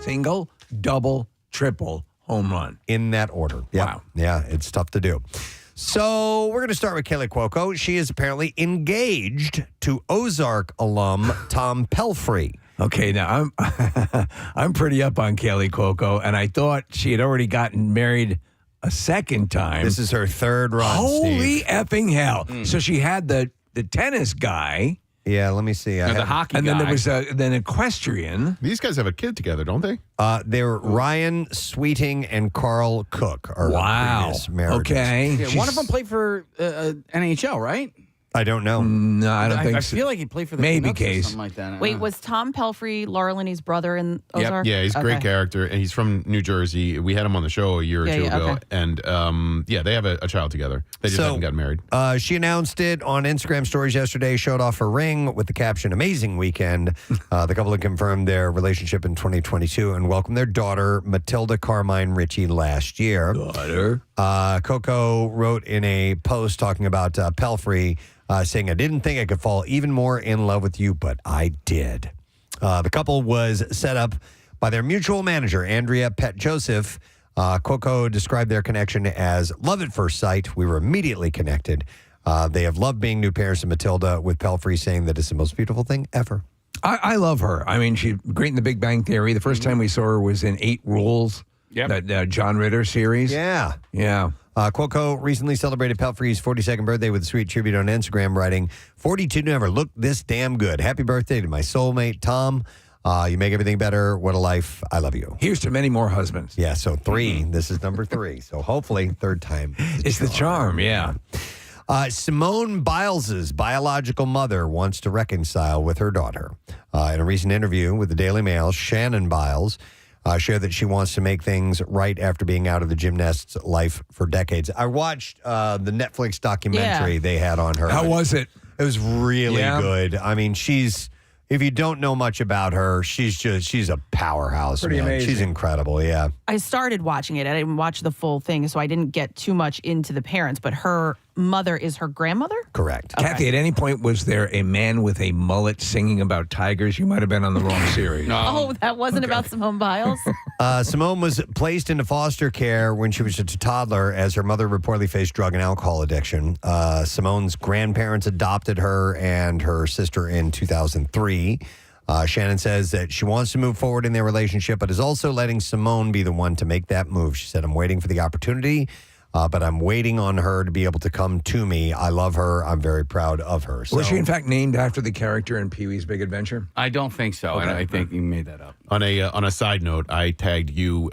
single, double, triple home run. In that order. Yep. Wow. Yeah, it's tough to do. So we're going to start with Kaylee Cuoco. She is apparently engaged to Ozark alum Tom Pelphrey. Okay, now I'm pretty up on Kaylee Cuoco, and I thought she had already gotten married a second time. This is her third run, Holy Steve. effing hell. So she had the tennis guy. Yeah, let me see. The hockey And guy. then there was then equestrian. These guys have a kid together, don't they? They're Ryan Sweeting and Carl Cook are Wow. previous marriages. Okay. Yeah, one of them played for NHL, right? I don't know. No, I don't think I so. feel like he played for the Maybe Canucks or Case. something like that. Wait, was Tom Pelphrey Laura Linney's brother in Yep. Ozark? Yeah, he's a great Okay. character, and he's from New Jersey. We had him on the show a year or two ago, okay. and they have a child together. They just haven't gotten married. She announced it on Instagram stories yesterday, showed off her ring with the caption, "Amazing weekend." The couple had confirmed their relationship in 2022 and welcomed their daughter, Matilda Carmine Ritchie, last year. Daughter. Coco wrote in a post talking about Pelphrey, saying, "I didn't think I could fall even more in love with you, but I did." The couple was set up by their mutual manager, Andrea Pett Joseph. Cuoco described their connection as love at first sight. We were immediately connected. They have loved being new parents to Matilda, with Pelphrey saying that it's the most beautiful thing ever. I love her. I mean, she's great in The Big Bang Theory. The first time we saw her was in 8 Rules, that John Ritter series. Yeah. Yeah. Cuoco recently celebrated Pelphrey's 42nd birthday with a sweet tribute on Instagram, writing, 42 never looked this damn good. Happy birthday to my soulmate, Tom. You make everything better. What a life. I love you. Here's to many more husbands. Yeah, so 3. This is number 3. So hopefully third time. It's the charm, yeah. Simone Biles' biological mother wants to reconcile with her daughter. In a recent interview with the Daily Mail, Shannon Biles shared that she wants to make things right after being out of the gymnast's life for decades. I watched the Netflix documentary they had on her. How was it? It was really good. I mean, if you don't know much about her, she's a powerhouse. Pretty man. amazing. She's incredible, yeah. I started watching it. I didn't watch the full thing, so I didn't get too much into the parents, but her mother is her grandmother? Correct. Kathy, at any point, was there a man with a mullet singing about tigers? You might have been on the wrong series. Oh, that wasn't about Simone Biles? Simone was placed into foster care when she was a toddler as her mother reportedly faced drug and alcohol addiction. Simone's grandparents adopted her and her sister in 2003. Shannon says that she wants to move forward in their relationship, but is also letting Simone be the one to make that move. She said, "I'm waiting for the opportunity, but I'm waiting on her to be able to come to me. I love her. I'm very proud of her." So, Was she, in fact, named after the character in Pee-wee's Big Adventure? I don't think so. Okay. I think you made that up. On a side note, I tagged you,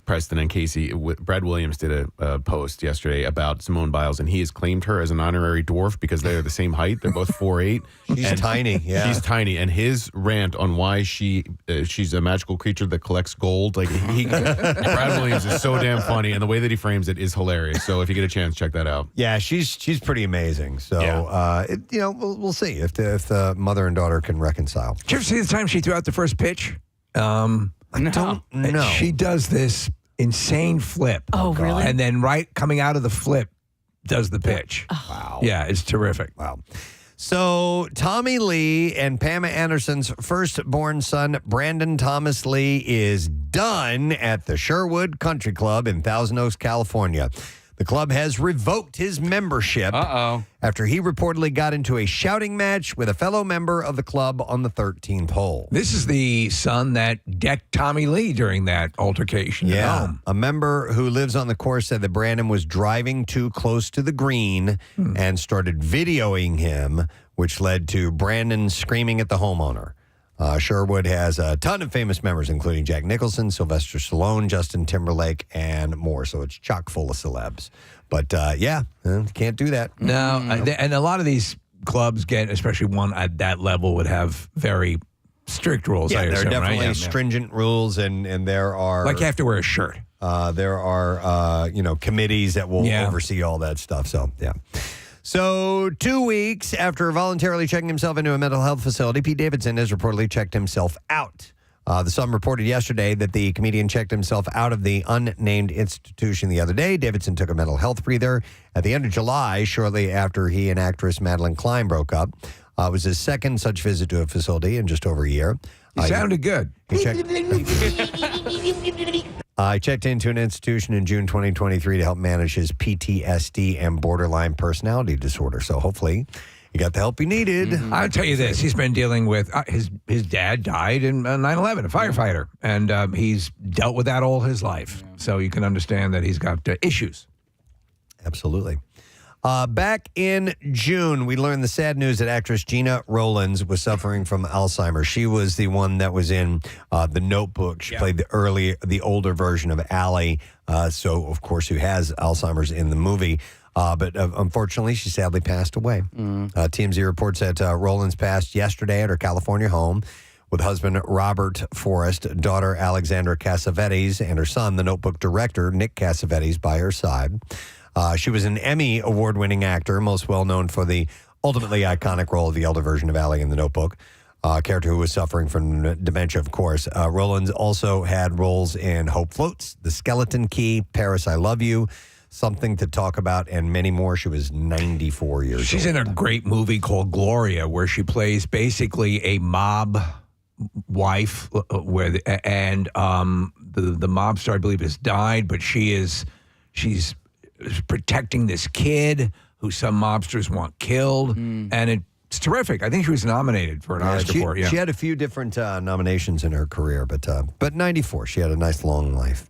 Preston and Casey. Brad Williams did a post yesterday about Simone Biles, and he has claimed her as an honorary dwarf because they are the same height. They're both 4'8". She's tiny, yeah. She's tiny, and his rant on why she's a magical creature that collects gold, like Brad Williams is so damn funny, and the way that he frames it is hilarious. So if you get a chance, check that out. Yeah, she's pretty amazing. So, Yeah. we'll see if the mother and daughter can reconcile. Did you ever see the time she threw out the first pitch? I don't know. She does this insane flip. Oh, really? And then coming out of the flip, does the pitch. Wow. Yeah, it's terrific. Wow. So Tommy Lee and Pamela Anderson's firstborn son, Brandon Thomas Lee, is done at the Sherwood Country Club in Thousand Oaks, California. The club has revoked his membership after he reportedly got into a shouting match with a fellow member of the club on the 13th hole. This is the son that decked Tommy Lee during that altercation at home. A member who lives on the course said that Brandon was driving too close to the green and started videoing him, which led to Brandon screaming at the homeowner. Sherwood has a ton of famous members, including Jack Nicholson, Sylvester Stallone, Justin Timberlake, and more. So it's chock full of celebs. But, can't do that. No, and a lot of these clubs especially one at that level, would have very strict rules. Yeah, I there are assume, definitely right? stringent rules, and there are... Like you have to wear a shirt. There are, committees that will oversee all that stuff. So, yeah. So 2 weeks after voluntarily checking himself into a mental health facility, Pete Davidson has reportedly checked himself out. The Sun reported yesterday that the comedian checked himself out of the unnamed institution the other day. Davidson took a mental health breather at the end of July, shortly after he and actress Madeline Klein broke up. It was his second such visit to a facility in just over a year. He sounded good. He checked into an institution in June 2023 to help manage his PTSD and borderline personality disorder. So hopefully he got the help he needed. I'll tell you this. He's been dealing with his dad died in 9/11, a firefighter, and he's dealt with that all his life. So you can understand that he's got issues. Absolutely. Back in June, we learned the sad news that actress Gena Rowlands was suffering from Alzheimer's. She was the one that was in The Notebook. She played the older version of Allie. So, of course, who has Alzheimer's in the movie. But unfortunately, she sadly passed away. TMZ reports that Rowlands passed yesterday at her California home with husband Robert Forrest, daughter Alexandra Cassavetes, and her son, the Notebook director, Nick Cassavetes, by her side. She was an Emmy award-winning actor, most well-known for the ultimately iconic role of the elder version of Allie in The Notebook, a character who was suffering from dementia, of course. Rowlands also had roles in Hope Floats, The Skeleton Key, Paris, I Love You, Something to Talk About, and many more. She was 94 years old. She's in a great movie called Gloria, where she plays basically a mob wife, the mob star, I believe, has died, but she's protecting this kid who some mobsters want killed, and it's terrific. I think she was nominated for an Oscar for it. Yeah. She had a few different nominations in her career, but 94, she had a nice long life.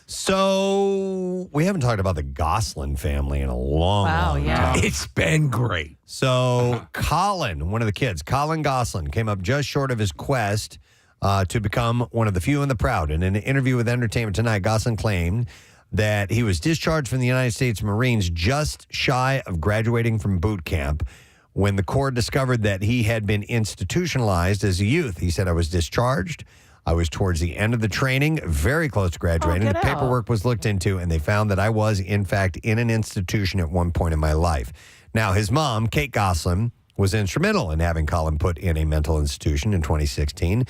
So we haven't talked about the Gosselin family in a long time. It's been great. So Colin, one of the kids, Colin Gosselin, came up just short of his quest to become one of the few and the proud. In an interview with Entertainment Tonight, Gosselin claimed that he was discharged from the United States Marines just shy of graduating from boot camp when the Corps discovered that he had been institutionalized as a youth. He said, I was discharged. I was towards the end of the training, very close to graduating. The paperwork was looked into, and they found that I was, in fact, in an institution at one point in my life. Now, his mom, Kate Gosselin, was instrumental in having Colin put in a mental institution in 2016.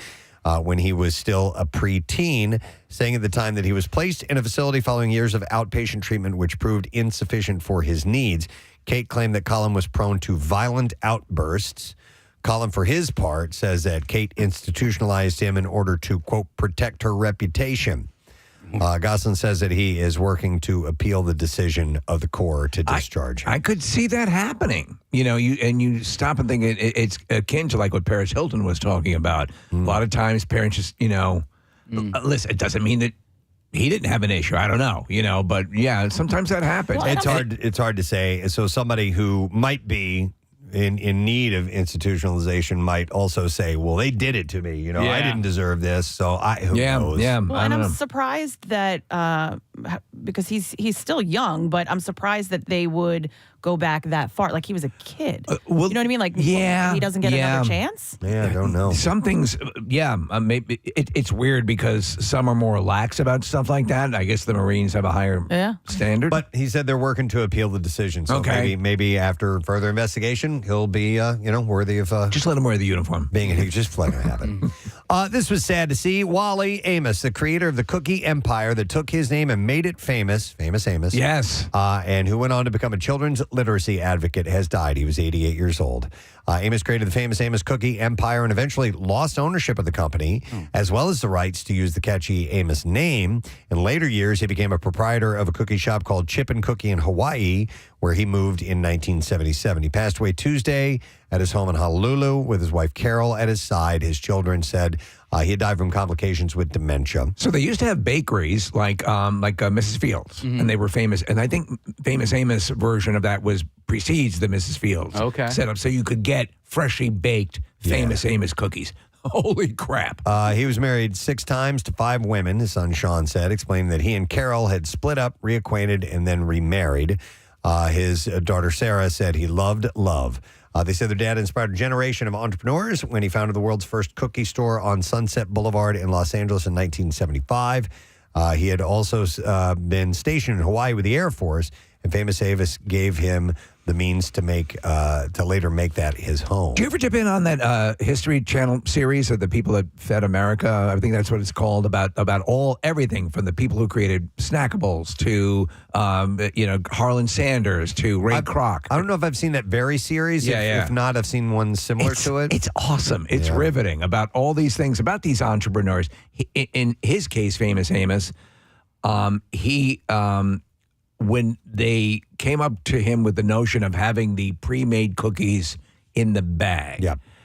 When he was still a preteen, saying at the time that he was placed in a facility following years of outpatient treatment, which proved insufficient for his needs. Kate claimed that Colin was prone to violent outbursts. Colin, for his part, says that Kate institutionalized him in order to, quote, protect her reputation. Gosselin says that he is working to appeal the decision of the Corps to discharge him. I could see that happening. You stop and think it's akin to like what Paris Hilton was talking about. A lot of times parents just, listen, it doesn't mean that he didn't have an issue. I don't know, but yeah, sometimes that happens. It's hard to say. So somebody who might be in need of institutionalization might also say, well, they did it to me. I didn't deserve this. So who knows? Yeah. Well, and I'm surprised that because he's still young, but I'm surprised that they would go back that far. Like he was a kid. You know what I mean? Like he doesn't get another chance. Yeah, I don't know. Some things, maybe it's weird because some are more lax about stuff like that. I guess the Marines have a higher standard. But he said they're working to appeal the decision. So maybe after further investigation, he'll be worthy of just let him wear the uniform. Just let him have it. This was sad to see. Wally Amos, the creator of the cookie empire that took his name and made it famous Amos. Yes. And who went on to become a children's literacy advocate, has died. He was 88 years old. Amos created the famous Amos cookie empire and eventually lost ownership of the company, as well as the rights to use the catchy Amos name. In later years, he became a proprietor of a cookie shop called Chip and Cookie in Hawaii, where he moved in 1977. He passed away Tuesday at his home in Honolulu with his wife Carol at his side. His children said he had died from complications with dementia. So they used to have bakeries like Mrs. Fields, and they were famous. And I think Famous Amos version of that precedes the Mrs. Fields setup, so you could get freshly baked Famous Amos cookies. Holy crap. He was married 6 times to 5 women, his son Sean said, explaining that he and Carol had split up, reacquainted, and then remarried. His daughter Sarah said he loved love. They said their dad inspired a generation of entrepreneurs when he founded the world's first cookie store on Sunset Boulevard in Los Angeles in 1975. He had also been stationed in Hawaii with the Air Force, and Famous Amos gave him the means to later make that his home. Do you ever dip in on that History Channel series of the people that fed America? I think that's what it's called, about everything from the people who created Snackables to Harlan Sanders to Ray Kroc. I don't know if I've seen that very series. If not, I've seen one similar to it. It's awesome. It's riveting about all these things, about these entrepreneurs. In his case, Famous Amos, when they came up to him with the notion of having the pre-made cookies in the bag,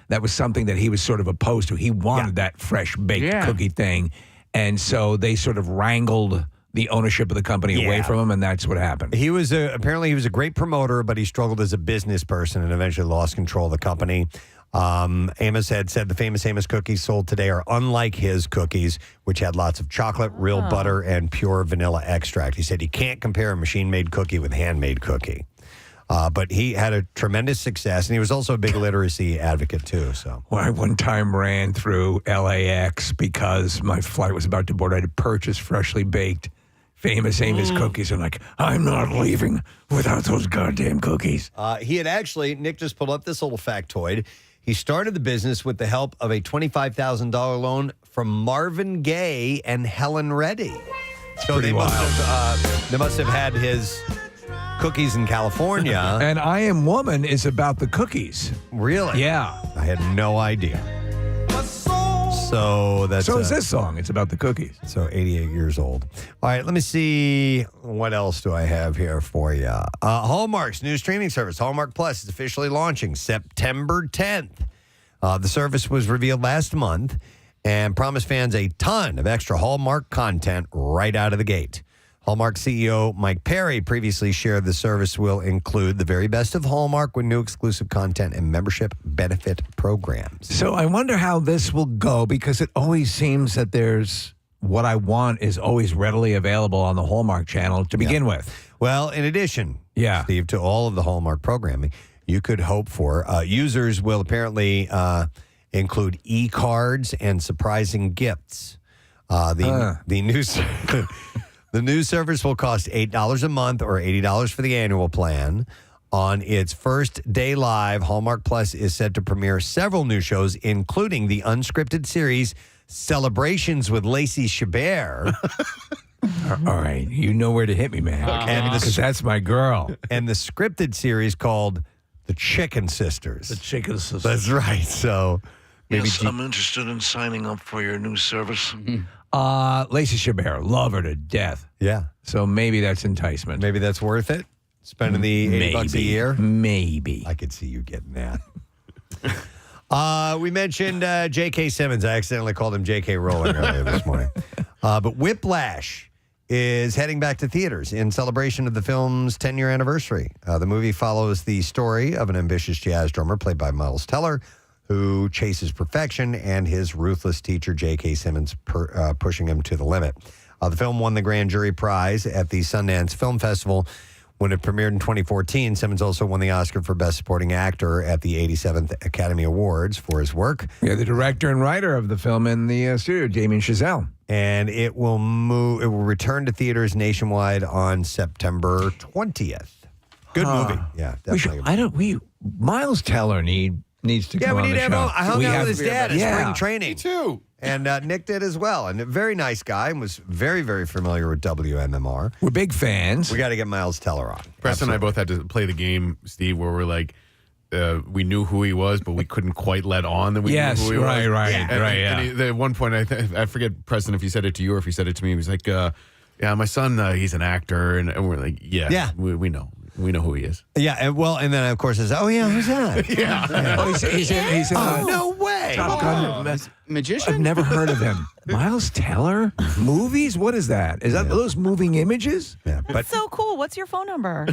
that was something that he was sort of opposed to. He wanted that fresh baked cookie thing. And so they sort of wrangled the ownership of the company away from him, and that's what happened. He was apparently he was a great promoter, but he struggled as a business person and eventually lost control of the company. Amos had said the Famous Amos cookies sold today are unlike his cookies, which had lots of chocolate, real butter, and pure vanilla extract. He said you can't compare a machine-made cookie with a handmade cookie. But he had a tremendous success, and he was also a big literacy advocate, too. So, I one time ran through LAX because my flight was about to board. I had to purchase freshly baked Famous Amos cookies. I'm like, I'm not leaving without those goddamn cookies. He had actually, Nick just pulled up this little factoid. He started the business with the help of a $25,000 loan from Marvin Gaye and Helen Reddy. So they must have had his cookies in California. And I Am Woman is about the cookies. Really? Yeah. I had no idea. So is this song. It's about the cookies. So 88 years old. All right, let me see. What else do I have here for you? Hallmark's new streaming service, Hallmark Plus, is officially launching September 10th. The service was revealed last month and promised fans a ton of extra Hallmark content right out of the gate. Hallmark CEO Mike Perry previously shared the service will include the very best of Hallmark with new exclusive content and membership benefit programs. So I wonder how this will go, because it always seems that there's what I want is always readily available on the Hallmark channel to begin with. Well, in addition, Steve, to all of the Hallmark programming, you could hope for, users will apparently include e-cards and surprising gifts. The new service will cost $8 a month or $80 for the annual plan. On its first day live, Hallmark Plus is set to premiere several new shows, including the unscripted series Celebrations with Lacey Chabert. All right. You know where to hit me, man. Because that's my girl. And the scripted series called The Chicken Sisters. The Chicken Sisters. That's right. So maybe yes, I'm interested in signing up for your new service. Lacey Chabert, love her to death. Yeah. So maybe that's enticement. Maybe that's worth it. Spending the $80 a year. Maybe. I could see you getting that. We mentioned J.K. Simmons. I accidentally called him J.K. Rowling earlier this morning. But Whiplash is heading back to theaters in celebration of the film's 10-year anniversary. The movie follows the story of an ambitious jazz drummer played by Miles Teller, who chases perfection, and his ruthless teacher, J.K. Simmons, pushing him to the limit. The film won the Grand Jury Prize at the Sundance Film Festival. When it premiered in 2014, Simmons also won the Oscar for Best Supporting Actor at the 87th Academy Awards for his work. Yeah, the director and writer of the film in the studio, Damien Chazelle. And it will return to theaters nationwide on September 20th. Good movie. Yeah, definitely. Miles Teller needs to come on the show. I hung out with his dad at spring training. Me too. And Nick did as well. And a very nice guy and was very, very familiar with WMMR. We're big fans. We got to get Miles Teller on. Preston and I both had to play the game, Steve, where we're like, we knew who he was, but we couldn't quite let on that we knew who he was. Right. And at one point, I forget, Preston, if he said it to you or if he said it to me, he was like, yeah, my son, he's an actor. And we're like, we know. We know who he is. Yeah, and then, of course, it's, who's that? He's in no way. Top Gun. Magician? I've never heard of him. Miles Teller? Movies? What is that? Is that those moving images? Yeah, That's so cool. What's your phone number?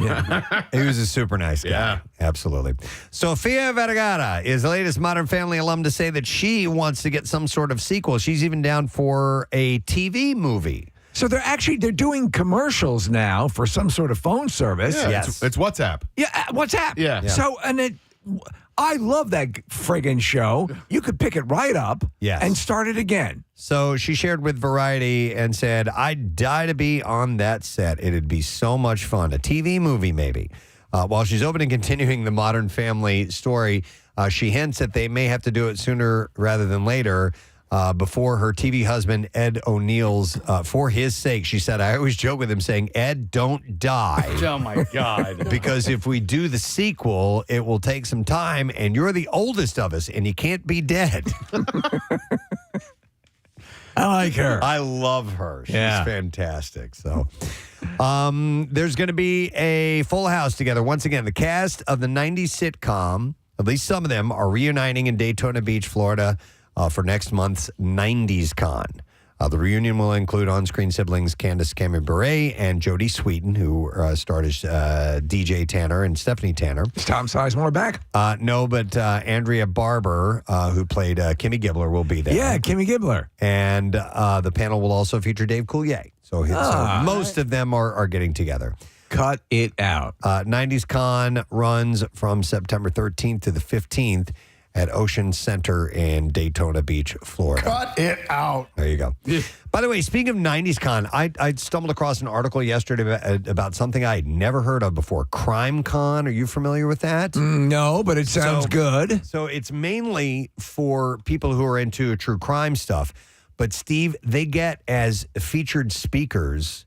He was a super nice guy. Yeah. Absolutely. Sofia Vergara is the latest Modern Family alum to say that she wants to get some sort of sequel. She's even down for a TV movie. So they're doing commercials now for some sort of phone service. Yeah, Yes. it's WhatsApp. Yeah, WhatsApp. Yeah. So, I love that friggin' show. You could pick it right up and start it again. So she shared with Variety and said, I'd die to be on that set. It'd be so much fun. A TV movie, maybe. While she's open and continuing the Modern Family story, she hints that they may have to do it sooner rather than later. Before her TV husband, Ed O'Neill's, for his sake, she said, I always joke with him saying, Ed, don't die. Oh, my God. Because if we do the sequel, it will take some time, and you're the oldest of us, and you can't be dead. I like her. I love her. She's Yeah. fantastic. So there's going to be a full house together. Once again, the cast of the 90s sitcom, at least some of them, are reuniting in Daytona Beach, Florida, for next month's 90s Con. The reunion will include on-screen siblings Candace Cameron Bure and Jodie Sweetin, who starred as DJ Tanner and Stephanie Tanner. Is Tom Sizemore back? No, but Andrea Barber, who played Kimmy Gibbler, will be there. Yeah, Kimmy Gibbler. And the panel will also feature Dave Coulier. So most of them are getting together. Cut it out. 90s Con runs from September 13th to the 15th at Ocean Center in Daytona Beach, Florida. Cut it out. There you go. By the way, speaking of 90s Con, I stumbled across an article yesterday about something I had never heard of before. Crime Con. Are you familiar with that? No, but it sounds good. So it's mainly for people who are into true crime stuff. But, Steve, they get as featured speakers,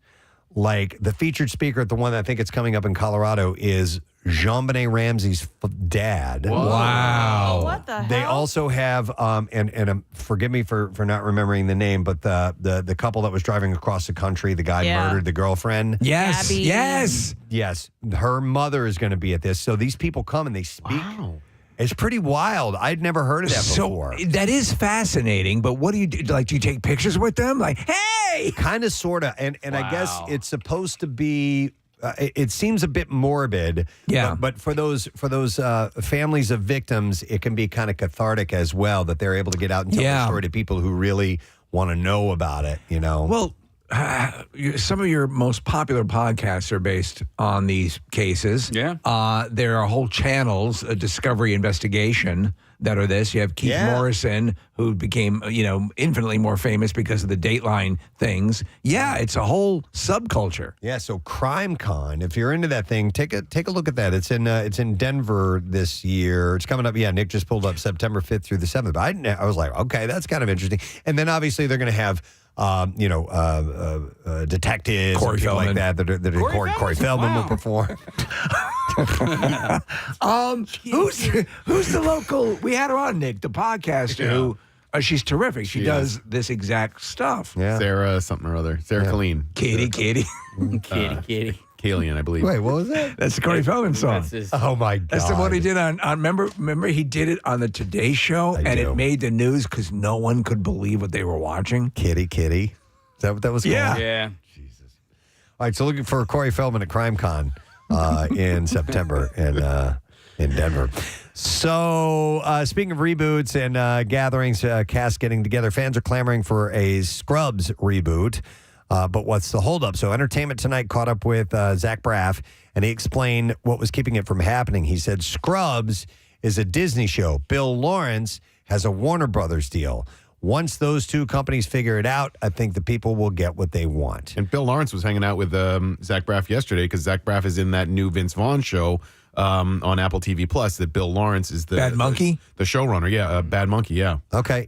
like the featured speaker at the one that I think it's coming up in Colorado is JonBenet Ramsey's dad. Whoa. Wow. What the hell? They also have, and forgive me for not remembering the name, but the couple that was driving across the country, the guy murdered the girlfriend. Yes. Abby. Yes. Yes. Her mother is going to be at this. So these people come and they speak. Wow. It's pretty wild. I'd never heard of that before. That is fascinating, but what do you do? Like, do you take pictures with them? Like, hey! Kind of, sort of. And I guess it's supposed to be... it seems a bit morbid, but for those families of victims, it can be kind of cathartic as well that they're able to get out and tell the story to people who really want to know about it. You know, well, some of your most popular podcasts are based on these cases. Yeah, there are whole channels, Discovery Investigation, that are this. You have Keith Morrison, who became, infinitely more famous because of the Dateline things. Yeah, it's a whole subculture. Yeah, so Crime Con, if you're into that thing, take a look at that. It's in Denver this year. It's coming up. Yeah, Nick just pulled up September 5th through the 7th. But I was like, okay, that's kind of interesting. And then obviously they're going to have detectives Corey and people Feldman. like that. Corey Feldman will perform. Who's the local? We had her on, Nick, the podcaster who. She's terrific. She does this exact stuff. Yeah. Sarah something or other. Sarah Colleen. Kitty. Kitty. Kalian, I believe. Wait, what was that? That's the Corey Feldman song. Oh my God! That's the one he did on remember he did it on the Today Show, and it made the news because no one could believe what they were watching. Kitty. Is that what that was called? Yeah. Jesus. All right, so looking for Corey Feldman at Crime Con in September in Denver. So speaking of reboots and gatherings, cast getting together, fans are clamoring for a Scrubs reboot. But what's the holdup? So Entertainment Tonight caught up with Zach Braff, and he explained what was keeping it from happening. He said Scrubs is a Disney show. Bill Lawrence has a Warner Brothers deal. Once those two companies figure it out, I think the people will get what they want. And Bill Lawrence was hanging out with Zach Braff yesterday because Zach Braff is in that new Vince Vaughn show on Apple TV Plus. That Bill Lawrence is the Bad Monkey? the showrunner. Yeah, Bad Monkey. Yeah. Okay.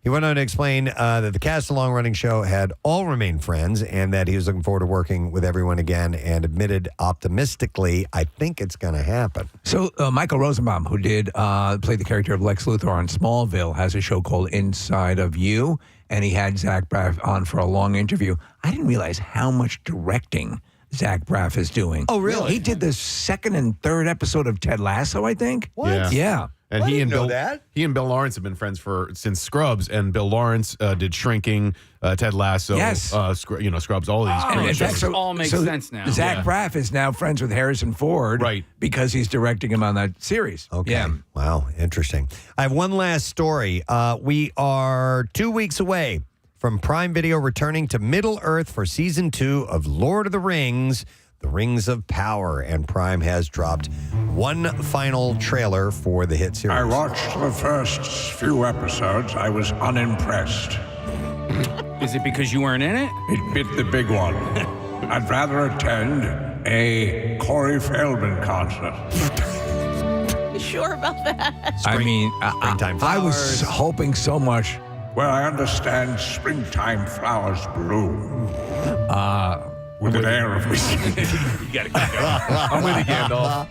He went on to explain that the cast of the long-running show had all remained friends and that he was looking forward to working with everyone again and admitted optimistically, I think it's going to happen. So Michael Rosenbaum, who did play the character of Lex Luthor on Smallville, has a show called Inside of You, and he had Zach Braff on for a long interview. I didn't realize how much directing Zach Braff is doing. Oh, really? He did the second and third episode of Ted Lasso, I think. What? Yeah. And he and Bill, that. he and Bill Lawrence have been friends since Scrubs, and Bill Lawrence did Shrinking, Ted Lasso, Yes. Scrubs, all of these great in fact, shows. so- all makes sense now. Zach Braff is now friends with Harrison Ford, Right. because he's directing him on that series. Okay. Yeah. Wow. Interesting. I have one last story. We are 2 weeks away from Prime Video returning to Middle Earth for season 2 of Lord of the Rings, The Rings of Power, and Prime has dropped one final trailer for the hit series. I watched the first few episodes. I was unimpressed. Is it because you weren't in it? It bit the big one. I'd rather attend a Corey Feldman concert. You sure about that? Springtime I was flowers. hoping so much. Well, I understand springtime flowers bloom. With an air of mystery. You gotta keep going. I'm with you, Gandalf.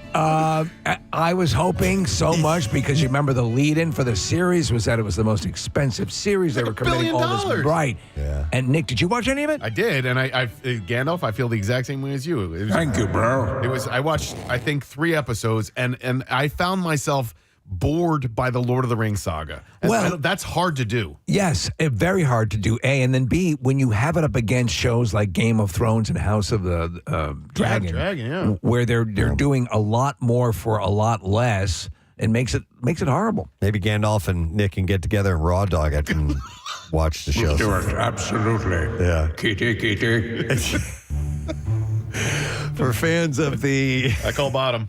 I was hoping so much because you remember the lead-in for the series was that it was the most expensive series. They were committing all this, $1 billion. right? Yeah. And Nick, did you watch any of it? I did, and Gandalf, I feel the exact same way as you. It was, Thank you, bro. It was. I watched, I think, 3 episodes, and I found myself bored by the Lord of the Rings saga. And Well- that's hard to do. Yes, very hard to do. A, and then B, when you have it up against shows like Game of Thrones and House of the Dragon, yeah. where they're doing a lot more for a lot less, it makes it horrible. Maybe Gandalf and Nick can get together and raw dog it and watch the show. Do it, absolutely. Yeah. Kitty. For fans of the I call bottom.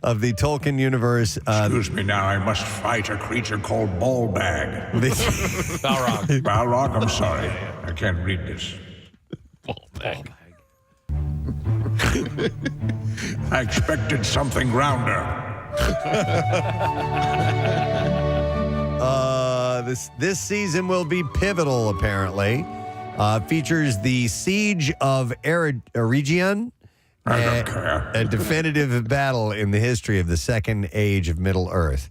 Tolkien universe, Excuse me now, I must fight a creature called Ballbag. Balrog. Balrog, I'm sorry. I can't read this. Ballbag. I expected something rounder. This season will be pivotal, apparently. Features the Siege of Eregion, I don't care. a definitive battle in the history of the Second Age of Middle-earth.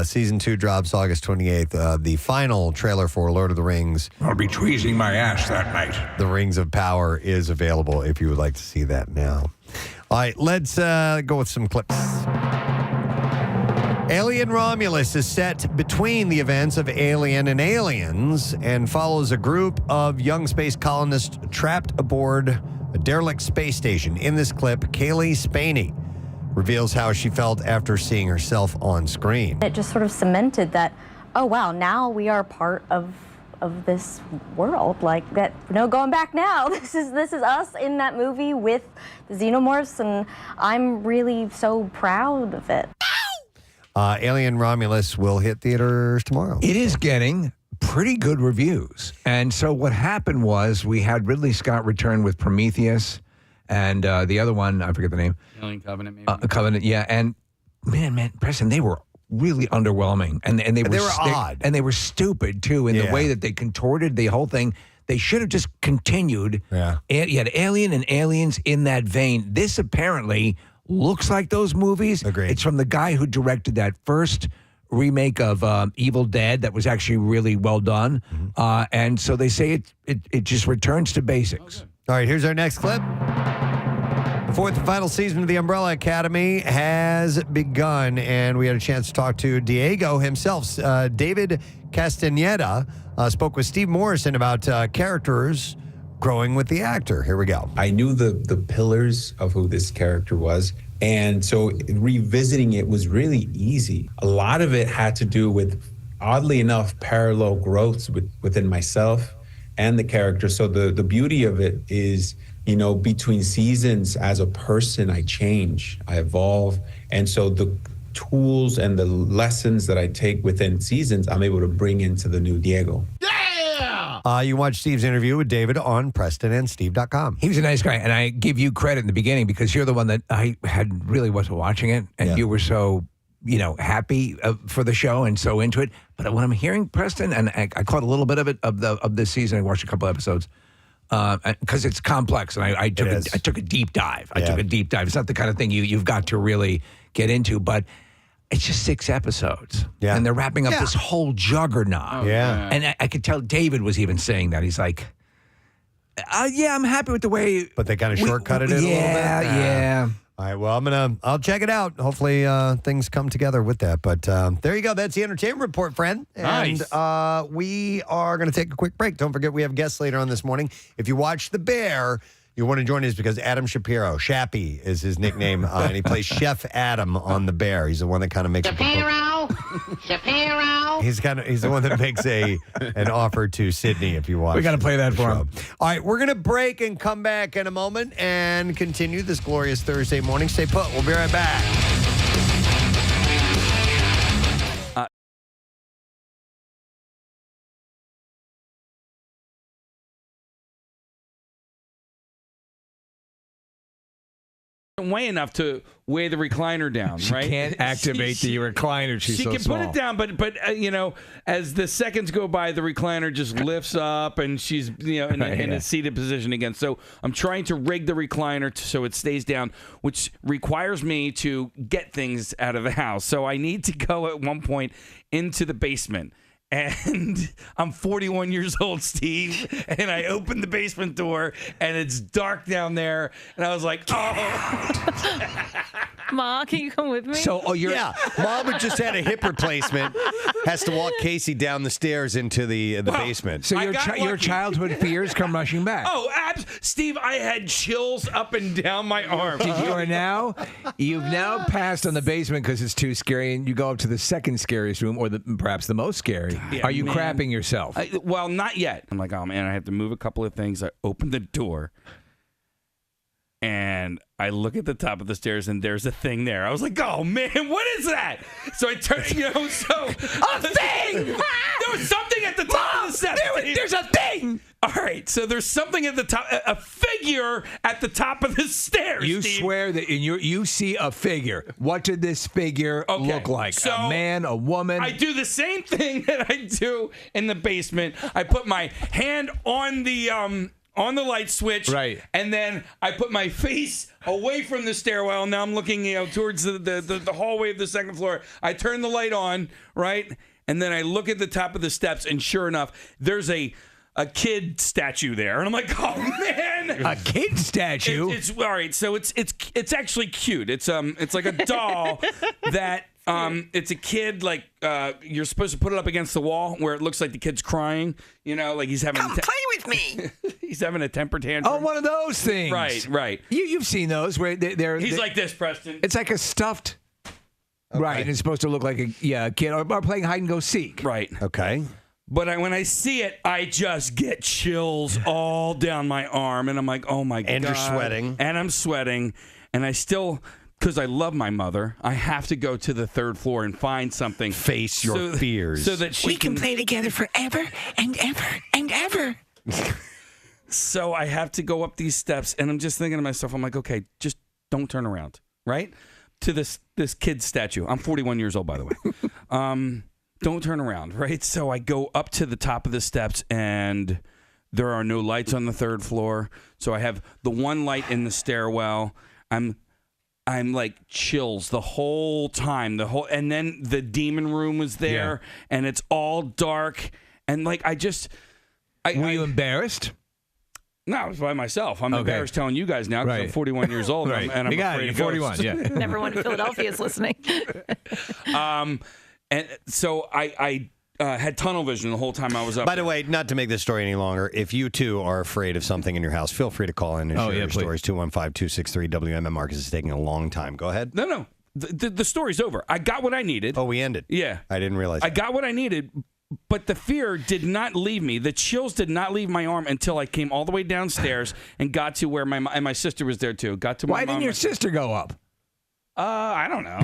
Season 2 drops August 28th. The final trailer for Lord of the Rings, I'll be tweezing my ass that night. The Rings of Power, is available if you would like to see that now. All right, let's go with some clips. Alien Romulus is set between the events of Alien and Aliens and follows a group of young space colonists trapped aboard a derelict space station. In this clip, Kaylee Spaney reveals how she felt after seeing herself on screen. It just sort of cemented that, oh wow, now we are part of this world. Like that, no going back now. This is us in that movie with the xenomorphs, and I'm really so proud of it. Alien Romulus will hit theaters tomorrow. It is getting pretty good reviews. And so what happened was we had Ridley Scott return with Prometheus and the other one, I forget the name. Alien Covenant, maybe. Covenant, yeah. And man, Preston, they were really underwhelming. And they were odd. And they were stupid, too, in the way that they contorted the whole thing. They should have just continued. Yeah. You had Alien and Aliens in that vein. This apparently looks like those movies. Agreed. It's from the guy who directed that first remake of Evil Dead that was actually really well done. And so they say it just returns to basics. All right, here's our next clip. The fourth and final season of the Umbrella Academy has begun, and we had a chance to talk to Diego himself. David Castaneda spoke with Steve Morrison about characters growing with the actor. Here we go. I knew the pillars of who this character was. And so revisiting it was really easy. A lot of it had to do with, oddly enough, parallel growths within myself and the character. So the beauty of it is, between seasons as a person, I change, I evolve. And so the tools and the lessons that I take within seasons, I'm able to bring into the new Diego. You watch Steve's interview with David on PrestonandSteve.com. He was a nice guy, and I give you credit in the beginning because you're the one that I had really wasn't watching it, and you were so, happy for the show and so into it. But when I'm hearing Preston, and I caught a little bit of it of this season, I watched a couple episodes because it's complex, and I took a deep dive. I took a deep dive. It's not the kind of thing you've got to really get into, but it's just 6 episodes. Yeah. And they're wrapping up this whole juggernaut. And I could tell David was even saying that. He's like, I'm happy with the way. But they kind of shortcutted it a little bit? Yeah. All right, well, I'll check it out. Hopefully things come together with that. But there you go. That's the entertainment report, friend. Nice. And we are going to take a quick break. Don't forget we have guests later on this morning. If you watch The Bear, you want to join us because Adam Shapiro, Shappy is his nickname, and he plays Chef Adam on The Bear. He's the one that kind of makes Shapiro. He's the one that makes an offer to Sydney if you watch. We got to play that for him. All right, we're going to break and come back in a moment and continue this glorious Thursday morning. Stay put. We'll be right back. way enough to weigh the recliner down, She right? can't activate the recliner. She's she so can small. put it down, but you know, as the seconds go by, the recliner just lifts up, and she's in a seated position again. So I'm trying to rig the recliner so it stays down, which requires me to get things out of the house. So I need to go at one point into the basement. And I'm 41 years old, Steve, and I opened the basement door, and it's dark down there, and I was like, oh. Ma, can you come with me? So, yeah, Mom just had a hip replacement, has to walk Casey down the stairs into the basement. So your childhood fears come rushing back. Oh, Steve, I had chills up and down my arm. You've now passed on the basement because it's too scary, and you go up to the second scariest room, or perhaps the most scary. Yeah, Are you crapping yourself? Well, not yet. I'm like, oh man, I have to move a couple of things. I open the door, and I look at the top of the stairs, and there's a thing there. I was like, oh man, what is that? So I turn, a thing! There was something at the top of the steps. There's a thing! All right, so there's something at the top, a figure at the top of the stairs. You Steve. swear that you see a figure. What did this figure look like? So a man, a woman? I do the same thing that I do in the basement. I put my hand on the light switch, right, and then I put my face away from the stairwell. Now I'm looking, towards the hallway of the second floor. I turn the light on, right, and then I look at the top of the steps, and sure enough, there's a kid statue there, and I'm like, oh man, a kid statue. It's all right. So it's actually cute. It's like a doll that. It's a kid, like, you're supposed to put it up against the wall where it looks like the kid's crying, like he's having Come play with me. He's having a temper tantrum. Oh, one of those things. Right. You've seen those where they're He's like this, Preston. It's like a stuffed. Okay. Right, and it's supposed to look like a kid or playing hide and go seek. Right. Okay. But when I see it, I just get chills all down my arm, and I'm like, oh my God. And you're sweating. And I'm sweating, and I still. Because I love my mother, I have to go to the third floor and find something. Face your fears. So that we can play together forever and ever and ever. So I have to go up these steps, and I'm just thinking to myself, I'm like, okay, just don't turn around, right? To this kid statue. I'm 41 years old, by the way. Don't turn around, right? So I go up to the top of the steps, and there are no lights on the third floor. So I have the one light in the stairwell. I'm like chills the whole time, and then the demon room was there, and it's all dark, and like were you embarrassed? No, I was by myself. I'm embarrassed telling you guys now because I'm 41 years old, right. and I'm afraid of 41. ghosts. Yeah, everyone in Philadelphia is listening. And so I had tunnel vision the whole time I was up. By the way, not to make this story any longer, if you too are afraid of something in your house, feel free to call in and share your stories. 215-263-WMM. Marcus is taking a long time. Go ahead. No. The story's over. I got what I needed. Oh, we ended. Yeah. I didn't realize I got what I needed, but the fear did not leave me. The chills did not leave my arm until I came all the way downstairs and got to where my sister was there too. Why didn't your sister go up? I don't know.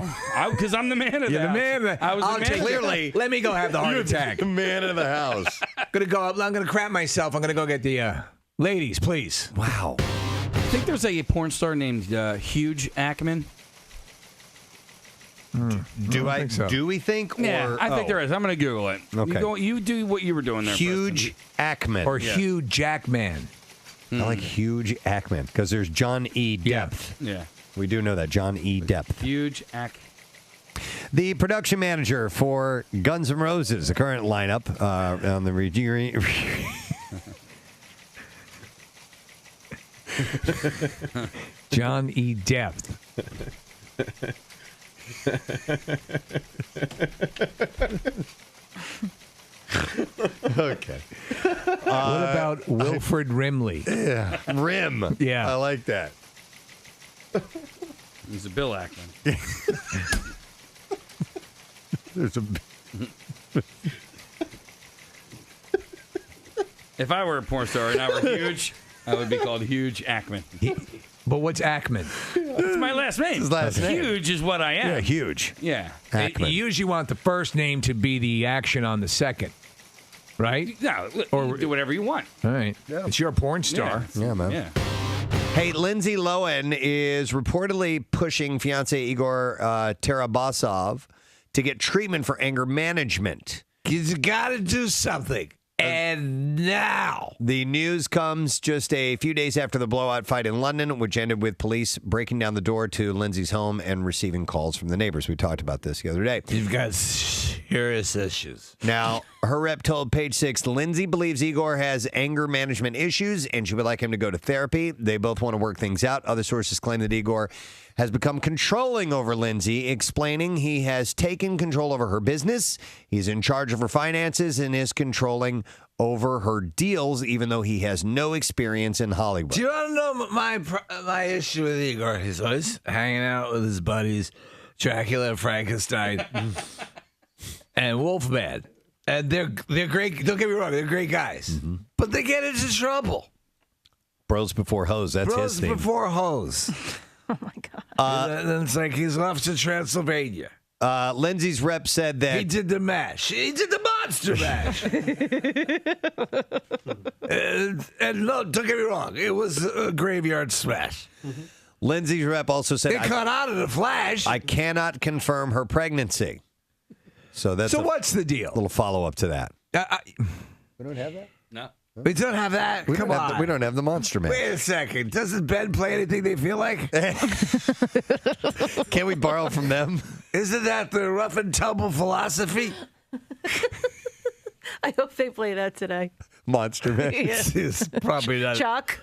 Because I'm the man of the house. The man. I was the man. Clearly, let me go have the heart attack. The man of the house. I'm gonna go up. I'm gonna crap myself. I'm gonna go get the ladies, please. Wow. I think there's a porn star named Huge Ackman. Do I? think so. Do we think? Or, Yeah, I think there is. I'm going to Google it. Okay. You do what you were doing there. Huge Ackman. Or Hugh Jackman. I like Huge Ackman because there's John E. Depth. Yeah. We do know that. John E. Depth. Huge Ack. The production manager for Guns N' Roses, the current lineup on the John E. Depth. Okay. What about Wilfred Rimley? Yeah. Rim. Yeah. I like that. He's a Bill Ackman. There's a. If I were a porn star and I were huge, I would be called Huge Ackman. But what's Ackman? That's my last name. His last name. Huge is what I am. Yeah, huge. Yeah. Ackman. You usually want the first name to be the action on the second, right? No, or do whatever you want. All right. Yeah. It's your porn star. Yeah, man. Yeah. Hey, Lindsay Lohan is reportedly pushing fiance Igor Tarabasov to get treatment for anger management. You got to do something. And now. The news comes just a few days after the blowout fight in London, which ended with police breaking down the door to Lindsay's home and receiving calls from the neighbors. We talked about this the other day. You've got serious issues. Now, her rep told Page Six, Lindsay believes Igor has anger management issues and she would like him to go to therapy. They both want to work things out. Other sources claim that Igor has become controlling over Lindsay, explaining he has taken control over her business. He's in charge of her finances and is controlling over her deals, even though he has no experience in Hollywood. Do you want to know my issue with Igor? He's always hanging out with his buddies, Dracula, Frankenstein, and Wolfman. And they're great. Don't get me wrong, they're great guys. Mm-hmm. But they get into trouble. Bros before hoes, that's his thing. Bros before hoes. Oh, my God. And then it's like he's off to Transylvania. Lindsay's rep said that... He did the mash. He did the monster mash. and no, don't get me wrong. It was a graveyard smash. Mm-hmm. Lindsay's rep also said... It caught on in a flash. I cannot confirm her pregnancy. So what's the deal? Little follow-up to that. We don't have that? No. We don't have that? Come on. We don't have the Monster Man. Wait a second. Doesn't Ben play anything they feel like? Can't we borrow from them? Isn't that the rough and tumble philosophy? I hope they play that today. Monster Man. Yeah. It's probably not. Chuck.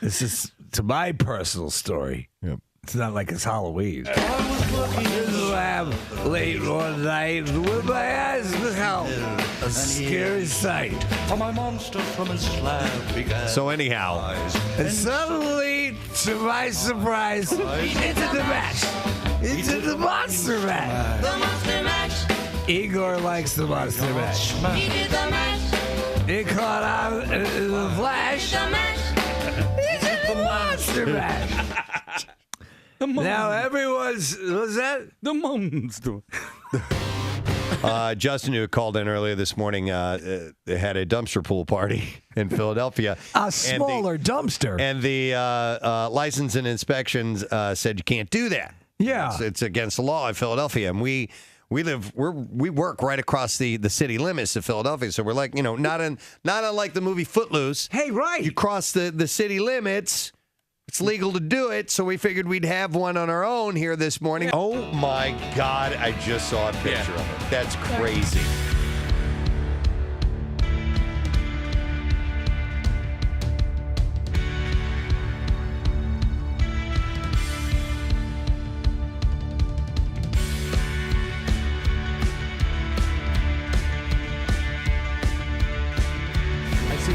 This is to my personal story. Yep. It's not like it's Halloween. I was looking in the lab late one night with my eyes beheld a scary sight. For my monster from his slab began. So anyhow. And suddenly, to my surprise, he did the match. He did the monster match. The monster match. Igor likes the monster match. He did the match. It caught on in the flash. The match. He did the monster match. Now everyone's, what's that? The monster. Justin, who called in earlier this morning, they had a dumpster pool party in Philadelphia. A smaller dumpster. And the license and inspections said you can't do that. Yeah. It's against the law in Philadelphia. And we work right across the city limits of Philadelphia. So we're like, not unlike the movie Footloose. Hey, right. You cross the city limits. It's legal to do it, so we figured we'd have one on our own here this morning. Oh, my God. I just saw a picture of it. That's crazy.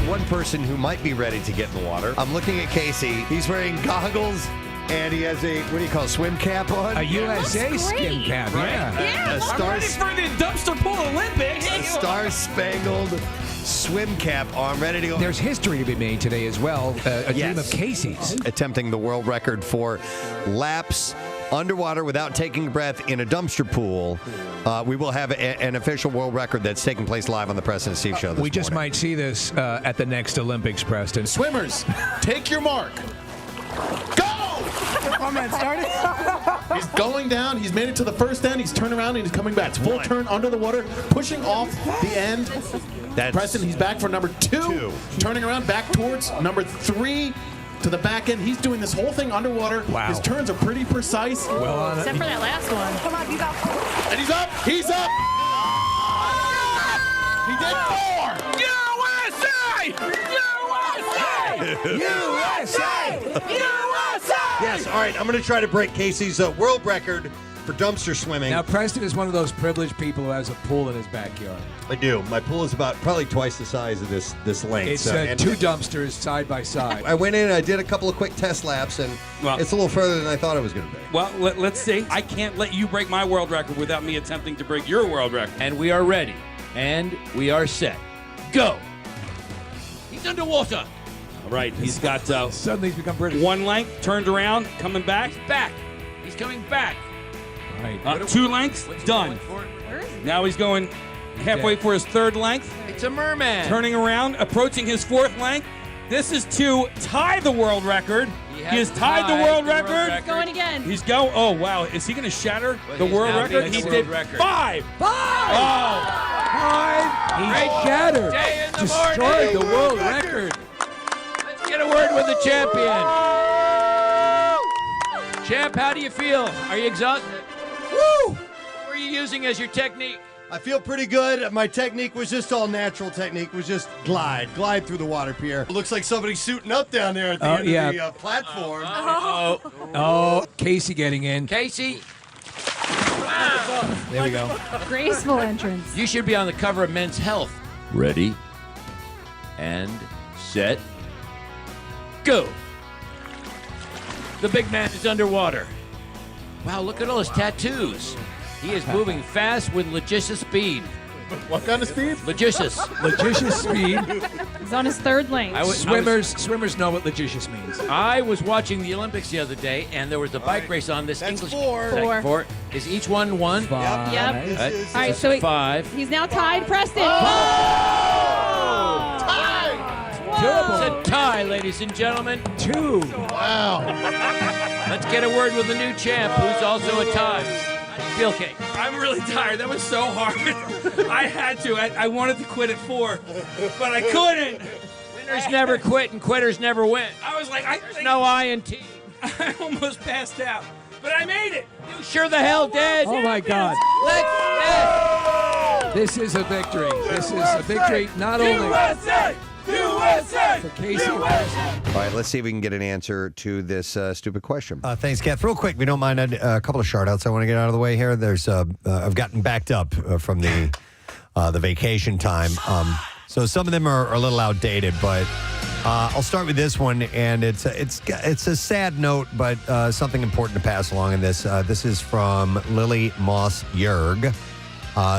One person who might be ready to get in the water. I'm looking at Casey. He's wearing goggles and he has a, what do you call it, swim cap on? A USA skin cap, right? Yeah. I'm ready for the dumpster pool Olympics. A star-spangled swim cap on, ready to go. There's history to be made today as well. A team of Casey's. Attempting the world record for laps underwater without taking a breath in a dumpster pool. We will have an official world record that's taking place live on the Preston and Steve show this We just morning. might see this at the next Olympics, Preston. Swimmers, take your mark. Go! Oh, man, started. He's going down. He's made it to the first end. He's turned around and he's coming back. It's full turn under the water, pushing off the end. Preston, he's back for number two. Turning around back towards number 3. To the back end. He's doing this whole thing underwater. Wow. His turns are pretty precise. Well, Except for that last one. Come on, you got 4. And he's up. He's up. He did 4. USA! Yes, all right. I'm going to try to break Casey's world record for dumpster swimming. Now, Preston is one of those privileged people who has a pool in his backyard. I do. My pool is probably twice the size of this length. It's and 2 dumpsters side by side. I went in and I did a couple of quick test laps, and it's a little further than I thought it was going to be. Well, let's see. I can't let you break my world record without me attempting to break your world record. And we are ready. And we are set. Go. He's underwater. All right, he's got Suddenly he's become British. 1 length, turned around, coming back. Back. He's coming back. Right. 2 lengths, done. Now he's going halfway for his 3rd length. It's a merman. Turning around, approaching his 4th length. This is to tie the world record. He has tied the world record. He's going again. He's going. Oh, wow. Is he going to shatter the world record? He did 5. 5. Oh. 5. He shattered. Day in the Destroyed morning. the world record. Let's get a word with the champion. Champ, how do you feel? Are you exhausted? Woo! What were you using as your technique? I feel pretty good. My technique was just all natural technique. Was just glide through the water, Pierre. It looks like somebody's suiting up down there at the end of the platform. Oh, Casey getting in. Casey, There we go. Graceful entrance. you should be on the cover of Men's Health. Ready and set, go. The big man is underwater. Wow, look at all his tattoos. He is moving fast with logicious speed. What kind of speed? Logicious. Logicious speed. He's on his third lane. Swimmers know what logicious means. I was watching the Olympics the other day, and there was a bike race on this That's English. 4. Like 4. Is each one 1? Yep. This All right, is so 5. he's now tied. Preston. It's a tie, ladies and gentlemen. 2. wow. Let's get a word with the new champ, who's also a tie. How do you feel, Kate? I'm really tired. That was so hard. I had to. I wanted to quit at 4, but I couldn't. Winners never quit and quitters never win. I was like, There's no I in team. I almost passed out, but I made it. You sure the hell did. Oh my God. This is a victory. This is a victory not only for Casey and Preston. All right, let's see if we can get an answer to this stupid question. Thanks, Kath. Real quick, we don't mind a couple of shout-outs I want to get out of the way here. There's I've gotten backed up from the vacation time. So some of them are a little outdated, but I'll start with this one, and it's a sad note, but something important to pass along in this. This is from Lily Moss Yerg,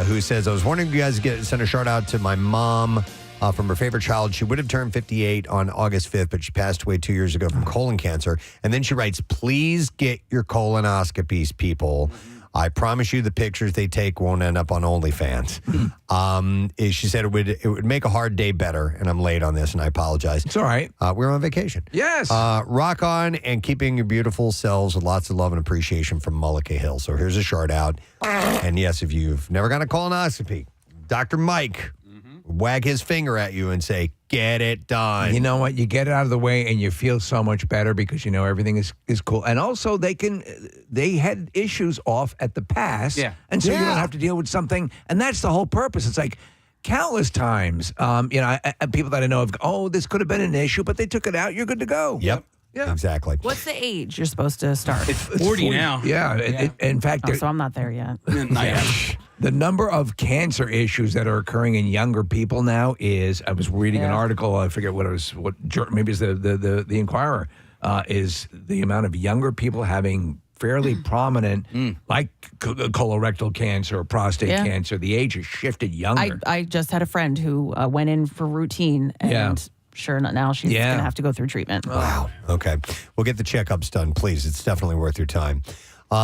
who says, I was wondering if you guys could send a shout-out to my mom from her favorite child. She would have turned 58 on August 5th, but she passed away 2 years ago from colon cancer. And then she writes, please get your colonoscopies, people. I promise you the pictures they take won't end up on OnlyFans. She said it would make a hard day better, and I'm late on this, and I apologize. It's all right. We're on vacation. Yes. Rock on and keeping your beautiful selves with lots of love and appreciation from Mullica Hill. So here's a shout out. And yes, if you've never gotten a colonoscopy, Dr. Mike wag his finger at you and say, get it done. You know what? You get it out of the way and you feel so much better because you know everything is cool. And also they had issues off at the past. Yeah. And so you don't have to deal with something. And that's the whole purpose. It's like countless times, people that I know have, this could have been an issue, but they took it out. You're good to go. Yep. Yeah. Exactly. What's the age you're supposed to start? It's 40 now. Yeah. In fact, So I'm not there yet. the number of cancer issues that are occurring in younger people now is, I was reading an article, I forget what it was, maybe it's the Inquirer, is the amount of younger people having fairly prominent, like colorectal cancer or prostate cancer. The age has shifted younger. I just had a friend who went in for routine and sure enough, now she's going to have to go through treatment. Wow. Okay. We'll get the checkups done, please. It's definitely worth your time.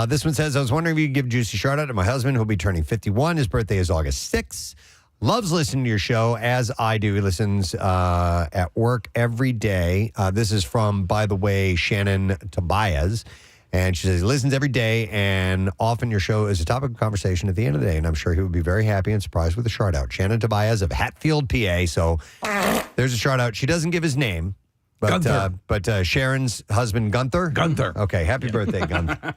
This one says, I was wondering if you could give a juicy shout out to my husband who'll be turning 51. His birthday is August 6th. Loves listening to your show, as I do. He listens at work every day. This is from, by the way, Shannon Tobias. And she says he listens every day, and often your show is a topic of conversation at the end of the day. And I'm sure he would be very happy and surprised with a shout out. Shannon Tobias of Hatfield, PA. So there's a shout out. She doesn't give his name, but Sharon's husband, Gunther. Gunther. Okay. Happy birthday, Gunther.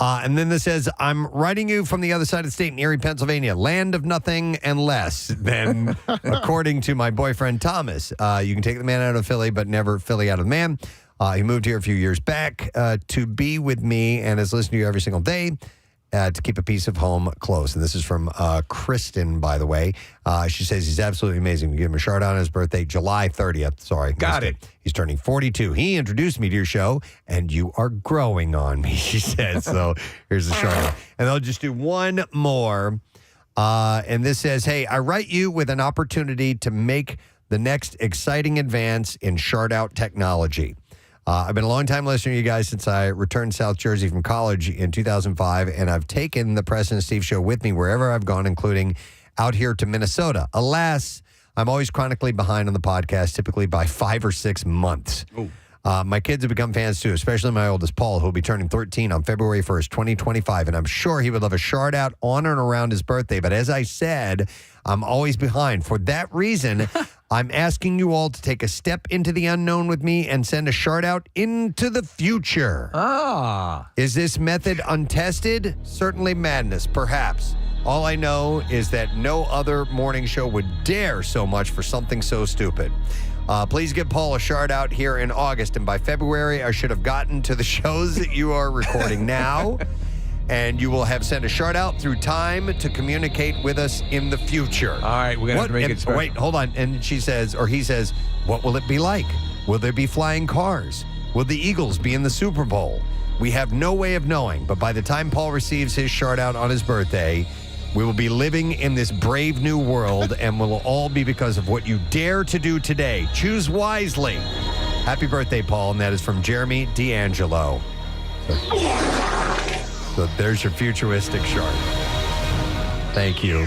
And then this says, I'm writing you from the other side of the state in Erie, Pennsylvania, land of nothing and less than, according to my boyfriend, Thomas. You can take the man out of Philly, but never Philly out of the man. He moved here a few years back to be with me and has listened to you every single day to keep a piece of home close. And this is from Kristen, by the way. She says he's absolutely amazing. We give him a shout out on his birthday, July 30th. Sorry. Got it. He's turning 42. He introduced me to your show, and you are growing on me, she said. So here's the shout out. And I'll just do one more. And this says, hey, I write you with an opportunity to make the next exciting advance in shout-out technology. I've been a long-time listener to you guys since I returned to South Jersey from college in 2005, and I've taken the Preston and Steve show with me wherever I've gone, including out here to Minnesota. Alas, I'm always chronically behind on the podcast, typically by 5 or 6 months. My kids have become fans too, especially my oldest, Paul, who will be turning 13 on February 1st, 2025. And I'm sure he would love a shout out on and around his birthday. But as I said, I'm always behind. For that reason, I'm asking you all to take a step into the unknown with me and send a shout out into the future. Is this method untested? Certainly madness, perhaps. All I know is that no other morning show would dare so much for something so stupid. Please give Paul a shout out here in August, and by February, I should have gotten to the shows that you are recording now, and you will have sent a shout out through time to communicate with us in the future. All right, we're going to have to make it special. Wait, hold on. And she says, or he says, what will it be like? Will there be flying cars? Will the Eagles be in the Super Bowl? We have no way of knowing, but by the time Paul receives his shout out on his birthday, we will be living in this brave new world, and will all be because of what you dare to do today. Choose wisely. Happy birthday, Paul, and that is from Jeremy D'Angelo. So there's your futuristic shark. Thank you,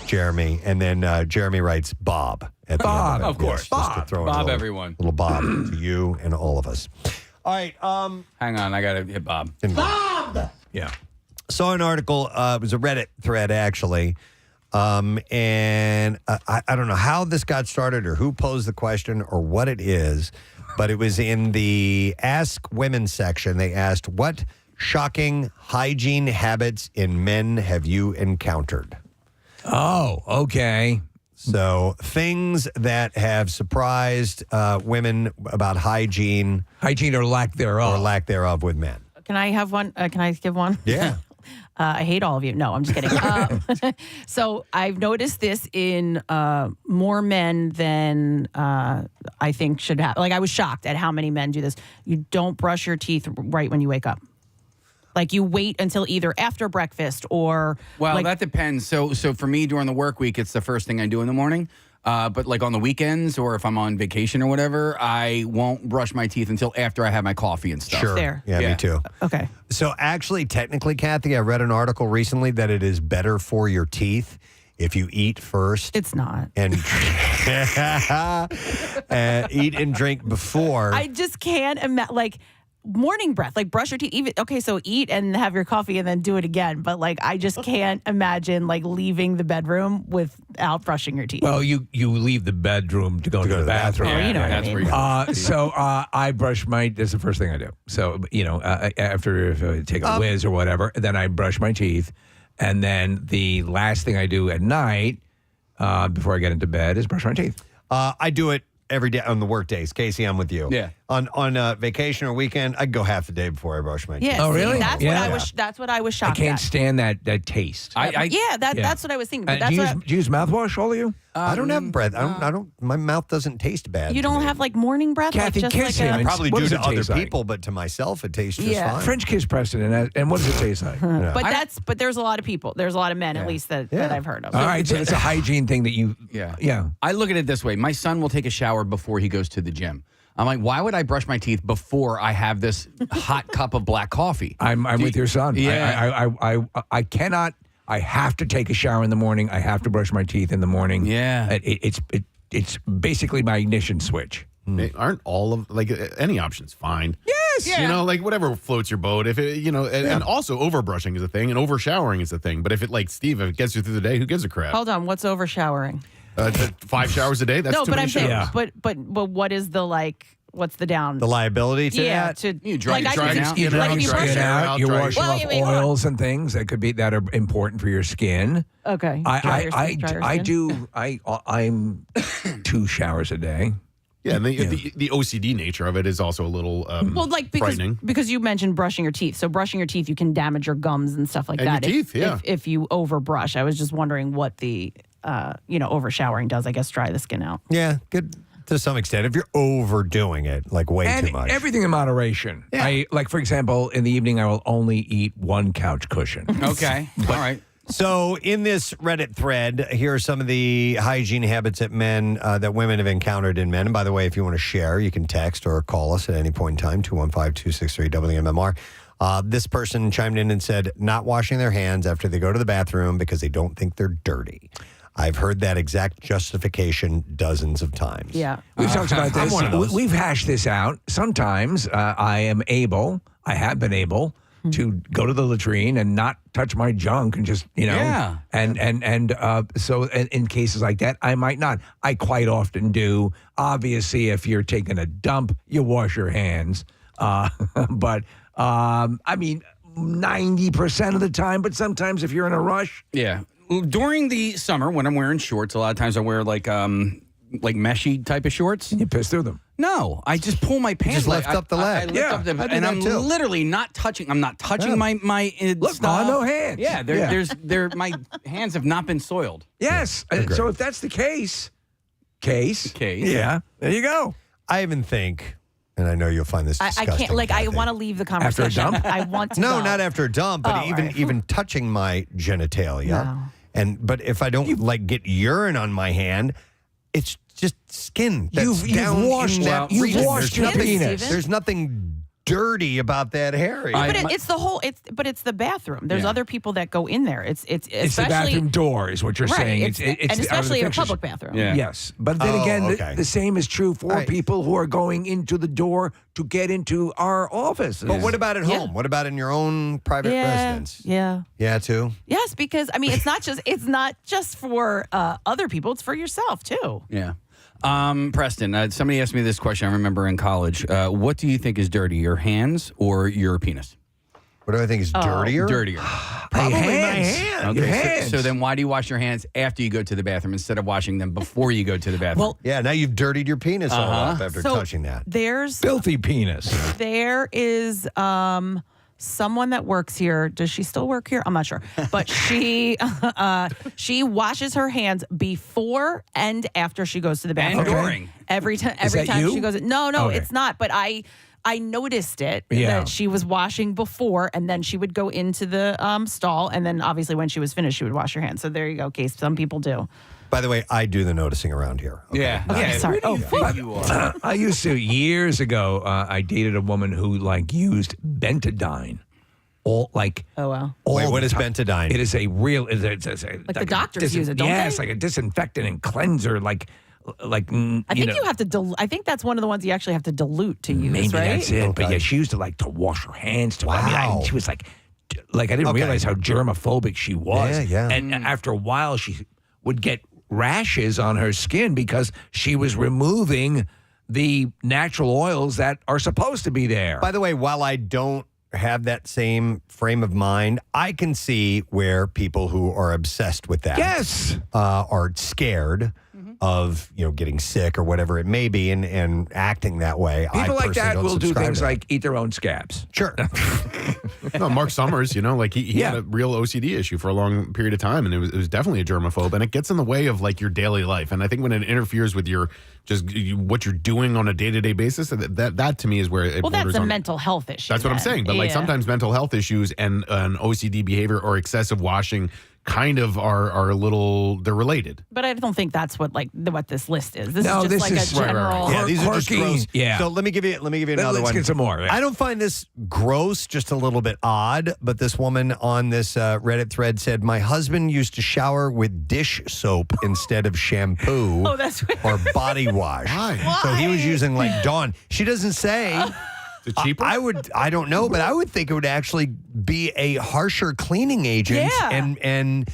Jeremy. And then Jeremy writes Bob at the end of course. Just to throw in a Bob, little, everyone. Little Bob to you and all of us. All right. Hang on, I got to hit Bob. Bob! Yeah. Saw an article, it was a Reddit thread actually, and I don't know how this got started or who posed the question or what it is, but it was in the Ask Women section. They asked, what shocking hygiene habits in men have you encountered? Oh, okay. So things that have surprised women about hygiene. Hygiene or lack thereof. Or lack thereof with men. Can I have one? Can I give one? Yeah. I hate all of you. No, I'm just kidding. So I've noticed this in more men than I think should have. Like, I was shocked at how many men do this. You don't brush your teeth right when you wake up. Like, you wait until either after breakfast or... Well, that depends. So for me, during the work week, it's the first thing I do in the morning. But like on the weekends or if I'm on vacation or whatever, I won't brush my teeth until after I have my coffee and stuff. Sure. There. Yeah, me too. Okay. So actually, technically, Kathy, I read an article recently that it is better for your teeth if you eat first. It's not. And eat and drink before. I just can't imagine, like, morning breath, like brush your teeth. Even okay, so eat and have your coffee and then do it again. But like, I just can't imagine like leaving the bedroom without brushing your teeth. Well, you leave the bedroom to go to the bathroom. Oh, you know what I mean. So I brush my. That's the first thing I do. So after if I take a whiz or whatever, then I brush my teeth, and then the last thing I do at night before I get into bed is brush my teeth. I do it every day on the work days. Casey, I'm with you. Yeah. On vacation or weekend, I'd go half the day before I brush my teeth. Yeah. Oh, really? That's what I was. That's what I was shocked I can't at. stand that taste. That's what I was thinking. But do that's you use mouthwash, all of you? I don't have breath. I don't. My mouth doesn't taste bad. You don't have like morning breath. Kathy, like, kiss just like him. I probably What do does to it other taste like? people, but to myself, it tastes just fine. French kiss Preston, and what does it taste like? But there's a lot of people. There's a lot of men, at least that I've heard of. All right, so it's a hygiene thing that you. Yeah. I look at it this way. My son will take a shower before he goes to the gym. I'm like, why would I brush my teeth before I have this hot cup of black coffee? I'm with your son. Yeah. I cannot. I have to take a shower in the morning. I have to brush my teeth in the morning. Yeah. It's basically my ignition switch. Aren't all of any options fine? Yes. Yeah. Like whatever floats your boat. If it, and also overbrushing is a thing and overshowering is a thing. But if if it gets you through the day, who gives a crap? Hold on, what's over showering? 5 showers a day. That's no, too but many I'm showers. saying, but what is the what's the down? The liability to that? To you dry like your I skin can, out. like if you brush your out, you're washing off hold on. oils and things that are important for your skin. Okay. I'm 2 showers a day. Yeah, and the OCD nature of it is also a little frightening. Because you mentioned brushing your teeth. So brushing your teeth, you can damage your gums and stuff like And that. your teeth, if you overbrush. I was just wondering what the overshowering does. I guess dry the skin out. Yeah, good to some extent. If you're overdoing it, like way too much. Everything in moderation. Yeah. For example, in the evening, I will only eat 1 couch cushion. Okay. All right. So in this Reddit thread, here are some of the hygiene habits that women have encountered in men. And by the way, if you want to share, you can text or call us at any point in time, 215-263-WMMR. This person chimed in and said, not washing their hands after they go to the bathroom because they don't think they're dirty. I've heard that exact justification dozens of times. Yeah. We've talked about I'm this. one of those. We've hashed this out. Sometimes I have been able to go to the latrine and not touch my junk and just, Yeah. so in cases like that, I might not. I quite often do. Obviously, if you're taking a dump, you wash your hands. But I mean, 90% of the time, but sometimes if you're in a rush. Yeah. During the summer, when I'm wearing shorts, a lot of times I wear like meshy type of shorts. You piss through them. No, I just pull my pants. Just lift up the leg. I lift up the, I do and that I'm too. literally not touching. I'm not touching my Look, stuff. no hands. Yeah, my hands have not been soiled. Yes. So if that's the case, yeah, there you go. I even think, and I know you'll find this I disgusting. can't. I Kathy. want to leave the After a conversation. dump? I want to. No, go. not after a dump, but Oh, all right. even touching my genitalia. No. But if I don't get urine on my hand, it's just skin. That's You've down washed in that- that you've region. washed your There's nothing- penis. There's nothing dirty about that area. But it's the whole. It's the bathroom. There's other people that go in there. It's It's the especially bathroom door is what you're right, saying. It's, and the- especially the in a fixtures. public bathroom. Yeah. Yes. But then Oh, again, okay. the same is true for Right. people who are going into the door to get into our offices. But what about at Yeah. home? What about in your own private residence? Yeah. Yeah, too. Yes, because I mean, it's not just for other people. It's for yourself too. Yeah. Preston, somebody asked me this question. I remember in college. What do you think is dirty, your hands or your penis? What do I think is dirtier? Dirtier. Probably Hey, my hands. hand. Your Okay, hands. so then why do you wash your hands after you go to the bathroom instead of washing them before you go to the bathroom? Well, Yeah, now you've dirtied your penis all up after so touching that. there's Filthy penis. there is someone that works here. Does she still work here? I'm not sure, but she washes her hands before and after she goes to the bathroom. And during. Every time that you? she goes. No, Okay. it's not. But I noticed it Yeah. that she was washing before, and then she would go into the stall, and then obviously when she was finished, she would wash her hands. So there you go, Case. Some people do. By the way, I do the noticing around here. Okay. yeah. Okay, yeah. sorry. Where do you think you are? I used to, years ago, I dated a woman who used Bentadine. Oh wow. Wait, what the is time. Bentadine? It is a real, it's the doctors use it, don't yes, they? like a disinfectant and cleanser, I think you have to. I think that's one of the ones you actually have to dilute to use, Maybe right? that's it. But Okay. yeah, she used to watch her hands. Wow. She was like I didn't Okay. realize how germophobic she was. Yeah. And after a while, she would get rashes on her skin because she was removing the natural oils that are supposed to be there. By the way, while I don't have that same frame of mind, I can see where people who are obsessed with that yes. are scared of getting sick or whatever it may be and acting that way. I People like personally that don't will do subscribe things to that. like eat their own scabs. Sure. No, Mark Summers, he had a real OCD issue for a long period of time, and it was definitely a germaphobe, and it gets in the way of your daily life. And I think when it interferes with what you're doing on a day-to-day basis, that to me is where it Well, borders that's a on. mental health issue. That's what I'm then. saying. But Yeah. sometimes mental health issues and an OCD behavior or excessive washing kind of are a little, they're related. But I don't think that's what this list is. This No, is just this like is- a general. Yeah, these are just Quirky. gross. Yeah. So let me give you another Let's one. get some more. I don't find this gross, just a little bit odd. But this woman on this Reddit thread said, "My husband used to shower with dish soap instead of shampoo Oh, that's weird. or body wash. Why? So he was using Dawn. She doesn't say." Is it cheaper? I don't know, but I would think it would actually be a harsher cleaning agent Yeah. and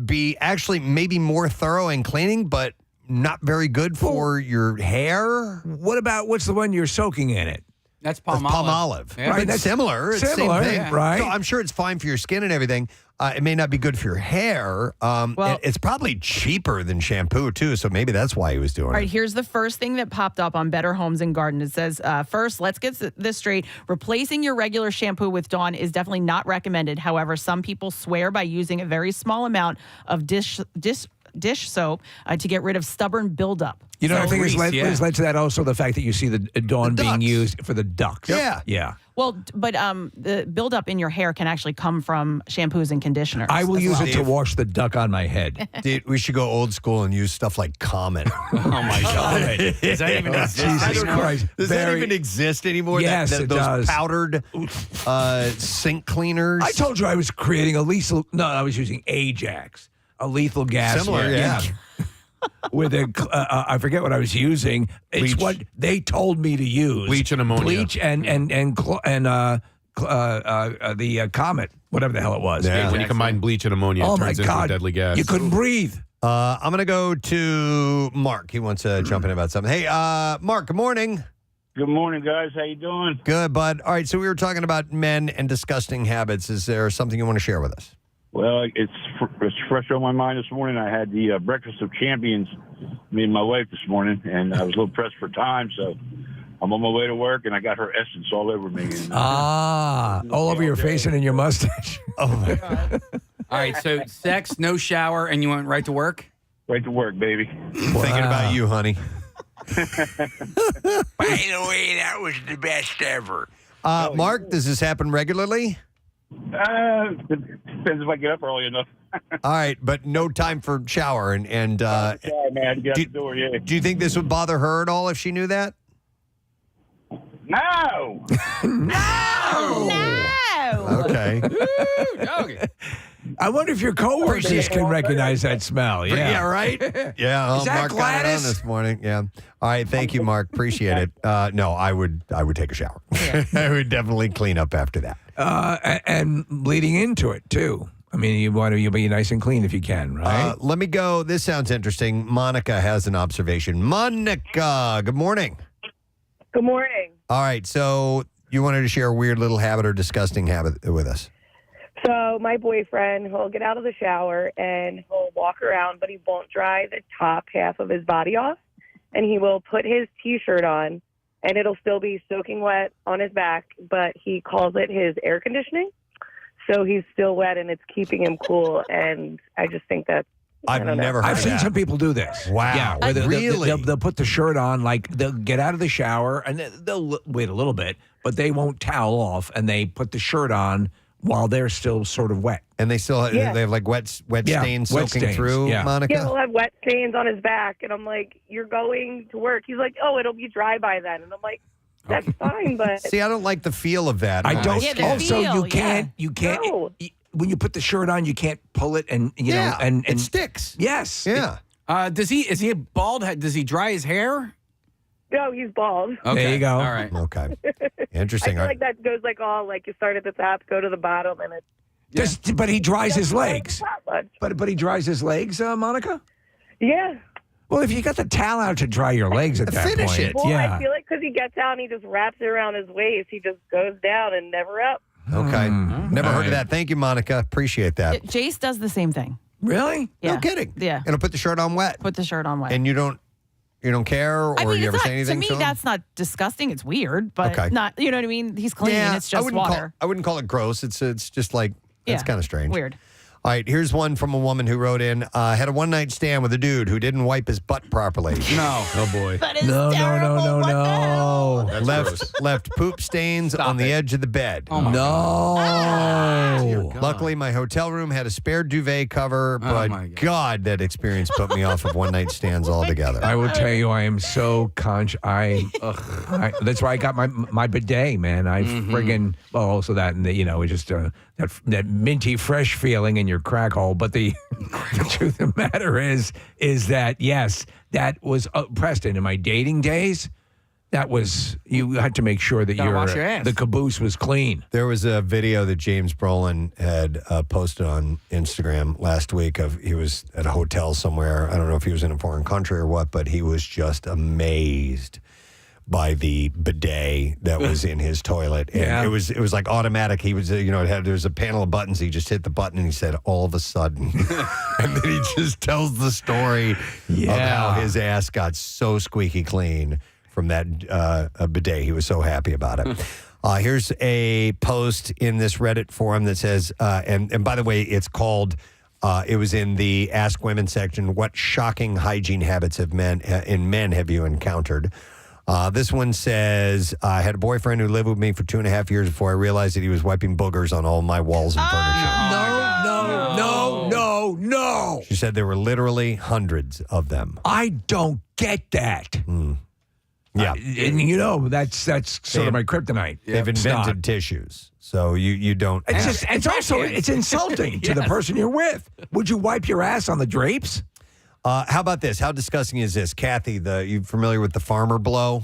be actually maybe more thorough in cleaning, but not very good for your hair. What's the one you're soaking in it? That's That's palm olive. Yeah. Right, Right, that's that's similar. It's the similar, same thing. right? So I'm sure it's fine for your skin and everything. It may not be good for your hair. It's probably cheaper than shampoo, too, so maybe that's why he was doing All right, it. here's the first thing that popped up on Better Homes and Garden. It says, first, let's get this straight. Replacing your regular shampoo with Dawn is definitely not recommended. However, some people swear by using a very small amount of dish soap to get rid of stubborn buildup. You know, I think grease, it's led to that also the fact that you see the Dawn being ducks. used for the ducks. Yeah. Yeah. Well, but the buildup in your hair can actually come from shampoos and conditioners. I will as use well. it to wash the duck on my head. Dude, we should go old school and use stuff like Comet. Oh my God. Does that even exist? Jesus Christ. Does that even exist anymore? Yes, it those does. powdered sink cleaners. I told you I was creating I was using Ajax. a lethal gas. Similar, yeah. With I forget what I was using. It's Bleach. what they told me to use. Bleach and ammonia. Bleach and the Comet, whatever the hell it was. Yeah. When you combine bleach and ammonia, Oh it my turns into God, a deadly gas. you couldn't breathe. I'm going to go to Mark. He wants to jump in about something. Hey, Mark, good morning. Good morning, guys. How you doing? Good, bud. All right, so we were talking about men and disgusting habits. Is there something you want to share with us? Well, it's fresh on my mind this morning. I had the Breakfast of Champions, me and my wife this morning, and I was a little pressed for time, so I'm on my way to work, and I got her essence all over me. And, all over your face and in your mustache. Oh, my God. All right, so sex, no shower, and you went right to work? Right to work, baby. Thinking about you, honey. By the way, that was the best ever. Mark, does this happen regularly? Depends if I get up early enough. All right, but no time for shower. And Sorry, man. Get out the door, yeah. do you think this would bother her at all if she knew that? No! No. Okay. I wonder if your coworkers can recognize that smell. Yeah, Yeah, right? Yeah, Is that Mark got it on Gladys? this morning. Yeah. All right, thank you, Mark. Appreciate it. No, I would take a shower. I would definitely clean up after that. And bleeding into it too. I mean, you'll be nice and clean if you can, right? Let me go. This sounds interesting. Monica has an observation. Monica, good morning. Good morning. All right, so you wanted to share a weird little habit or disgusting habit with us. So my boyfriend, he'll get out of the shower and he'll walk around, but he won't dry the top half of his body off. And he will put his T-shirt on, and it'll still be soaking wet on his back, but he calls it his air conditioning. So he's still wet, and it's keeping him cool. And I just think that I've never heard I've of seen that. some people do this. Wow. Yeah, where Really? they'll put the shirt on, like they'll get out of the shower and they'll wait a little bit, but they won't towel off, and they put the shirt on while they're still sort of wet. And they still have, Yeah. they have like wet stains wet soaking stains, through, yeah. Monica? he'll have wet stains on his back. And I'm like, you're going to work. He's like, oh, it'll be dry by then. And I'm like, that's fine, but See, I don't like the feel of that. I on don't. my Yeah, skin. the Also, feel, you can't. No. When you put the shirt on, you can't pull it, and you Yeah, know, and it sticks. Yes. Yeah. Is he a bald? Does he dry his hair? no, he's bald. Okay. There you go. All right. Okay. I Interesting. feel like that goes like all, like you start at the top, go to the bottom, and it's But he dries his legs. not much. But he dries his legs, Monica. Yeah. Well, if you got the towel out to dry your legs at that Finish point, it. Well, yeah. I feel like because he gets out and he just wraps it around his waist, he just goes down and never up. Okay. Never All heard right. of that. Thank you, Monica. Appreciate that. Jace does the same thing. Really? Yeah. No kidding. Yeah. And I'll put the shirt on wet. Put the shirt on wet. And you don't care, or I mean, you it's ever not, say anything to me, to him? that's not disgusting. It's weird, but Okay. not, you know what I mean? He's clean. Yeah, It's just water. I wouldn't call it gross. It's just like that's Yeah. kind of strange. Weird. All right, here's one from a woman who wrote in, had a one-night stand with a dude who didn't wipe his butt properly. No. Oh boy. That is No, terrible. no, no, What the no, hell? no. Left poop stains on the edge of the bed. Oh, my No. Luckily, my hotel room had a spare duvet cover, but my God, that experience put me off of one-night stands altogether. I will tell you, I am so conscious. That's why I got my bidet, man. I friggin' well, also that, and it's just that minty fresh feeling in your crack hole. But the truth of the matter is that yes, that was Preston in my dating days. That was you had to make sure that Gotta wash your ass. the caboose was clean. There was a video that James Brolin had posted on Instagram last week of he was at a hotel somewhere. I don't know if he was in a foreign country or what, but he was just amazed by the bidet that was in his toilet. And Yeah. it was like automatic. He was, there was a panel of buttons. He just hit the button and he said, all of a sudden. And then he just tells the story of how his ass got so squeaky clean from that bidet. He was so happy about it. Here's a post in this Reddit forum that says, and by the way, it's called, it was in the Ask Women section, what shocking hygiene habits in men have you encountered? This one says, I had a boyfriend who lived with me for 2.5 years before I realized that he was wiping boogers on all my walls and furniture. No. She said there were literally hundreds of them. I don't get that. Yeah. And you know, that's sort of my kryptonite. They've invented tissues. So you don't. It's insulting to the person you're with. Would you wipe your ass on the drapes? How about this? How disgusting is this? Kathy, you familiar with the farmer blow?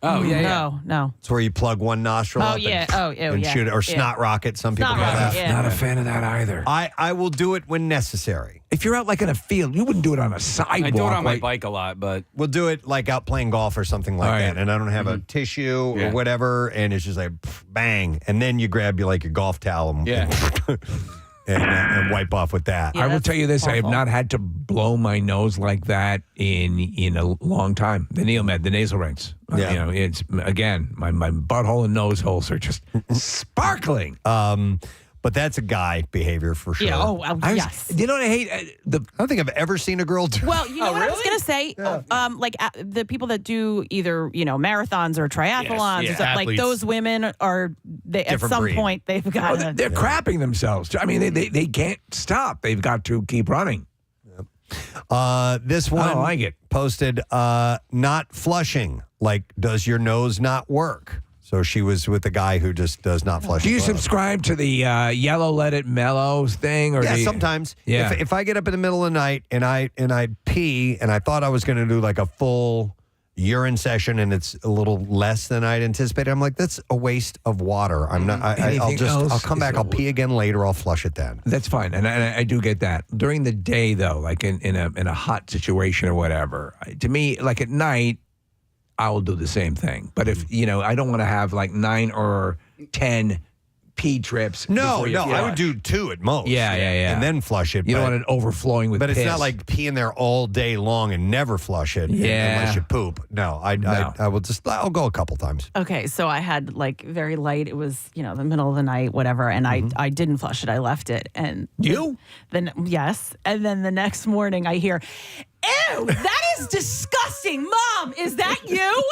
Oh, yeah. No. It's where you plug one nostril up and shoot it, or snot rocket. Some people call that. Not a fan of that either. I will do it when necessary. If you're out like in a field, you wouldn't do it on a sidewalk. I do it on my bike a lot, but we'll do it like out playing golf or something like that. And I don't have a tissue or whatever, and it's just like bang, and then you grab your golf towel and wipe off with that. I will tell you this: awful. I have not had to blow my nose like that in a long time. The Neumann, the nasal rinse. Yeah. It's again my butthole and nose holes are just sparkling. But that's a guy behavior for sure. Yeah. Yes. You know what I hate? I don't think I've ever seen a girl do. Well, you know what I was gonna say. The people that do either marathons or triathlons, or stuff, like those women are at some point they've got. They're crapping themselves. I mean, they can't stop. They've got to keep running. This one I don't like it. Posted not flushing. Like, does your nose not work? So she was with a guy who just does not flush. Do you subscribe to the yellow let it mellow thing? Or sometimes. Yeah. If I get up in the middle of the night and I pee and I thought I was going to do like a full urine session and it's a little less than I'd anticipated, I'm like, that's a waste of water. I'm not. I'll come back. I'll pee again later. I'll flush it then. That's fine, and I do get that. During the day, though, like in a hot situation or whatever, to me, like at night, I will do the same thing. But if, I don't want to have like 9 or 10 pee trips. No, I would do 2 at most. Yeah. And then flush it. You don't want it overflowing with piss. But it's not like peeing there all day long and never flush it unless you poop. No, I will I'll go a couple times. Okay, so I had like very light. It was, the middle of the night, whatever, and I didn't flush it. I left it. And then yes. And then the next morning I hear, ew, that is disgusting. Mom, is that you?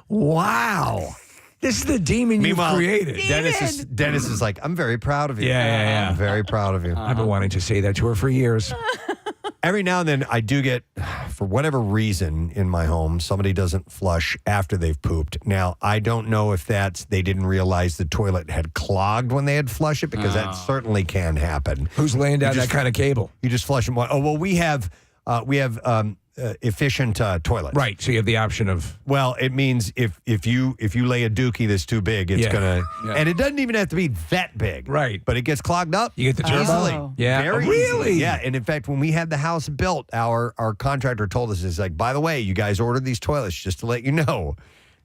Wow. This is the demon you created. Dennis is like, I'm very proud of you. Yeah. I'm very proud of you. I've been wanting to say that to her for years. Every now and then I do get, for whatever reason in my home, somebody doesn't flush after they've pooped. Now, I don't know if that's they didn't realize the toilet had clogged when they had flushed it, because that certainly can happen. Who's laying down that kind of cable? You just flush them. Oh, well, we have efficient toilets. Right. So you have the option of. Well, it means if you lay a dookie that's too big, it's gonna, and it doesn't even have to be that big. Right. But it gets clogged up. You get the turbo. Easily. Yeah. Very Really? easily. Yeah. And in fact, when we had the house built, our contractor told us, it's like, by the way, you guys ordered these toilets just to let you know,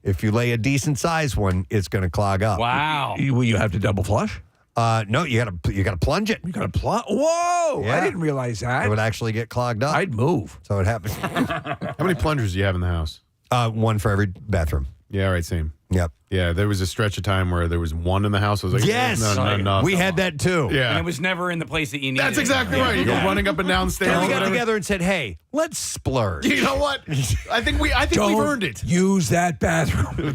if you lay a decent sized one, it's going to clog up. Wow. Will you have to double flush? No, you gotta plunge it. You gotta plunge. Whoa! Yeah. I didn't realize that. It would actually get clogged up. I'd move. So it happens. How many plungers do you have in the house? One for every bathroom. Yeah, right, same. Yep. Yeah, there was a stretch of time where there was one in the house. I was like, yes, not enough. We had that too. Yeah. And it was never in the place that you needed. That's exactly right. You go running up and down stairs. Then we got together and said, "Hey, let's splurge." You know what? I think we've earned it. Use that bathroom.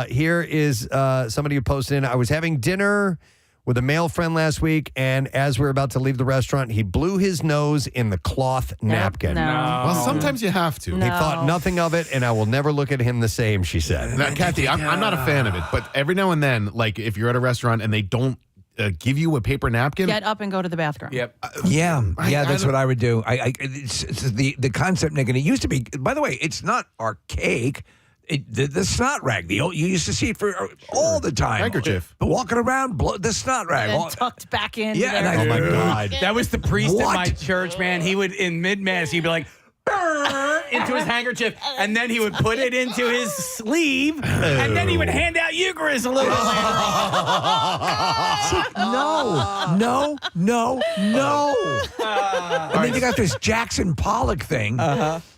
Here is somebody who posted in. I was having dinner with a male friend last week, and as we were about to leave the restaurant, he blew his nose in the cloth napkin. No. Well, sometimes you have to. He thought nothing of it, and I will never look at him the same, she said. Now, Kathy, I'm not a fan of it, but every now and then, like if you're at a restaurant and they don't give you a paper napkin, Get up and go to the bathroom. Yep. That's what I would do. It's the concept, Nick, and it used to be. By the way, it's not archaic. The snot rag. You used to see it for all the time. Handkerchief. But walking around, the snot rag. And then tucked back in. Yeah, there. and Oh my God. That was the priest What? at my church, man. He would, in mid-mass, he'd be like, "Brr," into his handkerchief, and then he would put it into his sleeve, and then he would hand out Eucharist a little bit later. No. And then you got this Jackson Pollock thing.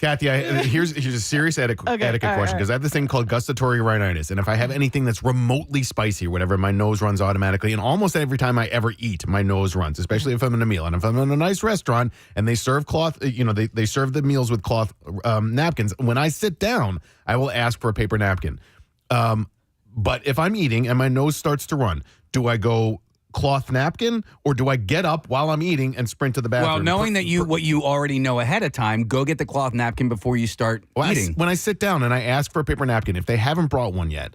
Kathy, here's a serious etiquette question, because I have this thing called gustatory rhinitis, and if I have anything that's remotely spicy or whatever, my nose runs automatically, and almost every time I ever eat, my nose runs, especially if I'm in a meal. And if I'm in a nice restaurant and they serve cloth, they serve the meals with cloth napkins, when I sit down, I will ask for a paper napkin. But if I'm eating and my nose starts to run, do I go cloth napkin, or do I get up while I'm eating and sprint to the bathroom? Well, knowing that what you already know ahead of time, go get the cloth napkin before you start eating. When I sit down and I ask for a paper napkin, if they haven't brought one yet,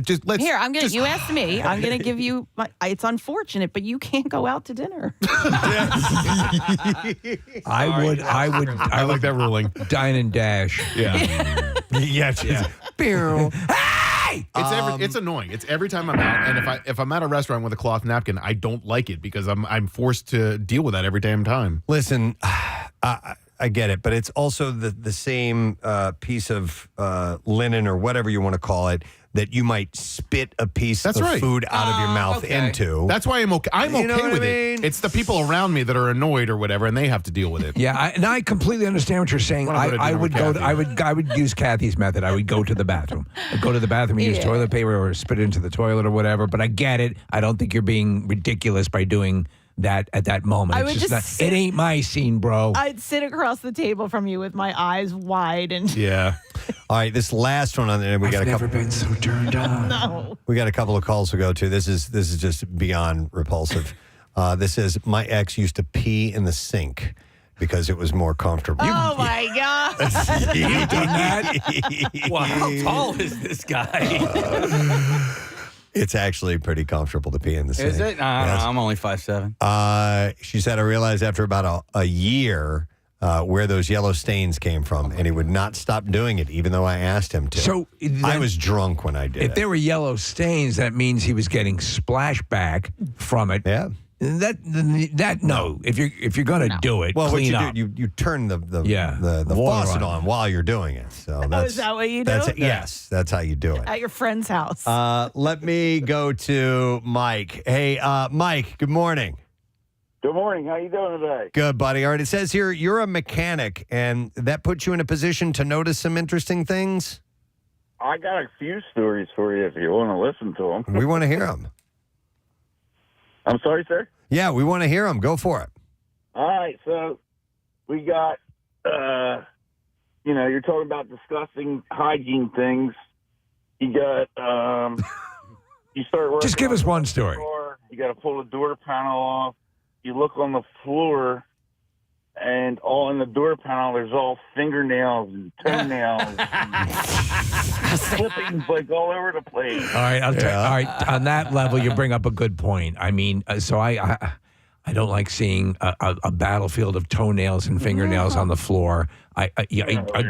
just let's. Here, you asked me. I'm gonna give you. It's unfortunate, but you can't go out to dinner. I would like that ruling. Dine and dash. Yeah. Yeah. Hey! It's annoying. It's every time I'm out, and if I'm at a restaurant with a cloth napkin, I don't like it because I'm forced to deal with that every damn time. Listen, I get it, but it's also the same piece of linen or whatever you want to call it that you might spit a piece of food out of your mouth into. That's why I'm okay. I'm okay with it. It's the people around me that are annoyed or whatever, and they have to deal with it. Yeah, I completely understand what you're saying. I would use Kathy's method. I would go to the bathroom. I'd go to the bathroom and use toilet paper or spit it into the toilet or whatever. But I get it. I don't think you're being ridiculous by doing that at that moment. I It's would just just not, it ain't my scene, bro. I'd sit across the table from you with my eyes wide and. Yeah. All right, this last one on there. I've never been so turned on. No. We got a couple of calls to go to. This is just beyond repulsive. This is my ex used to pee in the sink because it was more comfortable. Oh my God! You've done that? Wow, how tall is this guy? It's actually pretty comfortable to pee in the sink. Is it? I don't know. I'm only 5'7". She said, I realized after about a year where those yellow stains came from, and he would not stop doing it, even though I asked him to. So I was drunk when I did it. If there were yellow stains, that means he was getting splashback from it. Yeah. That no. If you're gonna do it, well, clean what up. you do, you turn the Water faucet on while you're doing it. So Is that what you do? Yes, that's how you do it. At your friend's house. Let me go to Mike. Hey, Mike. Good morning. Good morning. How you doing today? Good, buddy. All right. It says here you're a mechanic, and that puts you in a position to notice some interesting things. I got a few stories for you if you want to listen to them. We want to hear them. I'm sorry, sir? Yeah, we want to hear them. Go for it. All right. So we got, you're talking about discussing hygiene things. You got, you start working. Just give us one story. Door, you got to pull the door panel off. You look on the floor, and all in the door panel, there's all fingernails and toenails and clippings like all over the place. All right, All right, on that level, you bring up a good point. I mean, so I don't like seeing a battlefield of toenails and fingernails on the floor. I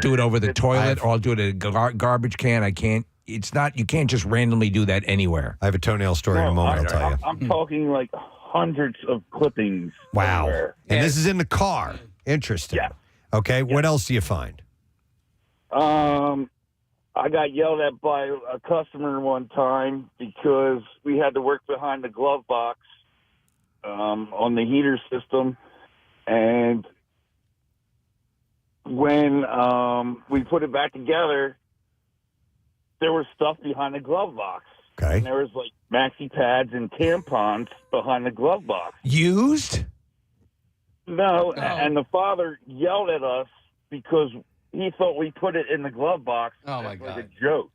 do it over the toilet, or I'll do it in a garbage can. I can't. It's not. You can't just randomly do that anywhere. I have a toenail story in a moment. I'll tell you. I'm talking like hundreds of clippings. Wow. Everywhere. And this is in the car. Interesting. Yeah. Okay. What else do you find? I got yelled at by a customer one time because we had to work behind the glove box on the heater system. And when we put it back together, there was stuff behind the glove box. Okay. And there was like maxi pads and tampons behind the glove box. Used? No, and the father yelled at us because he thought we put it in the glove box. Oh, my like God. a joke.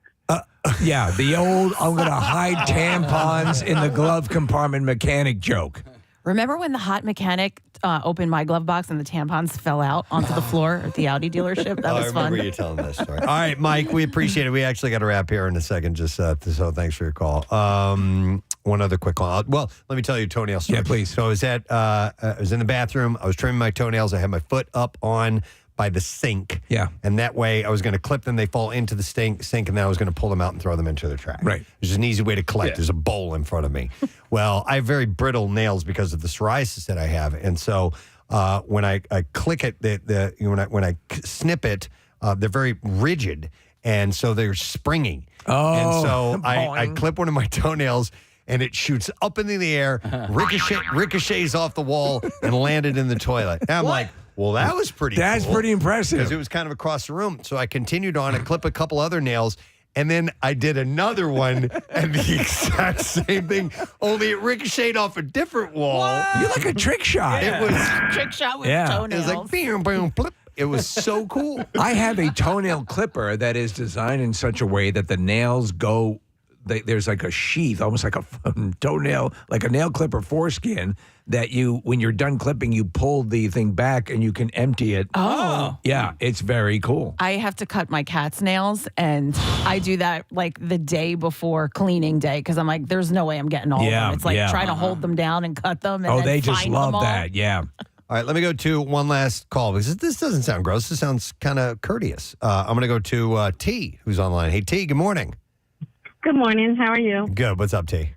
Yeah, the old I'm going to hide tampons in the glove compartment mechanic joke. Remember when the hot mechanic opened my glove box and the tampons fell out onto the floor at the Audi dealership? That was I fun. remember you telling that story. All right, Mike, we appreciate it. We actually got to wrap here in a second, just so thanks for your call. One other quick call. Well, let me tell you a toenail story. Yeah, please. So I was in the bathroom. I was trimming my toenails. I had my foot up on by the sink. Yeah. And that way I was going to clip them. They fall into the sink, and then I was going to pull them out and throw them into the trash. Right. Which is an easy way to collect. Yeah. There's a bowl in front of me. Well, I have very brittle nails because of the psoriasis that I have. And so when I click it, when I snip it, they're very rigid. And so they're springy. Oh. And so I clip one of my toenails, and it shoots up into the air, ricochets off the wall, and landed in the toilet. And I'm like, well, that was pretty That's cool. pretty impressive. Because it was kind of across the room. So I continued on and clip a couple other nails. And then I did another one, and the exact same thing, only it ricocheted off a different wall. You're like a trick shot. It was Trick shot with Yeah. it toenails. was like boom, boom, blip. It was so cool. I have a toenail clipper that is designed in such a way that the nails go there's like a sheath, almost like a toenail, like a nail clipper foreskin that when you're done clipping, you pull the thing back and you can empty it. Oh. Yeah, it's very cool. I have to cut my cat's nails, and I do that like the day before cleaning day because I'm like, there's no way I'm getting all of them. It's like trying to hold them down and cut them. And then they just find love them all. that. Yeah. All right, let me go to one last call because this doesn't sound gross. This sounds kind of courteous. I'm going to go to T, who's online. Hey, T, good morning. Good morning. How are you? Good. What's up, T?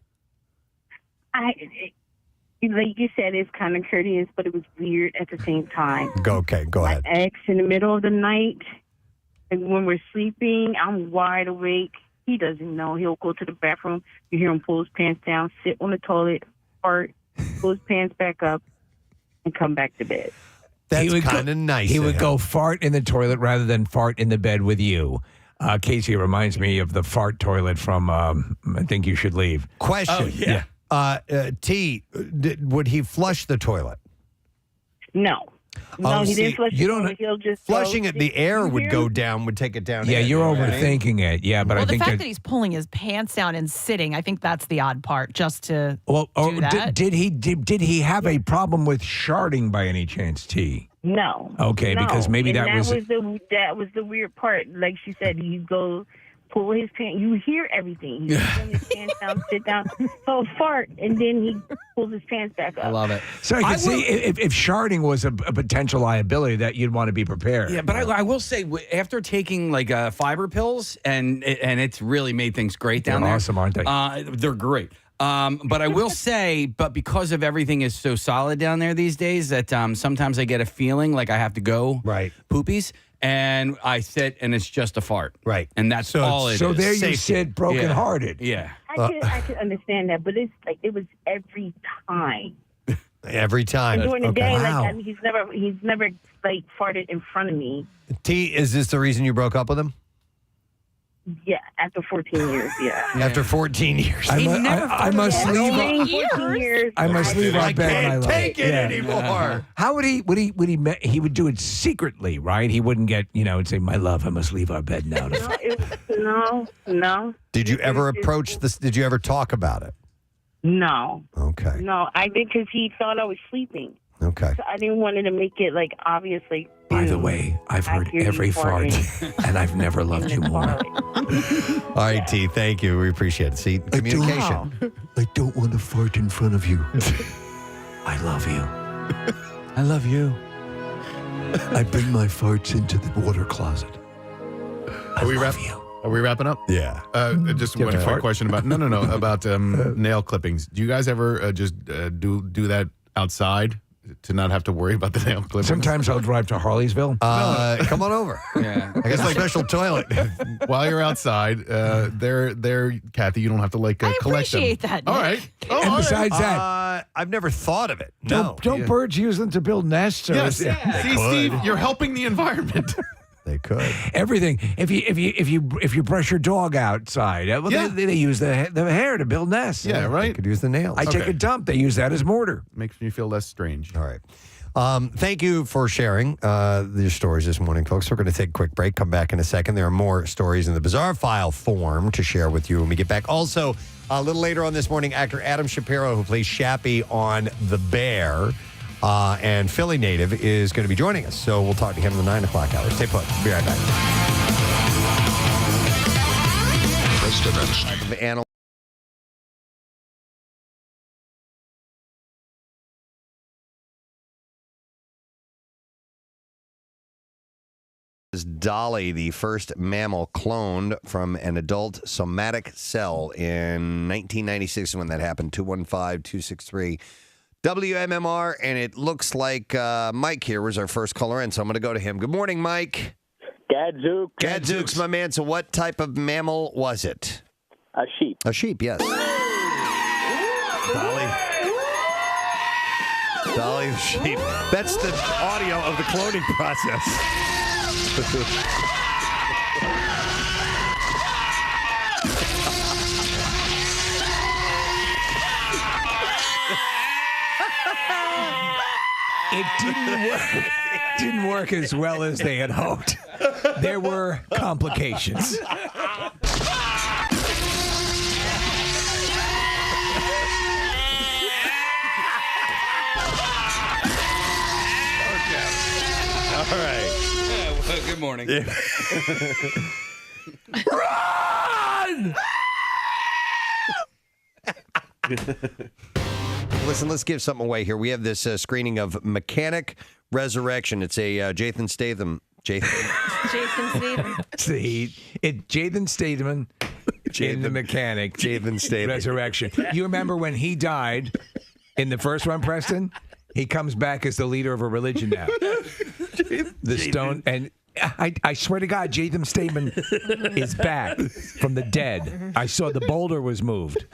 Like you said, it's kind of courteous, but it was weird at the same time. Go ahead. My ex, in the middle of the night, and when we're sleeping, I'm wide awake. He doesn't know. He'll go to the bathroom. You hear him pull his pants down, sit on the toilet, fart, pull his pants back up, and come back to bed. That's kind of nice. He of would him. go fart in the toilet rather than fart in the bed with you. Casey, it reminds me of the fart toilet from I Think You Should Leave. Question. Yeah. T, would he flush the toilet? No. No, he didn't flush you the don't. toilet. He'll just Flushing go, it, the air would go down, would take it down. Yeah, in, you're right? overthinking it. Yeah, but Well, I the think fact that he's pulling his pants down and sitting, I think that's the odd part. Just to do that. Did he have a problem with sharding by any chance, T? No. Okay, no. because maybe And that was that was the weird part. Like she said, you go pull his pants. You hear everything. He pulls his pants down, sit down, so fart, and then he pulls his pants back up. I love it. So I can see if sharding was a potential liability that you'd want to be prepared. Yeah, but I will say, after taking like fiber pills, and it's really made things great down there. They're awesome, aren't they? They're great. But I will say, because of everything is so solid down there these days, that sometimes I get a feeling like I have to go poopies, and I sit and it's just a fart. Right. And that's all it is. So there you sit brokenhearted. Yeah. I could understand that, but it's like it was every time. Every time. And during the Okay. day, Wow. like he's never like farted in front of me. T, is this the reason you broke up with him? Yeah, after 14 years. Yeah. After 14 years. I must leave. 14 years. I must leave our bed. can't when I love take it anymore. How would he he would do it secretly, right? He wouldn't get, and say, "My love, I must leave our bed now." No. Did you ever approach this? Did you ever talk about it? No. Okay. No, I did because he thought I was sleeping. Okay. So I didn't want to make it like obviously. By the way, I've heard every fart, and I've never loved you more. All right, T, thank you. We appreciate it. See, communication. I don't want to fart in front of you. I love you. I love you. I bring my farts into the water closet. Are we wrapping up? Yeah. Just Do you have one to quick fart? question about about nail clippings. Do you guys ever just do that outside to not have to worry about the nail clippings? Sometimes I'll drive to Harleysville. Come on over. Yeah. I guess special toilet. While you're outside, they're Kathy. You don't have to collect them. appreciate that, All Nick. right. Oh, and all right. besides that, I've never thought of it. No. don't birds use them to build nests? Or Yes. See, Steve, you're helping the environment. They could. Everything. If you brush your dog outside, they use the hair to build nests. Yeah, They right. could use the nails. I take a dump. They use that as mortar. Makes me feel less strange. All right. Thank you for sharing your stories this morning, folks. We're going to take a quick break. Come back in a second. There are more stories in the Bizarre File form to share with you when we get back. Also, a little later on this morning, actor Adam Shapiro, who plays Shappy on The Bear, and Philly native, is going to be joining us. So we'll talk to him in the 9 o'clock hour. Stay put. Be right back. Preston. Dolly, the first mammal cloned from an adult somatic cell in 1996 when that happened. 215-263 WMMR, and it looks like Mike here was our first caller in, so I'm going to go to him. Good morning, Mike. Gadzooks. Gadzooks, my man. So what type of mammal was it? A sheep. A sheep, yes. Dolly the sheep. That's the audio of the cloning process. It didn't work as well as they had hoped. There were complications. right. Yeah, well, good morning. Run! Listen, let's give something away here. We have this screening of Mechanic Resurrection. It's a Jason Statham. Jason Statham. See, Jason Statham in The Mechanic. Jason Statham. Resurrection. You remember when he died in the first one, Preston? He comes back as the leader of a religion now. The Stone. And I swear to God, Jason Statham is back from the dead. I saw the boulder was moved.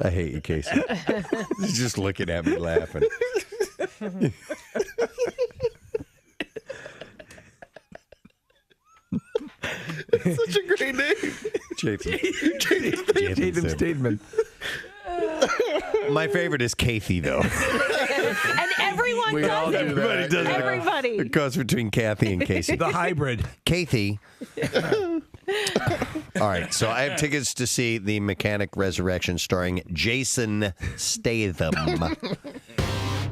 I hate you, Casey. He's just looking at me laughing. Such a great name. Jason Statham. My favorite is Kathy, though. And everyone does it. Everybody does it. Everybody. It goes between Kathy and Casey. The hybrid. Kathy. All right, so I have tickets to see The Mechanic Resurrection starring Jason Statham.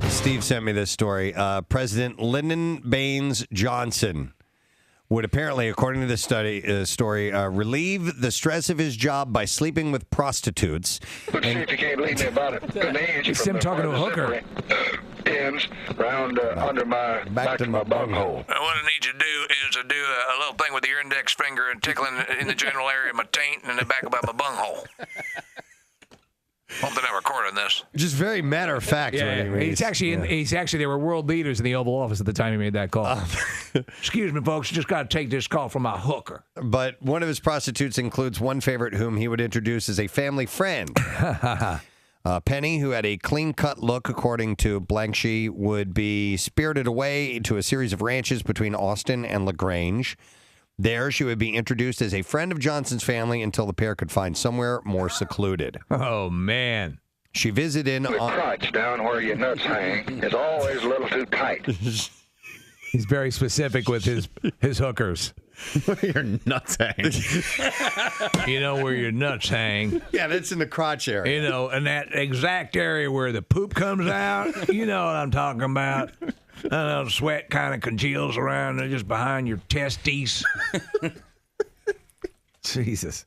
Steve sent me this story. President Lyndon Baines Johnson would apparently, according to this story, relieve the stress of his job by sleeping with prostitutes. But see if you can't leave me about it. It's him talking to a hooker. Ends round under my back to my bunghole. What I need you to do is to do a little thing with your index finger and tickling in the general area of my taint and the back of my bunghole. Hope they're not recording this. Just very matter of fact. He's actually, they were world leaders in the Oval Office at the time he made that call. Excuse me, folks, just got to take this call from my hooker. But one of his prostitutes includes one favorite whom he would introduce as a family friend. Penny, who had a clean-cut look, according to Blanc, she would be spirited away to a series of ranches between Austin and LaGrange. There, she would be introduced as a friend of Johnson's family until the pair could find somewhere more secluded. Oh, man. She visited The crotch down where your nuts hang is always a little too tight. He's very specific with his hookers. Where your nuts hang. You know where your nuts hang. Yeah, that's in the crotch area. You know, in that exact area where the poop comes out. You know what I'm talking about. I know the sweat kind of congeals around just behind your testes. Jesus.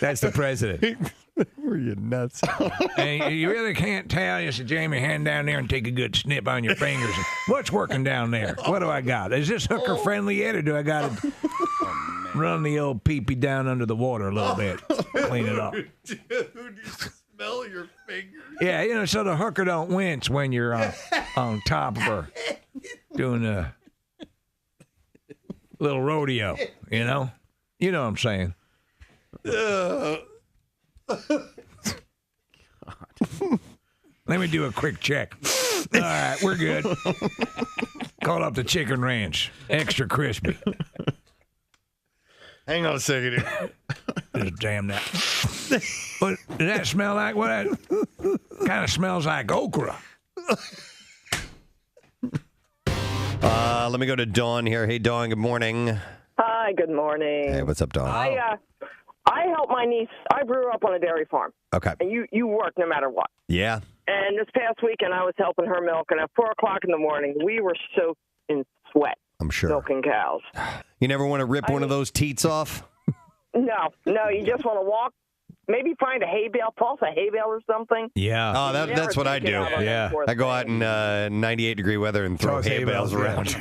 That's the president. Were you nuts? And you really can't tell. You said, Jamie, hand down there and take a good snip on your fingers. What's working down there? What do I got? Is this hooker friendly yet, or do I got to run the old pee-pee down under the water a little bit? Clean it up. Dude, you smell your fingers. Yeah, you know, so the hooker don't wince when you're on top of her doing a little rodeo, you know? You know what I'm saying. Let me do a quick check. All right, we're good. Call up the Chicken Ranch. Extra crispy. Hang on a second here. Just damn that. What, does that smell like? What? Kind of smells like okra. Let me go to Dawn here. Hey, Dawn, good morning. Hi, good morning. Hey, what's up, Dawn? I helped my niece. I grew up on a dairy farm. Okay. And you work no matter what. Yeah. And this past weekend, I was helping her milk, and at 4 o'clock in the morning, we were soaked in sweat. I'm sure. Milking cows. You never want to rip one of those teats off? No, you just want to walk. Maybe find a hay bale, toss a hay bale or something. Yeah. Oh, that's what I do. Yeah. I go out in 98-degree weather and throw hay bales around.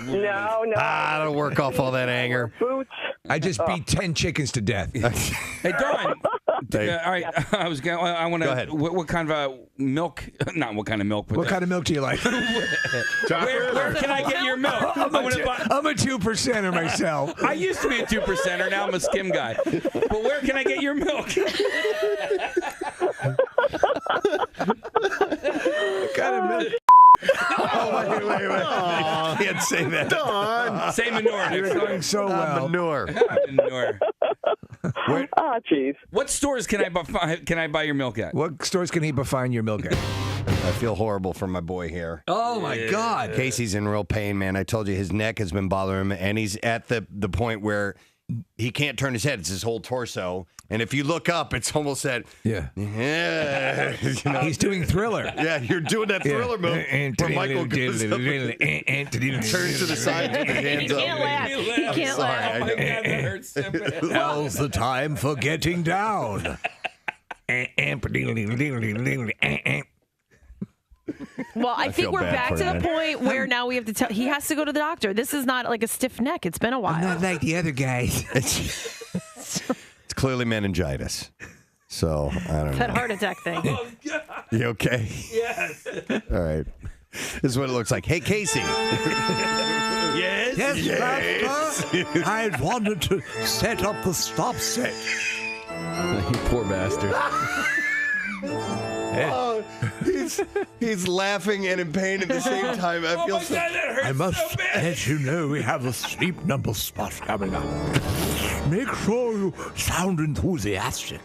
No. That'll work off all that anger. Boots. I just beat 10 chickens to death. Hey, Dawn. All right, I want to. Go ahead. What kind of milk? Not what kind of milk. But What kind of milk do you like? where can I get your milk? I'm a 2%er myself. I used to be a 2%er. Now I'm a skim guy. But where can I get your milk? What kind of milk? Oh, wait. Can't say that. Dawn. Say manure. You're going so well. Manure. Manure. Oh, jeez. What stores can I buy your milk at? What stores can he find your milk at? I feel horrible for my boy here. Oh, my God. Casey's in real pain, man. I told you his neck has been bothering him, and he's at the point where he can't turn his head. It's his whole torso. And if you look up, it's almost that. Yeah. You know? He's doing Thriller. Yeah, you're doing that Thriller move where Michael goes up and turns to the side with his hands up. He can't laugh. He can't laugh. Oh my God, that hurts so bad. Now's the time for getting down. Well, I think feel we're bad back for to the him. point where now we have to tell. He has to go to the doctor. This is not like a stiff neck. It's been a while. Not like the other guys. It's clearly meningitis. So, I don't That know. heart attack thing. You okay? Yes. All right. This is what it looks like. Hey, Casey. Yes, Master. I wanted to set up the stop set. You poor bastard. Oh, he's laughing and in pain at the same time. I feel so. I must let you know we have a sleep number spot coming up. Make sure you sound enthusiastic.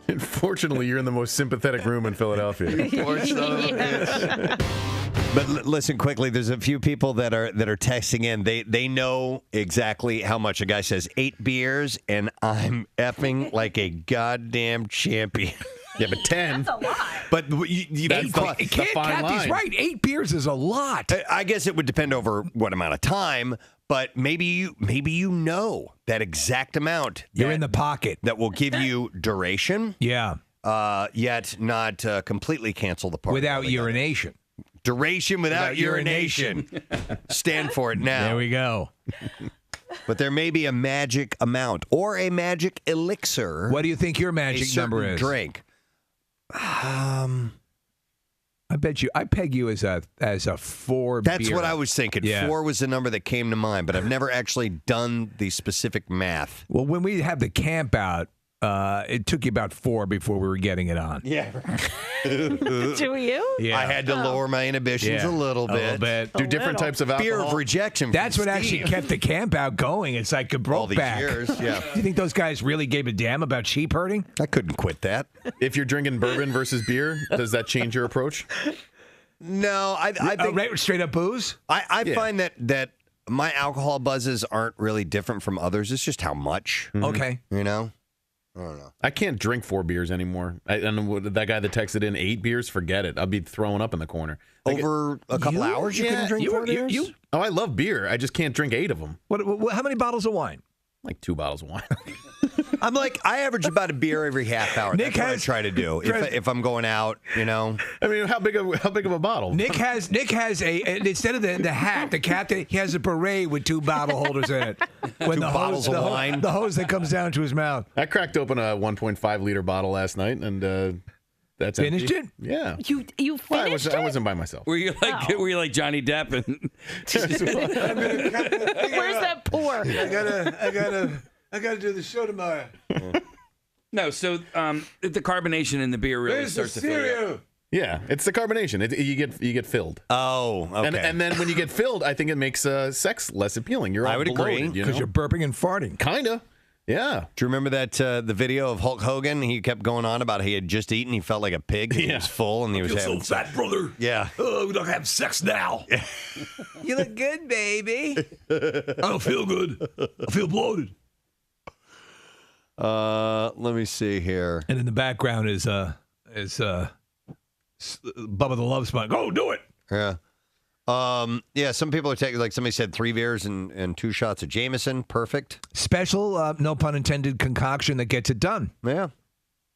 Unfortunately, you're in the most sympathetic room in Philadelphia. Poor son of a bitch. But listen quickly. There's a few people that are texting in. They know exactly how much. A guy says 8 beers, and I'm effing like a goddamn champion. Yeah, but 10. That's a lot. But That's the fine Kathy's line. right. 8 beers is a lot. I guess it would depend over what amount of time. But maybe you know that exact amount. You're in the pocket. That will give you duration. Yeah. Yet not completely cancel the party. Without urination. Duration without urination. Stand for it now. There we go. But there may be a magic amount or a magic elixir. What do you think your magic number is? Drink. I peg you as a 4 That's beer. what I was thinking. Yeah. 4 was the number that came to mind, but I've never actually done the specific math. Well, when we have the camp out, it took you about 4 before we were getting it on. Yeah. Do you? Yeah. I had to lower my inhibitions a little bit. Do different types of alcohol. Fear of rejection. That's from what actually Steve. kept the camp out going. It's like a All these Brokeback. years, yeah. Do you think those guys really gave a damn about sheep herding? I couldn't quit that. If you're drinking bourbon versus beer, does that change your approach? No, I think right, straight up booze. I find that my alcohol buzzes aren't really different from others. It's just how much. Okay. You know? I don't know. I can't drink 4 beers anymore. And that guy that texted in 8 beers, forget it. I'll be throwing up in the corner. Over a couple hours, you can drink 4 beers? Oh, I love beer. I just can't drink 8 of them. What? How many bottles of wine? Like 2 bottles of wine. I'm like, I average about a beer every half hour. Nick That's what I has- try to do if I'm going out, you know. I mean, how big of a bottle? Nick has instead of the hat, the captain, he has a beret with 2 bottle holders in it. When 2 bottles of wine. The hose that comes down to his mouth. I cracked open a 1.5 liter bottle last night, and that's Finished empty. it? Yeah. You Well, finished I wasn't by myself. Were you like Johnny Depp? And Where's that pour? I gotta do the show tomorrow. no, so the carbonation in the beer really starts to fill you up. Yeah, it's the carbonation. You get filled. Oh, okay. And then when you get filled, I think it makes sex less appealing. You're all I would agree, bloated, Because you're burping and farting. Kinda. Yeah. Do you remember that the video of Hulk Hogan? He kept going on about he had just eaten. He felt like a pig. He was full, and he was having fat, brother. Yeah. Oh, we don't have sex now. You look good, baby. I don't feel good. I feel bloated. Let me see here. And in the background is Bubba the Love Sponge. Go do it. Yeah. Yeah, some people are taking, like somebody said, 3 beers and 2 shots of Jameson. Perfect. Special, no pun intended, concoction that gets it done. Yeah.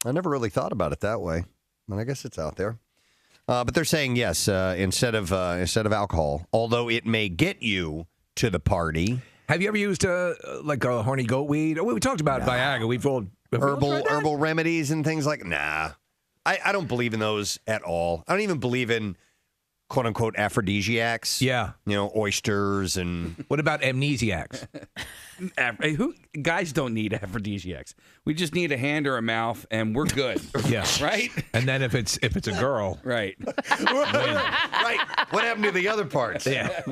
I never really thought about it that way. But I guess it's out there. But they're saying, yes, instead of alcohol, although it may get you to the party. Have you ever used like a horny goat weed? Oh, we talked about Viagra. We've all Herbal remedies and things like nah. I don't believe in those at all. I don't even believe in quote unquote aphrodisiacs. Yeah. You know, oysters and what about amnesiacs? Guys don't need aphrodisiacs. We just need a hand or a mouth, and we're good. Yeah. Right? And then if it's a girl. Right. Right. What happened to the other parts? Yeah.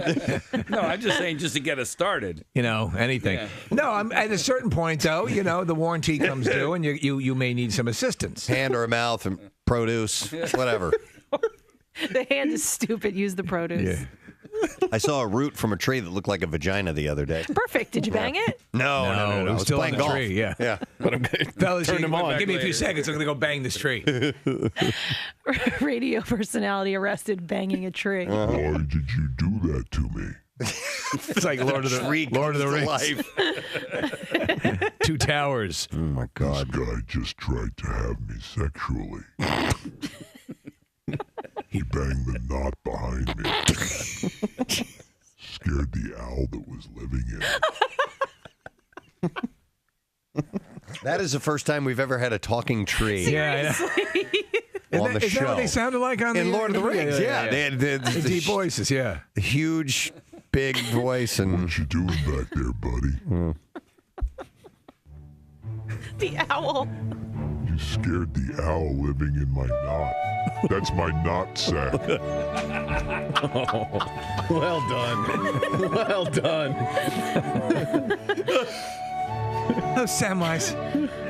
No, I'm just saying just to get us started. You know, anything. Yeah. No, I'm at a certain point though, you know, the warranty comes due and you may need some assistance. Hand or a mouth and produce, whatever. The hand is stupid. Use the produce. Yeah. I saw a root from a tree that looked like a vagina the other day. Perfect. Did you bang it? No. It was I was still playing on the golf. tree, yeah. Yeah. But I'm Fellas, turn them on. give me a few seconds. I'm going to go bang this tree. Radio personality arrested banging a tree. Why did you do that to me? It's like Lord of the Rings. Two towers. Oh my God. This guy just tried to have me sexually. He banged the knot behind me. Scared the owl that was living in it. That is the first time we've ever had a talking tree. Yeah. On the Is show. that what they sounded like on in Lord of the Rings? Yeah. They had the deep voices, yeah. Huge, big voice. And What you doing back there, buddy? The owl. You scared the owl living in my knot. That's my knot sack. Well done. Well done. Oh, Samwise.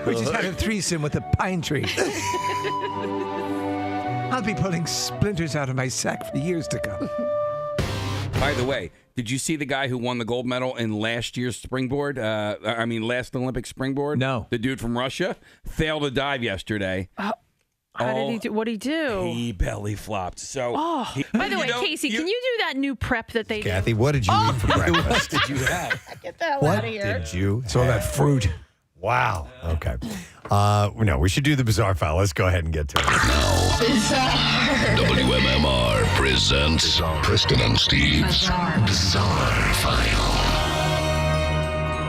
We just had a threesome with a pine tree. I'll be pulling splinters out of my sack for years to come. By the way, did you see the guy who won the gold medal in last year's springboard? Last Olympic springboard? No. The dude from Russia failed a dive yesterday. How did he do? What'd he do? He belly flopped. So, By the way, Casey, can you do that new prep that they Kathy, do? what did you eat for breakfast? What did you have? Get the hell What out of here. did you? So that fruit. Wow. Okay. No, we should do the bizarre file. Let's go ahead and get to it. WMMR presents Preston and Steve's Bizarre File.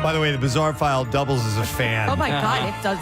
By the way, the bizarre file doubles as a fan. Oh my God, it does.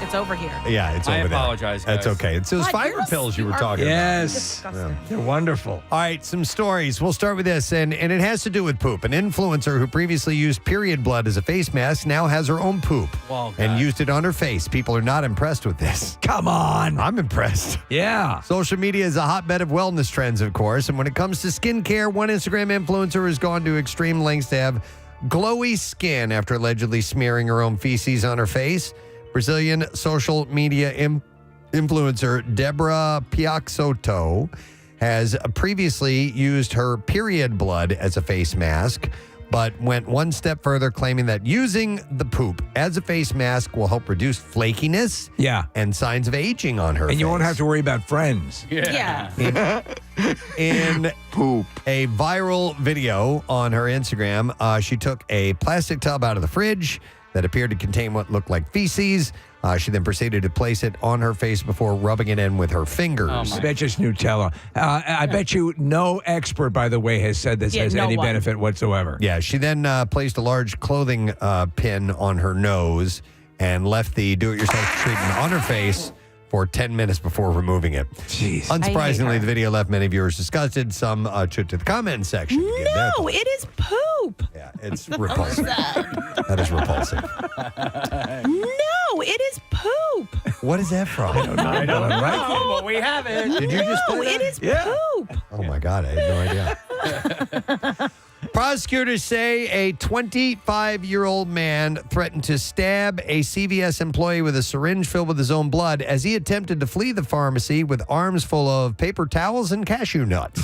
It's over here. Yeah, it's over I there. apologize, guys. That's okay. It's those What? fire Yours pills you were are talking about. Yes. They're wonderful. All right, some stories. We'll start with this, and it has to do with poop. An influencer who previously used period blood as a face mask now has her own poop Well, and God. used it on her face. People are not impressed with this. Come on. I'm impressed. Yeah. Social media is a hotbed of wellness trends, of course, and when it comes to skincare, one Instagram influencer has gone to extreme lengths to have glowy skin after allegedly smearing her own feces on her face. Brazilian social media influencer Debra Piaxoto has previously used her period blood as a face mask, but went one step further, claiming that using the poop as a face mask will help reduce flakiness and signs of aging on her face. And you won't have to worry about friends. Yeah. In poop, a viral video on her Instagram, she took a plastic tub out of the fridge that appeared to contain what looked like feces. She then proceeded to place it on her face before rubbing it in with her fingers. I bet you it's Nutella. I bet you no expert, by the way, has said this has any benefit whatsoever. Yeah, she then placed a large clothing pin on her nose and left the do-it-yourself treatment on her face for 10 minutes before removing it. Jeez. Unsurprisingly, the video left many viewers disgusted. Some took to the comment section. to give their No, it is poop. Yeah, it's repulsive. That is repulsive. No, it is poop. What is that from? I don't know. I know, right? Oh, but we have it. Did you just No, play that? it is poop. Oh my God, I had no idea. Prosecutors say a 25-year-old man threatened to stab a CVS employee with a syringe filled with his own blood as he attempted to flee the pharmacy with arms full of paper towels and cashew nuts.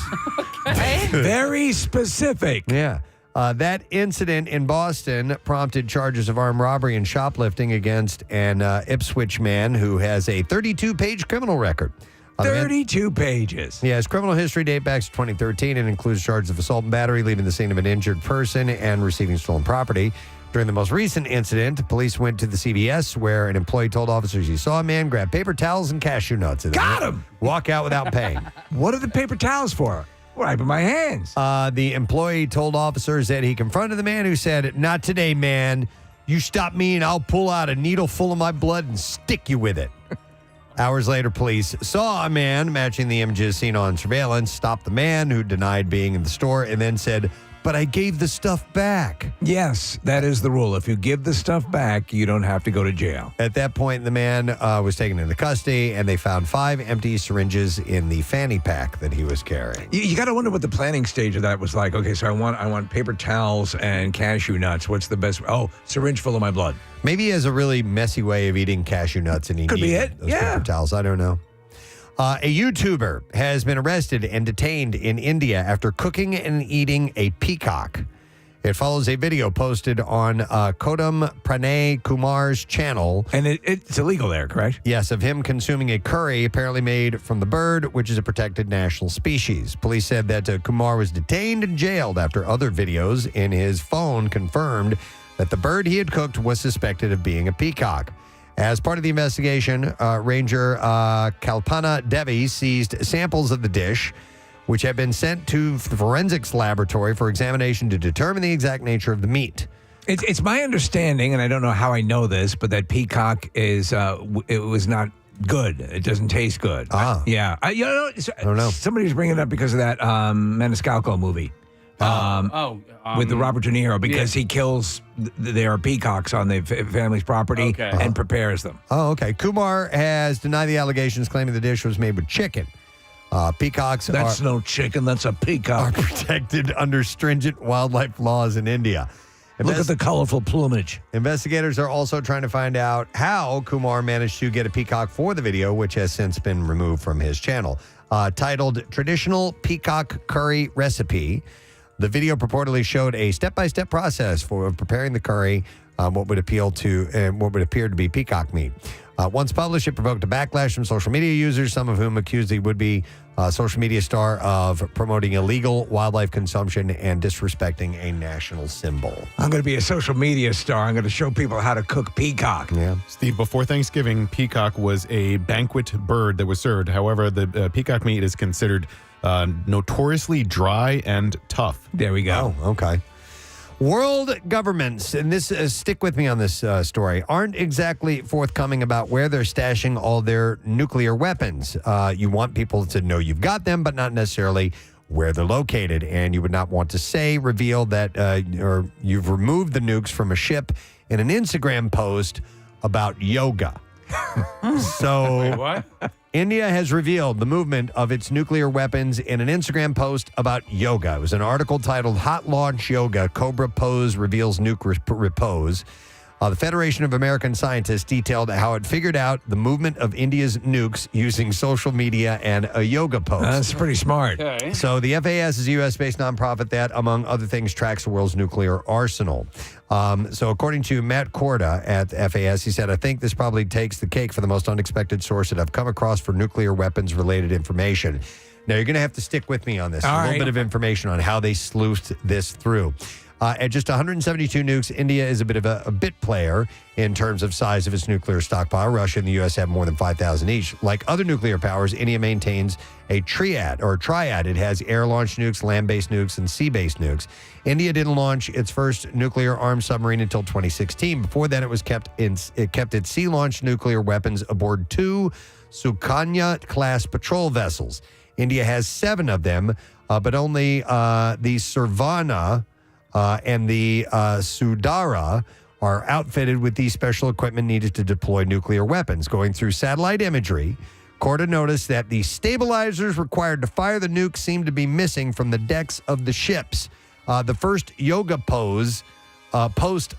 Very specific. Yeah. That incident in Boston prompted charges of armed robbery and shoplifting against an Ipswich man who has a 32-page criminal record. 32 pages. Yeah, his criminal history date back to 2013 and includes charges of assault and battery, leaving the scene of an injured person, and receiving stolen property. During the most recent incident, police went to the CVS where an employee told officers he saw a man grab paper towels and cashew nuts and Got him! walk out without paying. What are the paper towels for? Wiping my hands. The employee told officers that he confronted the man who said, "Not today, man. You stop me and I'll pull out a needle full of my blood and stick you with it." Hours later, police saw a man matching the images seen on surveillance, stopped the man who denied being in the store, and then said, "But I gave the stuff back." Yes, that is the rule. If you give the stuff back, you don't have to go to jail. At that point, the man was taken into custody, and they found 5 empty syringes in the fanny pack that he was carrying. You got to wonder what the planning stage of that was like. Okay, so I want paper towels and cashew nuts. What's the best? Oh, syringe full of my blood. Maybe he has a really messy way of eating cashew nuts, and he Could be needed it. those Yeah. paper towels. I don't know. A YouTuber has been arrested and detained in India after cooking and eating a peacock. It follows a video posted on Kodam Pranay Kumar's channel. And it's illegal there, correct? Yes, of him consuming a curry apparently made from the bird, which is a protected national species. Police said that Kumar was detained and jailed after other videos in his phone confirmed that the bird he had cooked was suspected of being a peacock. As part of the investigation, Ranger Kalpana Devi seized samples of the dish, which have been sent to the forensics laboratory for examination to determine the exact nature of the meat. It's my understanding, and I don't know how I know this, but that peacock is it was not good. It doesn't taste good. Yeah. I don't know. Somebody was bringing it up because of that Maniscalco movie. With the Robert De Niro, because he kills their peacocks on the family's property and prepares them. Oh, okay. Kumar has denied the allegations, claiming the dish was made with chicken. Peacocks That's no chicken, that's a peacock. Are protected under stringent wildlife laws in India. Look at the colorful plumage. Investigators are also trying to find out how Kumar managed to get a peacock for the video, which has since been removed from his channel. Titled Traditional Peacock Curry Recipe, the video purportedly showed a step-by-step process for preparing the curry, what would appear to be peacock meat. Once published, it provoked a backlash from social media users, some of whom accused the would-be social media star of promoting illegal wildlife consumption and disrespecting a national symbol. I'm going to be a social media star. I'm going to show people how to cook peacock. Yeah. Steve, before Thanksgiving, peacock was a banquet bird that was served. However, the peacock meat is considered notoriously dry and tough. There we go. Oh, okay. World governments, and this stick with me on this story, aren't exactly forthcoming about where they're stashing all their nuclear weapons. You want people to know you've got them, but not necessarily where they're located. And you would not want to reveal that or you've removed the nukes from a ship in an Instagram post about yoga. So Wait, what? India has revealed the movement of its nuclear weapons in an Instagram post about yoga. It was an article titled Hot Launch Yoga, Cobra Pose Reveals Nuke Repose. The Federation of American Scientists detailed how it figured out the movement of India's nukes using social media and a yoga pose. That's pretty smart. Okay. So the FAS is a U.S.-based nonprofit that, among other things, tracks the world's nuclear arsenal. So according to Matt Korda at the FAS, he said, I think this probably takes the cake for the most unexpected source that I've come across for nuclear weapons-related information. Now, you're going to have to stick with me on this. All a little right. bit of information on how they sleuthed this through. At just 172 nukes, India is a bit of a bit player in terms of size of its nuclear stockpile. Russia and the U.S. have more than 5,000 each. Like other nuclear powers, India maintains a triad. It has air-launched nukes, land-based nukes, and sea-based nukes. India didn't launch its first nuclear-armed submarine until 2016. Before then, it kept its sea-launched nuclear weapons aboard 2 Sukanya-class patrol vessels. India has 7 of them, but only the Sarvana and the Sudara are outfitted with the special equipment needed to deploy nuclear weapons. Going through satellite imagery, Korda noticed that the stabilizers required to fire the nuke seemed to be missing from the decks of the ships. The first yoga post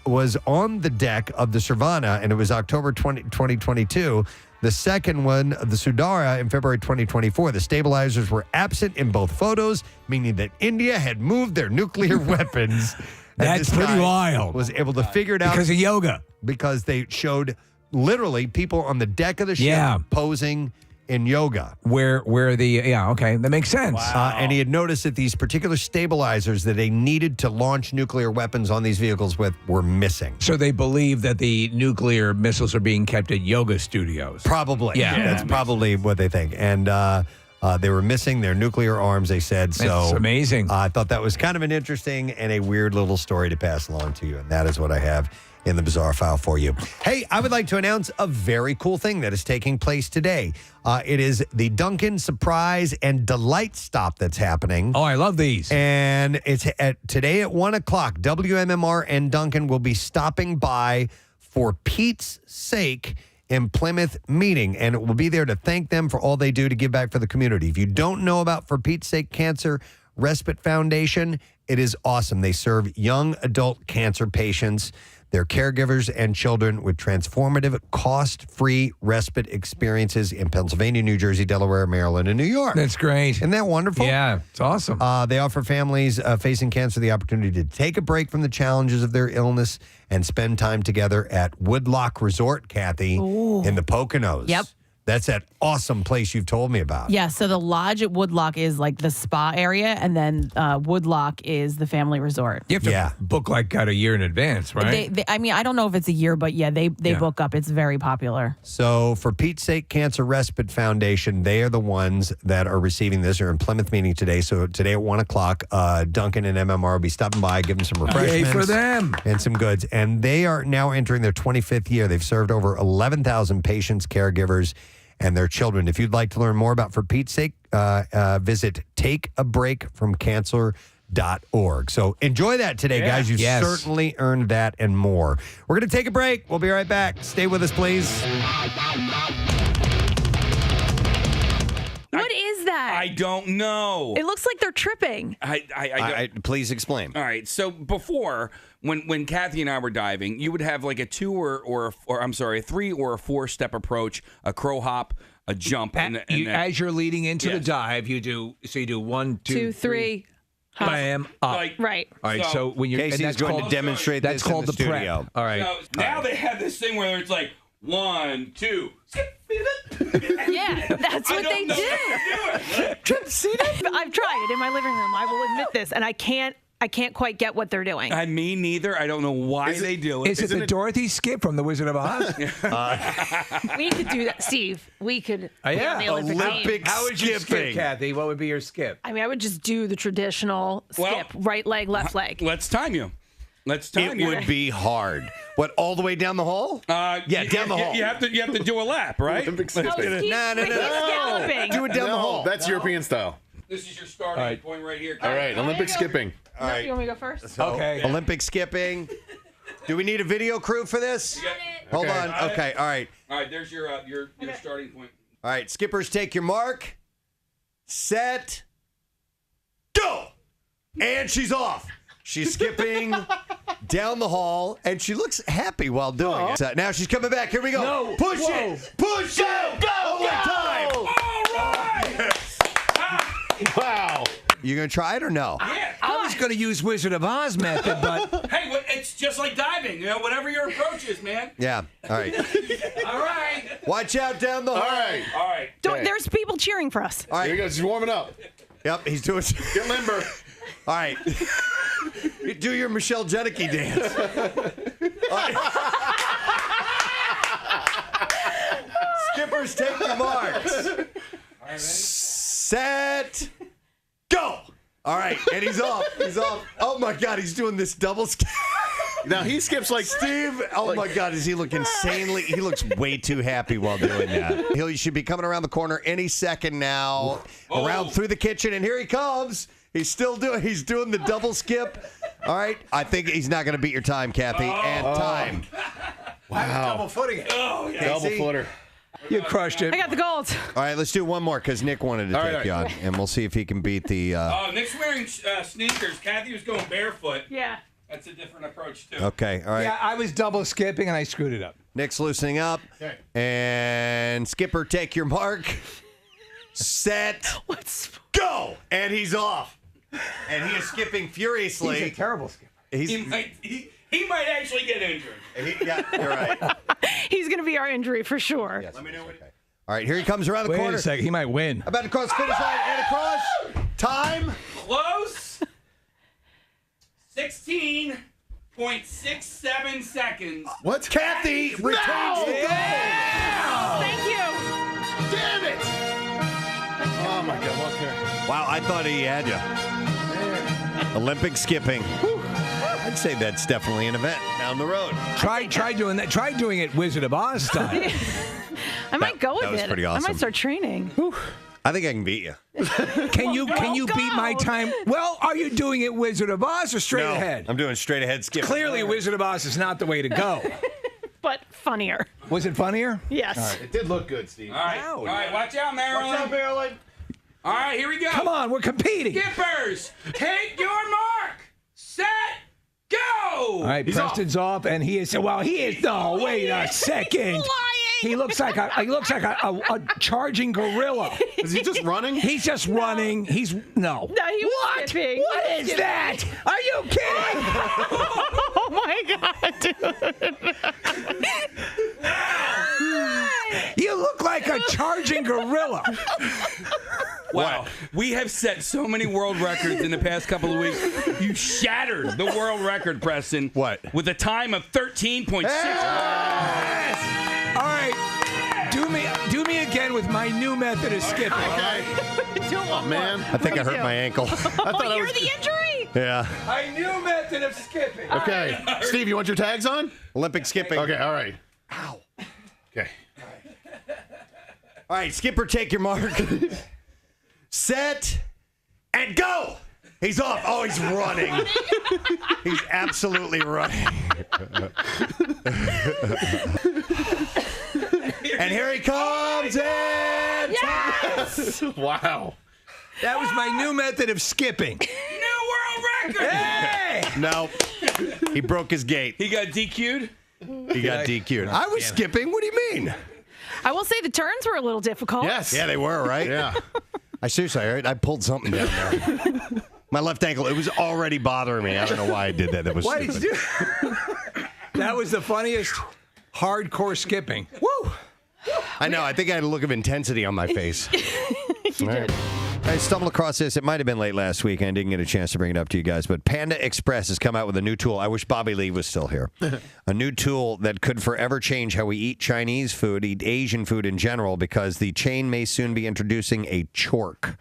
was on the deck of the Sarvana, and it was October 2022. The second one, the Sudara, in February 2024. The stabilizers were absent in both photos, meaning that India had moved their nuclear weapons. That's pretty wild. Was able to figure it out because of yoga. Because they showed literally people on the deck of the ship posing in yoga. That makes sense. And he had noticed that these particular stabilizers that they needed to launch nuclear weapons on these vehicles with were missing. So they believe that the nuclear missiles are being kept at yoga studios. Probably. Yeah. That's probably what they think. And they were missing their nuclear arms, they said. So It's amazing. I thought that was kind of an interesting and a weird little story to pass along to you. And that is what I have in the bizarre file for you. Hey, I would like to announce a very cool thing that is taking place today. It is the Dunkin' Surprise and Delight Stop that's happening. Oh, I love these. And it's today at 1 o'clock. WMMR and Dunkin' will be stopping by for Pete's sake in Plymouth meeting, and it will be there to thank them for all they do to give back for the community. If you don't know about For Pete's Sake Cancer Respite Foundation, it is awesome. They serve young adult cancer patients. their caregivers and children with transformative, cost-free respite experiences in Pennsylvania, New Jersey, Delaware, Maryland, and New York. That's great. Isn't that wonderful? Yeah, it's awesome. They offer families facing cancer the opportunity to take a break from the challenges of their illness and spend time together at Woodlock Resort, Kathy, in the Poconos. Yep. That's that awesome place you've told me about. Yeah, so the lodge at Woodlock is like the spa area, and then Woodlock is the family resort. You have to book like a year in advance, right? I mean, I don't know if it's a year, but yeah, they book up. It's very popular. So for Pete's Sake Cancer Respite Foundation, they are the ones that are receiving this. They're in Plymouth meeting today. So today at 1 o'clock, Duncan and MMR will be stopping by, give them some refreshments. Yay for them. And some goods. And they are now entering their 25th year. They've served over 11,000 patients, caregivers, and their children. If you'd like to learn more about For Pete's Sake, visit takeabreakfromcancer.org. So enjoy that today, guys. You certainly earned that and more. We're going to take a break. We'll be right back. Stay with us, please. What is that? I don't know. It looks like they're tripping. Please explain. All right. So before, when Kathy and I were diving, you would have like a 3 or a 4 step approach, a crow hop, a jump, as you're leading into the dive, you do 1, 2, 3. Bam, up. Right. All right. So when you're Casey's going to demonstrate that's this called in the prep. studio. All right. So now they have this thing where it's like 1, 2, skip. Yeah, that's what they do. See that? I've tried it in my living room. I will admit this, and I can't quite get what they're doing. Me neither. I don't know why they do it. Is it the Dorothy skip from The Wizard of Oz? We could do that, Steve. We could. Be on the Olympic How would you skip, skipping. Kathy? What would be your skip? I mean, I would just do the traditional skip, right leg, left leg. Let's time you. It would be hard. What, all the way down the hall? Down the hall. You have to do a lap, right? No. Do it down the hall. That's European style. This is your starting point right here. All right, Olympic skipping. All right. You want me to go first? So, Olympic skipping. Do we need a video crew for this? Hold on. Okay. All right. All right. There's your starting point. All right. Skippers, take your mark. Set. Go. And she's off. She's skipping down the hall, and she looks happy while doing it. So now she's coming back. Here we go. No. Push it. Push it. Go. Time. All right. Wow. You going to try it or no? Yeah. I was going to use Wizard of Oz method, but... Hey, it's just like diving. Whatever your approach is, man. Yeah. All right. All right. Watch out down the hall. All right. There's people cheering for us. All right. Here he goes. He's warming up. Yep, he's doing. Get limber. All right. Do your Michelle Jenneke dance. Skippers, take your marks. All right, Set. Go. All right, and he's off. He's off. Oh my God, he's doing this double skip. Now he skips like Steve. Oh my God, does he look insanely? He looks way too happy while doing that. He should be coming around the corner any second now, around through the kitchen, and here he comes. He's doing the double skip. All right, I think he's not going to beat your time, Kathy. And time. Wow. Double footing it. Oh, yeah. double footer. You crushed it. I got the gold. All right, let's do one more because Nick wanted to take you on, and we'll see if he can beat the. Nick's wearing sneakers. Kathy was going barefoot. Yeah. That's a different approach, too. Okay, all right. Yeah, I was double skipping, and I screwed it up. Nick's loosening up. Okay. And Skipper, take your mark. Set. Go! And he's off. And he is skipping furiously. He's a terrible skipper. He might actually get injured. Yeah, you're right. He's going to be our injury for sure. Yes. Let me know what. All right, here he comes around the Wait corner. a second, he might win. About to cross the finish line and across. Time. Close. 16.67 seconds. What? Kathy retains the gold. Yeah. Thank you. Damn it. Oh my God, look here. Wow, I thought he had you. Olympic skipping. I'd say that's definitely an event down the road. Try doing that. Try doing it Wizard of Oz style. I might go with that was it. pretty awesome. I might start training. I think I can beat you. Can you beat my time? Well, are you doing it Wizard of Oz or straight ahead? I'm doing straight ahead skipping. Clearly, Wizard of Oz is not the way to go. But funnier. Was it funnier? Yes. All right. It did look good, Steve. All right. All right. Watch out, Marilyn. Watch out, Marilyn. All right, here we go. Come on, we're competing. Skippers, take your mark. Set. Go! All right, Preston's off, and he is. Well, he is. No, wait a second. He looks like a charging gorilla. Is he just running? He's just running. He's No, he was skipping. What is that? Are you kidding? Oh my God, dude. You look like a charging gorilla. Wow. We have set so many world records in the past couple of weeks. You shattered the world record, Preston. What? With a time of 13.6. Yes! All right. Do me again with my new method of skipping. Okay. Oh, man. I think I hurt my ankle. You're the injury? Yeah. My new method of skipping. Okay. Steve, you want your tags on? Olympic skipping. Okay, all right. Ow. Okay. All right, skipper, take your mark. Set and go. He's off. Oh, he's running. He's absolutely running. And here he comes in. Yes! Wow. That was my new method of skipping. New world record! Hey! No. He broke his gait. He got DQ'd? He got DQ'd. I was skipping. What do you mean? I will say the turns were a little difficult. Yes. Yeah, they were, right? Yeah. I seriously, I pulled something down there. My left ankle, it was already bothering me. I don't know why I did that. That was Why did stupid. you That was the funniest hardcore skipping. Woo! I know. I think I had a look of intensity on my face. You did. I stumbled across this. It might have been late last week, and I didn't get a chance to bring it up to you guys. But Panda Express has come out with a new tool. I wish Bobby Lee was still here. A new tool that could forever change how we eat Chinese food, eat Asian food in general, because the chain may soon be introducing a chork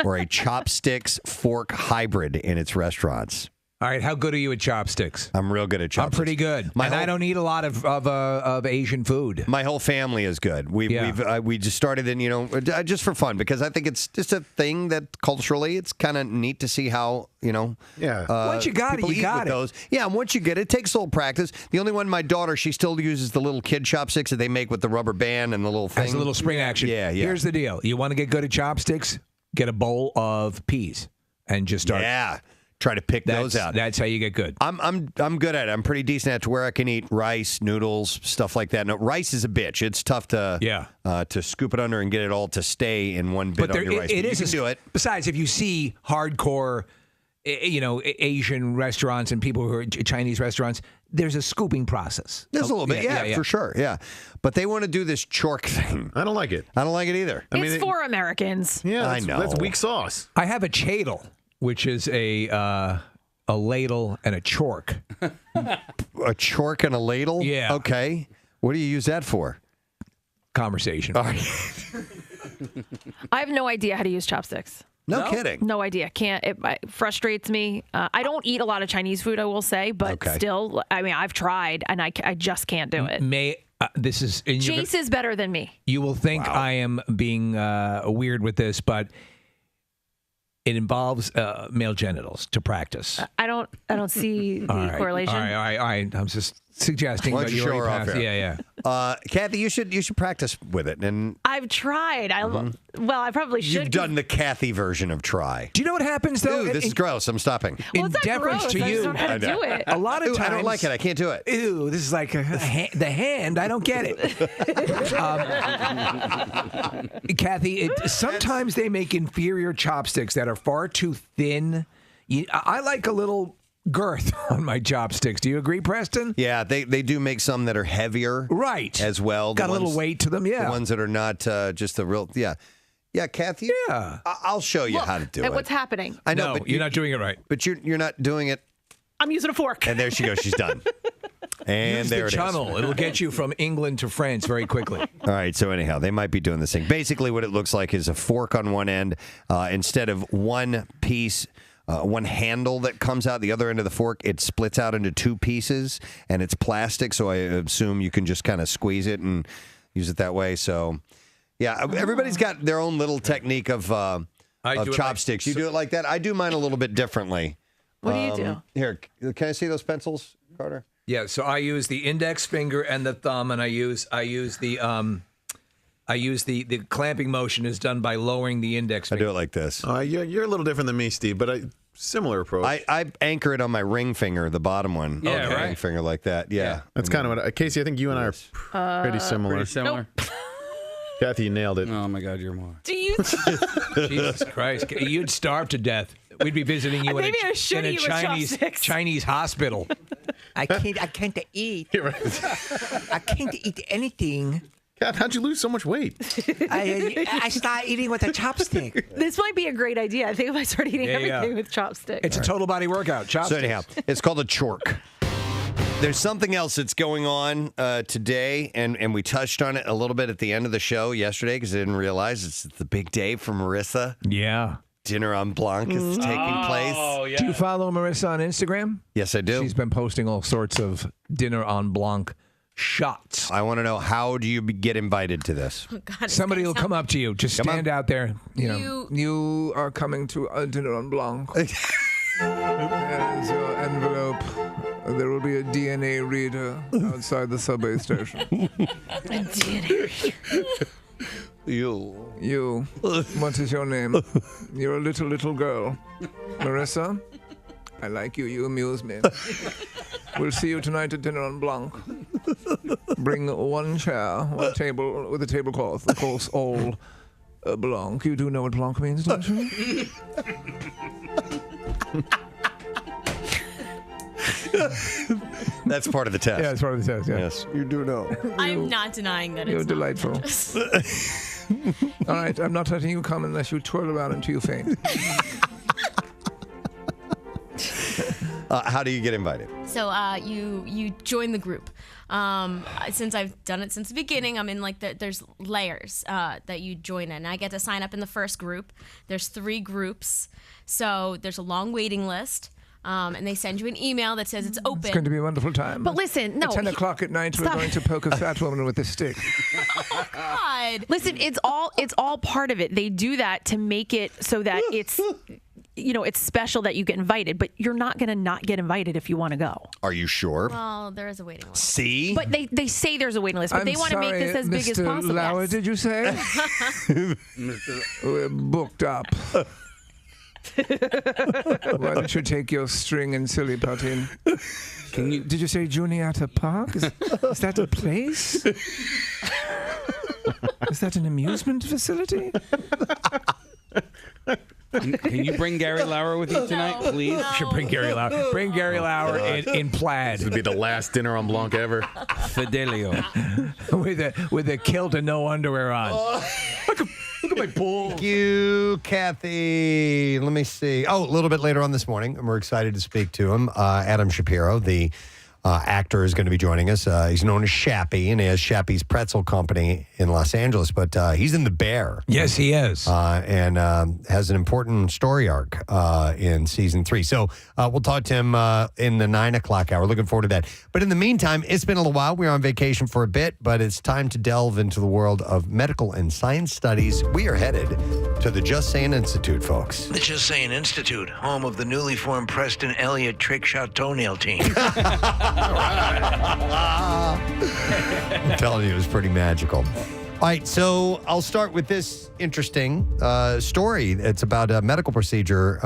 or a chopsticks fork hybrid in its restaurants. All right, how good are you at chopsticks? I'm real good at chopsticks. I'm pretty good. I don't eat a lot of Asian food. My whole family is good. We just started in, just for fun, because I think it's just a thing that culturally it's kind of neat to see how, once you got it, you got it. Those. Yeah, and once you get it, it takes a little practice. The only one, my daughter, she still uses the little kid chopsticks that they make with the rubber band and the little thing. Has a little spring action. Yeah. Here's the deal. You want to get good at chopsticks? Get a bowl of peas and just start. Yeah. Try to pick those out. That's how you get good. I'm good at it. I'm pretty decent at it to where I can eat rice, noodles, stuff like that. No, rice is a bitch. It's tough to to scoop it under and get it all to stay in one bit on your rice. It but is you can do it. Besides, if you see hardcore, Asian restaurants and people who are Chinese restaurants, there's a scooping process. There's a little bit, for sure, yeah. But they want to do this chork thing. I don't like it. I don't like it either. It's for Americans. Yeah, I know. That's weak sauce. I have a chadle, which is a ladle and a chork. A chork and a ladle? Yeah. Okay. What do you use that for? Conversation. All right. I have no idea how to use chopsticks. No kidding. No idea. Can't. It frustrates me. I don't eat a lot of Chinese food, I will say, but still, I mean, I've tried, and I just can't do it. This is Jace is better than me. You will think I am being weird with this, but it involves male genitals to practice. I don't see the correlation. All right. I'm just suggesting. Why don't you show her off here? Yeah. Kathy, you should practice with it. And I've tried. Well, I probably should. you've done the Kathy version of try. Do you know what happens though? Ew, this is gross. I'm stopping. Well, it's not deference gross. to I you, just don't know how to do it. A lot of times I don't like it. I can't do it. Ew, this is like the hand. I don't get it. Kathy, sometimes they make inferior chopsticks that are far too thin. I like a little girth on my chopsticks. Do you agree, Preston? Yeah, they do make some that are heavier. Right. As well. Got a little weight to them, yeah. The ones that are not just the real, yeah. Yeah, Kathy. Yeah. I'll show you how to do it. What's happening? I know, No, but you're not doing it right. But you're not doing it. I'm using a fork. And there she goes. She's done. And Use there the it is. channel. It'll get you from England to France very quickly. All right. So anyhow, they might be doing this thing. Basically, what it looks like is a fork on one end instead of one piece. One handle that comes out the other end of the fork, it splits out into two pieces, and it's plastic, so I assume you can just kind of squeeze it and use it that way. So, yeah, everybody's got their own little technique of chopsticks. You do it like that? I do mine a little bit differently. What do you do? Here, can I see those pencils, Carter? Yeah, so I use the index finger and the thumb, and I use the clamping motion is done by lowering the index finger. I do it like this. You're a little different than me, Steve, but similar approach. I anchor it on my ring finger, the bottom one. Yeah, right. Ring finger like that. Yeah. That's kind of what Casey. I think you and I are pretty similar. Pretty similar. Kathy, you nailed it. Oh my God, you're more. Do you? Jesus Christ. You'd starve to death. We'd be visiting you Maybe I should in a eat with chopsticks. Chinese hospital. I can't eat. I can't eat anything. God, how'd you lose so much weight? I start eating with a chopstick. This might be a great idea. I think if I start eating everything with chopsticks. It's a total body workout. Chopsticks. So anyhow, it's called a chork. There's something else that's going on today, and we touched on it a little bit at the end of the show yesterday because I didn't realize it's the big day for Marissa. Yeah. Dinner on Blanc is taking place. Yeah. Do you follow Marissa on Instagram? Yes, I do. She's been posting all sorts of dinner on Blanc shots. I want to know, how do you get invited to this? Oh, God, Somebody will come up to you. Just stand out there. You are coming to a dinner on Blanc. There's your envelope. There will be a DNA reader outside the subway station. A DNA. You. What is your name? You're a little girl. Marissa? I like you. You amuse me. We'll see you tonight at dinner on Blanc. Bring one chair, one table with a tablecloth. Of course, all Blanc. You do know what Blanc means, don't you? That's part of the test. Yeah, it's part of the test. Yeah. Yes, you do know. I'm not denying that You're it's delightful. All right, I'm not letting you come unless you twirl around until you faint. How do you get invited? So you join the group. Since I've done it since the beginning, I'm in there's layers that you join in. I get to sign up in the first group. There's 3 groups, so there's a long waiting list. And they send you an email that says it's open. It's going to be a wonderful time. But listen, no. At 10 o'clock at night, we're going to poke a fat woman with a stick. Oh, God. Listen, it's all part of it. They do that to make it so that it's, it's special that you get invited, but you're not going to not get invited if you want to go. Are you sure? Well, there is a waiting list. See? But they say there's a waiting list, but they want to make this as big as Mr. possible. Lauer, did you say? We're booked up. Why don't you take your string and silly putty? Did you say Juniata Park? Is that a place? Is that an amusement facility? Can you bring Gary Lauer with you tonight, please? You should bring Gary Lauer. Bring Gary Lauer in plaid. This would be the last dinner on Blanc ever. Fidelio. with a kilt and no underwear on. Look at my balls. Thank you, Kathy. Let me see. Oh, a little bit later on this morning, and we're excited to speak to him. Adam Shapiro, the actor, is going to be joining us. He's known as Shappy, and he has Shappy's Pretzel Company in Los Angeles, but he's in The Bear. Yes, he is. And has an important story arc in season 3. So we'll talk to him in the 9 o'clock hour. Looking forward to that. But in the meantime, it's been a little while. We were on vacation for a bit, but it's time to delve into the world of medical and science studies. We are headed to the Just Saying Institute, folks. The Just Saying Institute, home of the newly formed Preston Elliott Trick Shot Toenail Team. I'm telling you, it was pretty magical. All right, so I'll start with this interesting story. It's about a medical procedure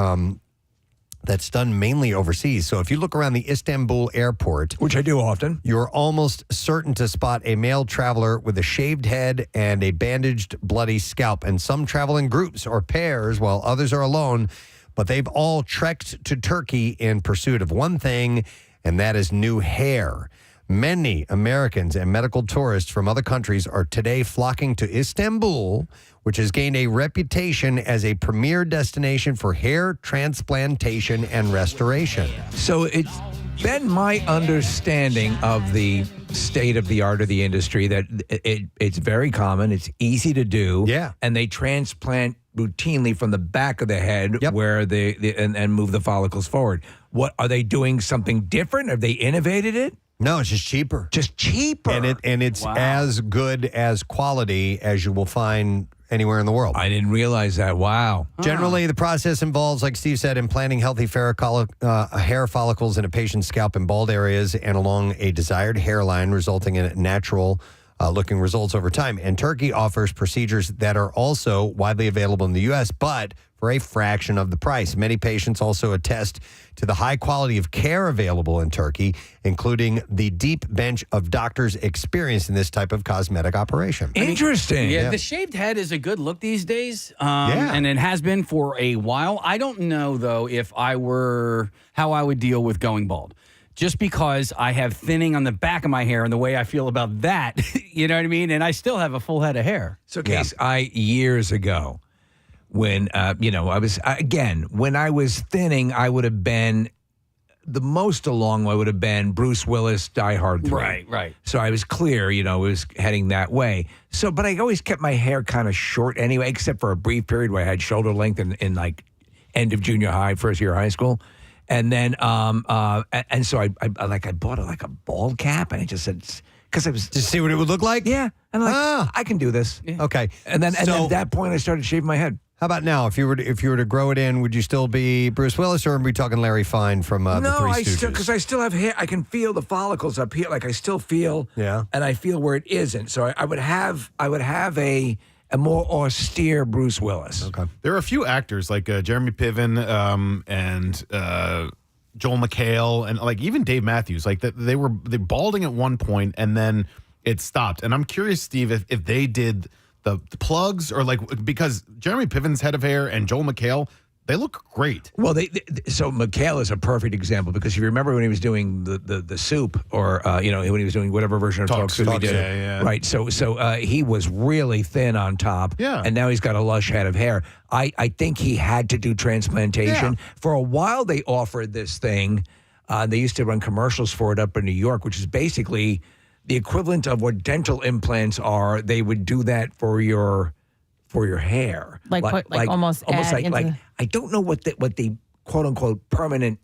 that's done mainly overseas. So if you look around the Istanbul airport, which I do often, you're almost certain to spot a male traveler with a shaved head and a bandaged, bloody scalp. And some travel in groups or pairs while others are alone. But they've all trekked to Turkey in pursuit of one thing, and that is new hair. Many Americans and medical tourists from other countries are today flocking to Istanbul, which has gained a reputation as a premier destination for hair transplantation and restoration. So it's been my understanding of the state of the art of the industry that it's very common, it's easy to do, and they transplant routinely from the back of the head where and move the follicles forward. What are they doing? Something different? Have they innovated it? No, it's just cheaper. Just cheaper. And it's as good as quality as you will find anywhere in the world. I didn't realize that. Wow. Generally, the process involves, like Steve said, implanting healthy hair follicles in a patient's scalp in bald areas and along a desired hairline, resulting in a natural looking results over time. And Turkey offers procedures that are also widely available in the U.S., but for a fraction of the price. Many patients also attest to the high quality of care available in Turkey, including the deep bench of doctors experienced in this type of cosmetic operation. Interesting. Yeah, the shaved head is a good look these days, and it has been for a while. I don't know, though, if I were how I would deal with going bald. Just because I have thinning on the back of my hair and the way I feel about that, you know what I mean? And I still have a full head of hair. So, Case, years ago, when, when I was thinning, I would have been, the most along I would have been Bruce Willis, Die Hard 3. Right. So I was clear, it was heading that way. So, but I always kept my hair kind of short anyway, except for a brief period where I had shoulder length in like end of junior high, first year of high school. And then, and so I bought a bald cap, and I just said, because I was to see what it would look like. Yeah, and I can do this. Yeah. Okay, and then at that point, I started shaving my head. How about now? If you were to grow it in, would you still be Bruce Willis, or are we talking Larry Fine from the Three Stooges? because I still have hair. I can feel the follicles up here. Like I still feel. Yeah. And I feel where it isn't. So I would have a more austere Bruce Willis. Okay. There are a few actors like Jeremy Piven and Joel McHale and like even Dave Matthews. Like they were balding at one point and then it stopped. And I'm curious, Steve, if they did the plugs or like because Jeremy Piven's head of hair and Joel McHale, they look great. Well, so McHale is a perfect example because if you remember when he was doing the soup or when he was doing whatever version of Talk Soup he did, right? So he was really thin on top, and now he's got a lush head of hair. I think he had to do transplantation. Yeah. For a while. They offered this thing. They used to run commercials for it up in New York, which is basically the equivalent of what dental implants are. They would do that for your hair, almost like I don't know what the quote unquote permanent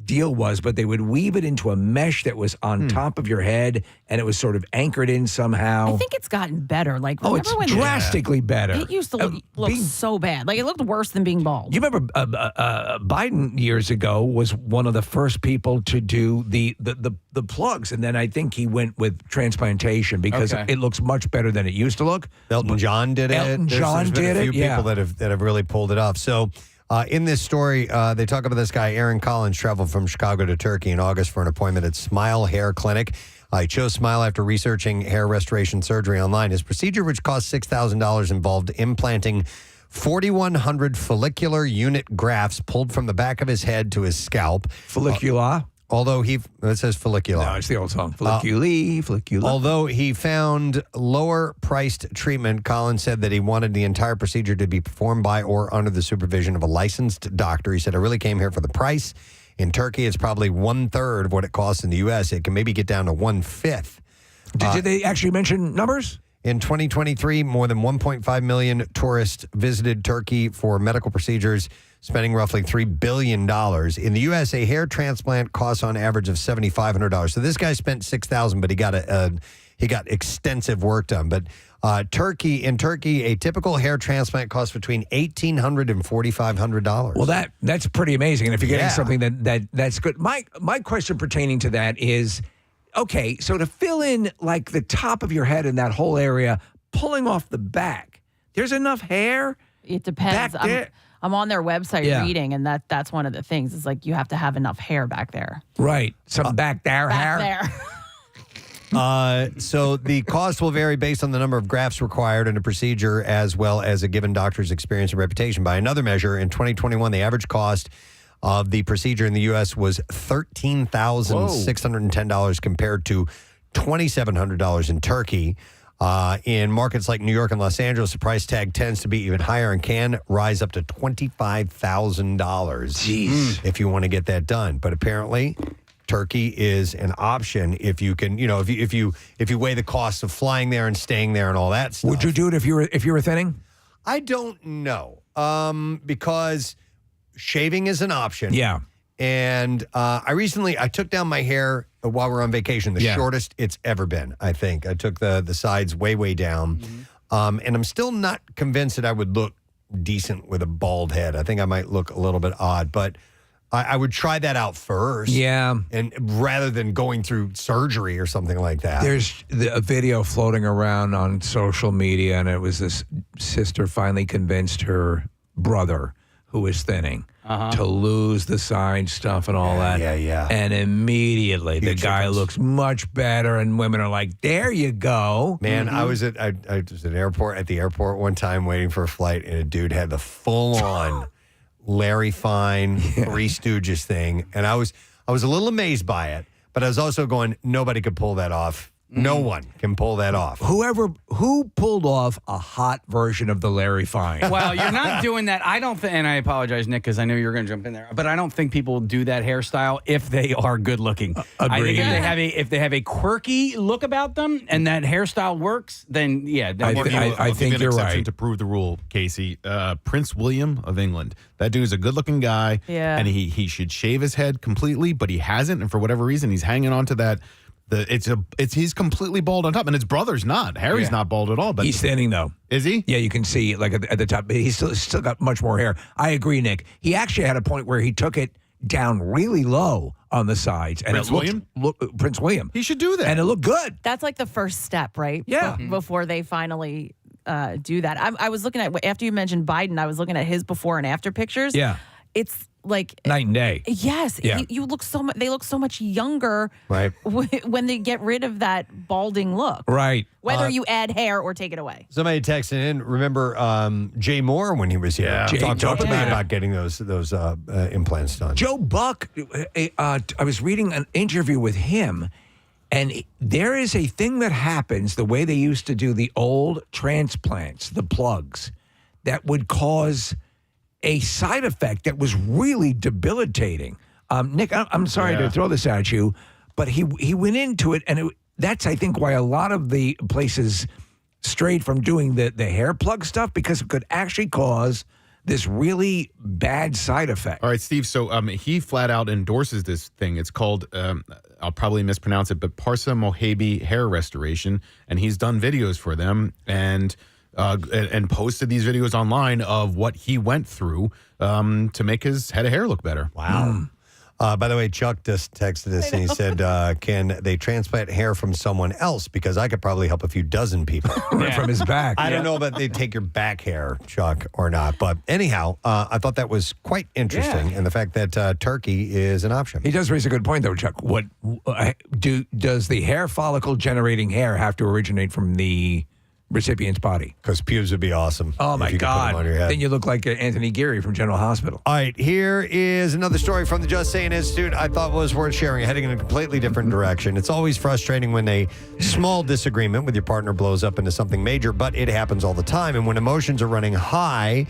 deal was, but they would weave it into a mesh that was on top of your head, and it was sort of anchored in somehow. I think it's gotten better. Like, it's drastically better. It used to look so bad. Like, it looked worse than being bald. You remember Biden years ago was one of the first people to do the plugs, and then I think he went with transplantation because it looks much better than it used to look. Elton John did it. There's been a few people that have really pulled it off. So. In this story, they talk about this guy, Aaron Collins, traveled from Chicago to Turkey in August for an appointment at Smile Hair Clinic. He chose Smile after researching hair restoration surgery online. His procedure, which cost $6,000, involved implanting 4,100 follicular unit grafts pulled from the back of his head to his scalp. Follicular? Although it says follicular. No, it's the old song. Follicular. Although he found lower priced treatment, Colin said that he wanted the entire procedure to be performed by or under the supervision of a licensed doctor. He said, I really came here for the price. In Turkey, it's probably 1/3 of what it costs in the U.S. It can maybe get down to 1/5. Did they actually mention numbers? In 2023, more than 1.5 million tourists visited Turkey for medical procedures, spending roughly $3 billion. In the U.S., a hair transplant costs on average of $7,500. So this guy spent $6,000, but he got extensive work done. But in Turkey, a typical hair transplant costs between $1,800 and $4,500. Well, that's pretty amazing. And if you're getting something that's good, my question pertaining to that is, okay, so to fill in like the top of your head in that whole area, pulling off the back, there's enough hair. It depends. Back there. I'm on their website reading, and that's one of the things. It's like you have to have enough hair back there. Right. Some back there hair. So the cost will vary based on the number of grafts required in a procedure as well as a given doctor's experience and reputation. By another measure, in 2021, the average cost of the procedure in the U.S. was $13,610 compared to $2,700 in Turkey. In markets like New York and Los Angeles, the price tag tends to be even higher and can rise up to $25,000 if you want to get that done. But apparently, Turkey is an option if you can, if you weigh the cost of flying there and staying there and all that stuff. Would you do it if you were thinning? I don't know, because shaving is an option. Yeah. And I took down my hair while we were on vacation, the shortest it's ever been, I think. I took the sides way, way down. And I'm still not convinced that I would look decent with a bald head. I think I might look a little bit odd. But I would try that out first. Yeah. And rather than going through surgery or something like that. There's a video floating around on social media, and it was this sister finally convinced her brother, who is thinning, to lose the side stuff and all that. Yeah. And immediately the guy looks much better, and women are like, there you go. Man, I was at the airport one time waiting for a flight, and a dude had the full-on Larry Fine, Three Stooges thing. And I was a little amazed by it, but I was also going, nobody could pull that off. No one can pull that off. Who pulled off a hot version of the Larry Fine? Well, you're not doing that. I don't think, and I apologize, Nick, because I know you're going to jump in there, but I don't think people do that hairstyle if they are good looking. I think if they have a quirky look about them and that hairstyle works, then yeah. I think you're right. To prove the rule, Casey, Prince William of England. That dude's a good-looking guy, and he should shave his head completely, but he hasn't, and for whatever reason, he's hanging on to that. He's completely bald on top, and his brother's not. Harry's not bald at all, but he's thinning though. Is he? Yeah, you can see like at the top. But he's still got much more hair. I agree, Nick. He actually had a point where he took it down really low on the sides, and Prince William. He should do that, and it looked good. That's like the first step, right? Yeah. Before they finally do that. I was looking at, after you mentioned Biden, I was looking at his before and after pictures. Yeah. It's like night and day. Yes, Yeah. you look so much. They look so much younger, right? When they get rid of that balding look, right? Whether you add hair or take it away. Somebody texted in. Remember Jay Moore when he was here? Yeah. Talked about getting those implants done. Joe Buck. I was reading an interview with him, and there is a thing that happens the way they used to do the old transplants, the plugs, that would cause a side effect that was really debilitating. Nick, I'm sorry to throw this at you, but he went into it, and that's, I think, why a lot of the places strayed from doing the hair plug stuff, because it could actually cause this really bad side effect. All right, Steve, so he flat out endorses this thing. It's called, I'll probably mispronounce it, but Parsa Mohebe Hair Restoration, and he's done videos for them, and posted these videos online of what he went through to make his head of hair look better. Wow. By the way, Chuck just texted us and he said, can they transplant hair from someone else? Because I could probably help a few dozen people. From his back. I don't know about they take your back hair, Chuck, or not. But anyhow, I thought that was quite interesting. And the fact that turkey is an option. He does raise a good point, though, Chuck. Does the hair follicle generating hair have to originate from the recipient's body? Because pubes would be awesome. Oh, my if you could put God. them on your head. Then you look like Anthony Geary from General Hospital. All right, here is another story from the Just Saying Institute I thought was worth sharing, heading in a completely different direction. It's always frustrating when a small disagreement with your partner blows up into something major, but it happens all the time. And when emotions are running high,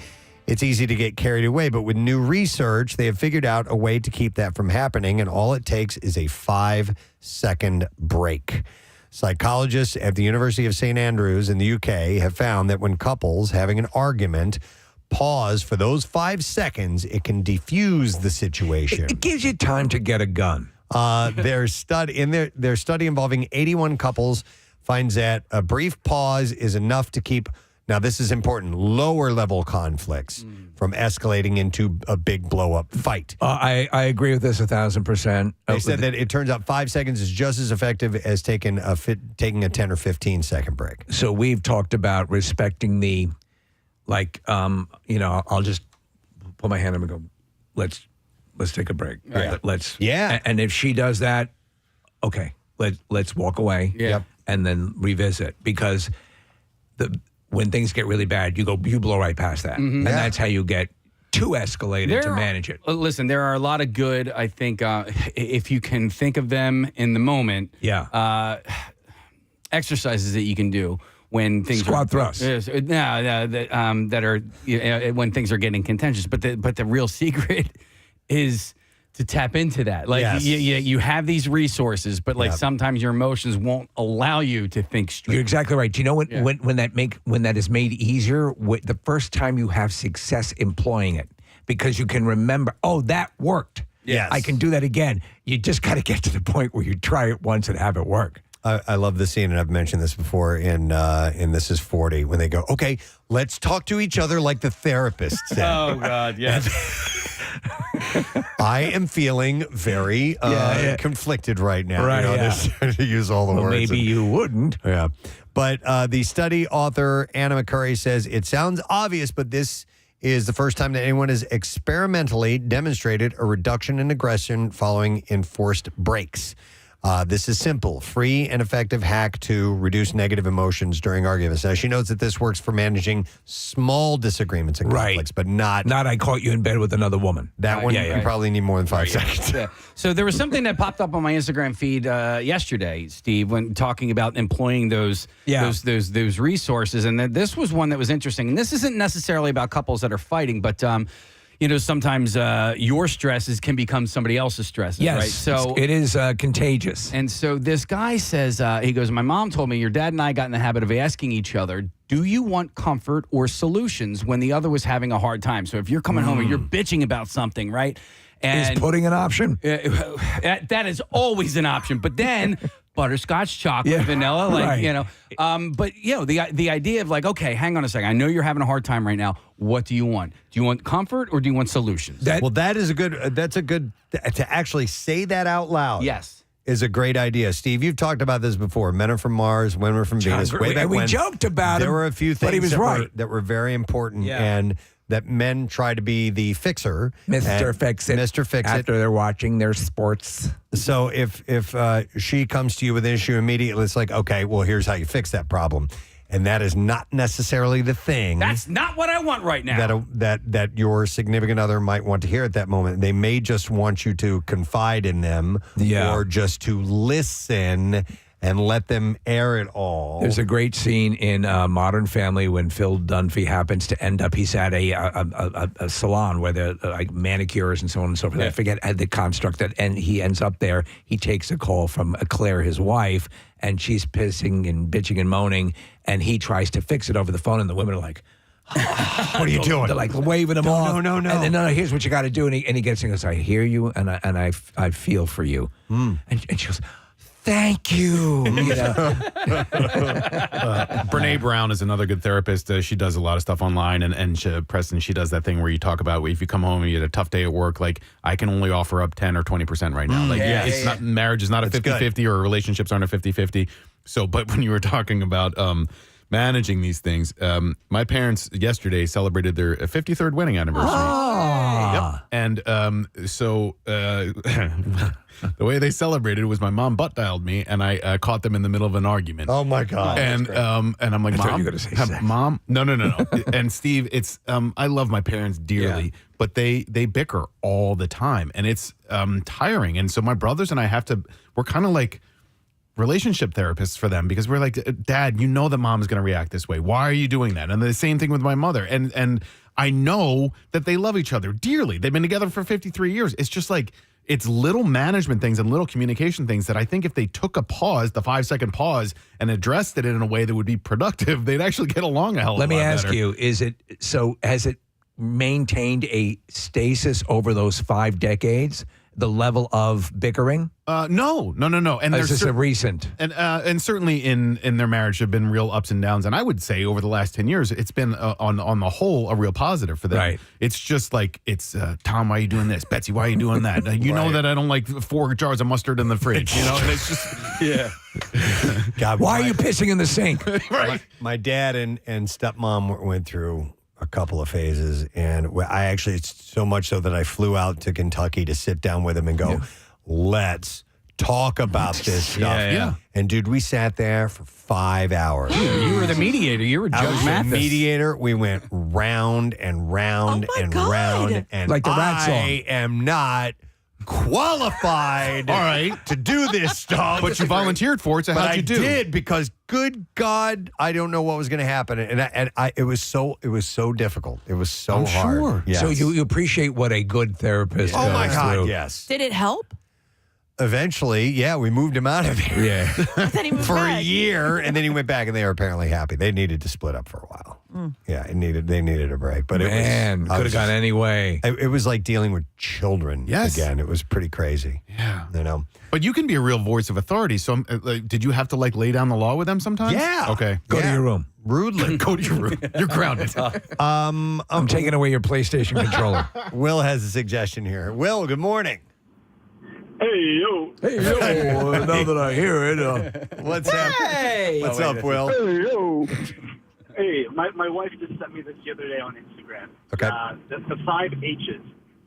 it's easy to get carried away. But with new research, they have figured out a way to keep that from happening, and all it takes is a 5-second break. Psychologists at the University of St. Andrews in the UK have found that when couples having an argument pause for those 5 seconds, it can defuse the situation. It gives you time to get a gun. Their study involving 81 couples finds that a brief pause is enough to keep, now this is important, lower level conflicts from escalating into a big blow up fight. I agree with this 1,000%. They said that it turns out 5 seconds is just as effective as taking a 10 or 15 second break. So we've talked about respecting the, I'll just put my hand up and go, let's take a break. Yeah. And if she does that, okay, let's walk away. Yeah. And then revisit, because when things get really bad, you blow right past that. Mm-hmm. And that's how you get too escalated to manage it. Listen, there are a lot of good, I think, if you can think of them in the moment, exercises that you can do when things squat thrust. That are when things are getting contentious. But the real secret is to tap into that. You have these resources, but sometimes your emotions won't allow you to think straight. You're exactly right. Do you know when that is made easier? The first time you have success employing it, because you can remember, oh, that worked. Yes. I can do that again. You just got to get to the point where you try it once and have it work. I love the scene, and I've mentioned this before in This Is 40, when they go, okay, let's talk to each other like the therapist said. Oh, God, yes. I am feeling very conflicted right now. Right, to use all the words. Maybe you wouldn't. Yeah. But the study author, Anna McCurry, says, it sounds obvious, but this is the first time that anyone has experimentally demonstrated a reduction in aggression following enforced breaks. This is simple, free and effective hack to reduce negative emotions during arguments. Now, she notes that this works for managing small disagreements and conflicts, but not I caught you in bed with another woman. That one, you probably need more than 5 seconds. Yeah. So there was something that popped up on my Instagram feed yesterday, Steve, when talking about employing those resources, and that this was one that was interesting. And this isn't necessarily about couples that are fighting, but sometimes your stresses can become somebody else's stresses, Yes, right? So it is contagious. And so this guy says, he goes, my mom told me your dad and I got in the habit of asking each other, do you want comfort or solutions when the other was having a hard time? So if you're coming home and you're bitching about something, right? And is pudding an option? That is always an option. But then butterscotch, chocolate, vanilla, but the idea of like, okay, hang on a second. I know you're having a hard time right now. What do you want? Do you want comfort or do you want solutions? That's a good, to actually say that out loud. Yes. Is a great idea. Steve, you've talked about this before. Men are from Mars, women are from Venus. Way back we when, joked about there him, were a few but he things was that were very important, and that men try to be the fixer. Mr. Fix-It. Mr. Fix-It. After they're watching their sports. So if she comes to you with an issue immediately, it's like, okay, well, here's how you fix that problem. And that is not necessarily the thing. That's not what I want right now. That your significant other might want to hear at that moment. They may just want you to confide in them or just to listen and let them air it all. There's a great scene in Modern Family when Phil Dunphy happens to end up, he's at a salon where they're like manicures and so on and so forth. I forget the construct that, and he ends up there. He takes a call from Claire, his wife, and she's pissing and bitching and moaning, and he tries to fix it over the phone, and the women are like, what are you doing? They're like waving him off. No. And then, no, here's what you got to do. And he gets in and goes, I hear you, and I feel for you. And she goes, thank you. Brene Brown is another good therapist. She does a lot of stuff online, and Preston, she does that thing where you talk about if you come home and you had a tough day at work, like I can only offer up 10 or 20% right now. It's not, marriage is not a 50-50 or relationships aren't a 50-50. So, but when you were talking about managing these things, my parents yesterday celebrated their 53rd wedding anniversary. Yep. And so the way they celebrated was my mom butt dialed me, and I caught them in the middle of an argument. Oh my God! And I'm like, Mom, you were gonna say sex. Mom, no. And Steve, it's I love my parents dearly, but they bicker all the time, and it's tiring. And so my brothers and I we're kind of like relationship therapists for them, because we're like, Dad, you know that Mom is going to react this way. Why are you doing that? And the same thing with my mother. And I know that they love each other dearly. They've been together for 53 years. It's just like, it's little management things and little communication things that I think if they took a pause, the 5-second pause, and addressed it in a way that would be productive, they'd actually get along a hell of a lot better. Let me ask you, has it maintained a stasis over those 5 decades? The level of bickering? No. And is this a recent? And certainly in their marriage have been real ups and downs. And I would say over the last 10 years, it's been on the whole a real positive for them. Right. It's just like, it's Tom, why are you doing this? Betsy, why are you doing that? You know that I don't like 4 jars of mustard in the fridge. And it's just God, why are you pissing in the sink? Right. My dad and stepmom went through a couple of phases, and I actually, it's so much so that I flew out to Kentucky to sit down with him and go, let's talk about this stuff. Yeah. And dude, we sat there for 5 hours. You were the mediator. You were Judge Mathis. The mediator. We went round and round round. And like the rat song. I am not qualified to do this stuff. But you volunteered for it, so how'd you do? I did, because good God, I don't know what was going to happen, and it was so difficult. It was so hard. Sure. Yes. So you appreciate what a good therapist Oh goes my God, through. yes. Did it help? Eventually, we moved him out of there. Yeah. Then he moved For back. a year, and then he went back, and they were apparently happy. They needed to split up for a while. Yeah, they needed a break. But could have gone any way. It was like dealing with children Yes. again. It was pretty crazy. Yeah. You know. But you can be a real voice of authority. So, did you have to lay down the law with them sometimes? Yeah. Okay. Go to your room. Rudely. Go to your room. You're grounded. I'm taking away your PlayStation controller. Will has a suggestion here. Will, good morning. Hey, yo. Hey, yo. Now that I hear it. What's up? Hey. What's up, Will? Hey, yo. Hey, my wife just sent me this the other day on Instagram. Okay. The 5 H's.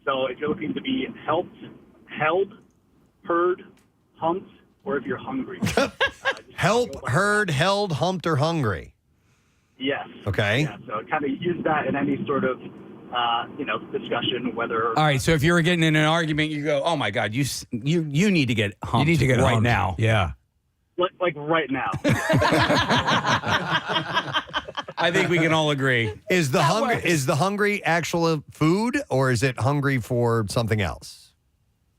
So if you're looking to be helped, held, heard, humped, or if you're hungry. Help, heard, held, humped, or hungry. Yes. Okay. Yeah, so kind of use that in any sort of, discussion, whether... All right, so if you were getting in an argument, you go, oh, my God, you need to get humped You need to get right humped. now. Yeah. Like right now. I think we can all agree. Is the hungry actual food, or is it hungry for something else?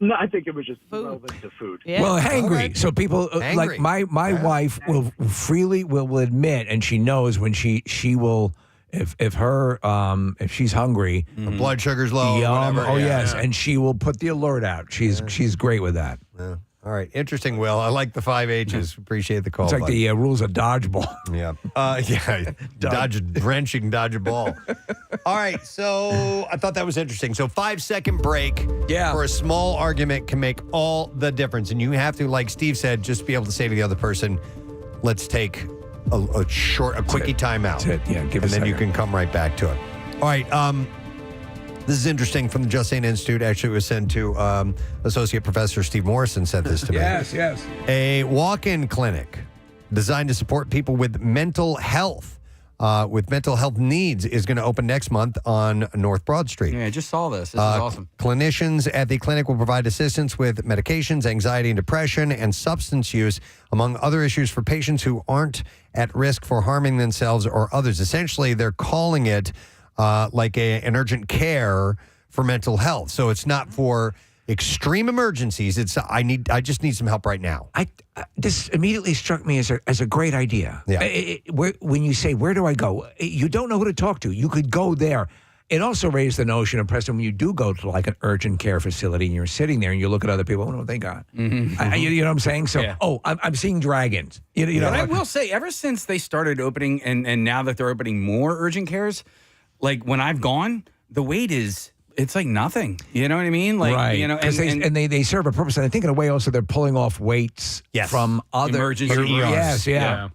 No, I think it was just relevant to food. Well, hangry. So people Hangry. like my wife will freely will admit, and she knows when she will if she's hungry, The blood sugar's low. yum. Whatever. Oh Yeah. yes, and she will put the alert out. She's great with that. Yeah. All right. Interesting, Will. I like the 5 H's. Appreciate the call. It's like bud. the rules of dodgeball. Yeah. Yeah. Dodge a wrench, you can dodge a ball. All right. So I thought that was interesting. So 5-second break for a small argument can make all the difference. And you have to, like Steve said, just be able to say to the other person, let's take a quickie timeout. That's it. Yeah. Give And a then you second. can come right back to it. All right. This is interesting from the Just Saying Institute. Actually, it was sent to Associate Professor Steve Morrison sent this to me. Yes. A walk-in clinic designed to support people with mental health needs is going to open next month on North Broad Street. Yeah, I just saw this. This is awesome. Clinicians at the clinic will provide assistance with medications, anxiety and depression, and substance use, among other issues for patients who aren't at risk for harming themselves or others. Essentially, they're calling it like an urgent care for mental health. So it's not for extreme emergencies. It's I just need some help right now. This immediately struck me as a great idea. Yeah. When you say, where do I go? You don't know who to talk to. You could go there. It also raised the notion of, Preston, when you do go to like an urgent care facility and you're sitting there and you look at other people, I wonder what they got. Mm-hmm. You know what I'm saying? So, Yeah. I'm seeing dragons. You know, But I will say, ever since they started opening, and now that they're opening more urgent cares, like when I've gone, the wait it's like nothing. You know what I mean? Like, right. you know, they serve a purpose. And I think in a way also they're pulling off weights from other Emergency rooms. Yes, yeah.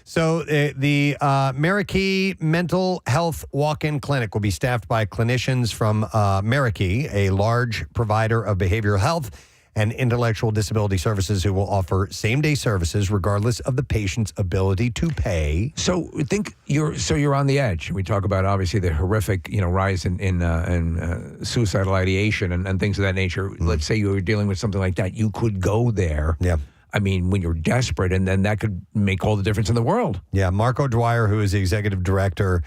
So the Marikey Mental Health Walk-In Clinic will be staffed by clinicians from Marikey, a large provider of behavioral health and intellectual disability services who will offer same-day services regardless of the patient's ability to pay. So you're on the edge. We talk about obviously the horrific rise in suicidal ideation and things of that nature. Let's say you were dealing with something like that. You could go there. Yeah. I mean, when you're desperate, and then that could make all the difference in the world. Yeah, Marco Dwyer, who is the executive director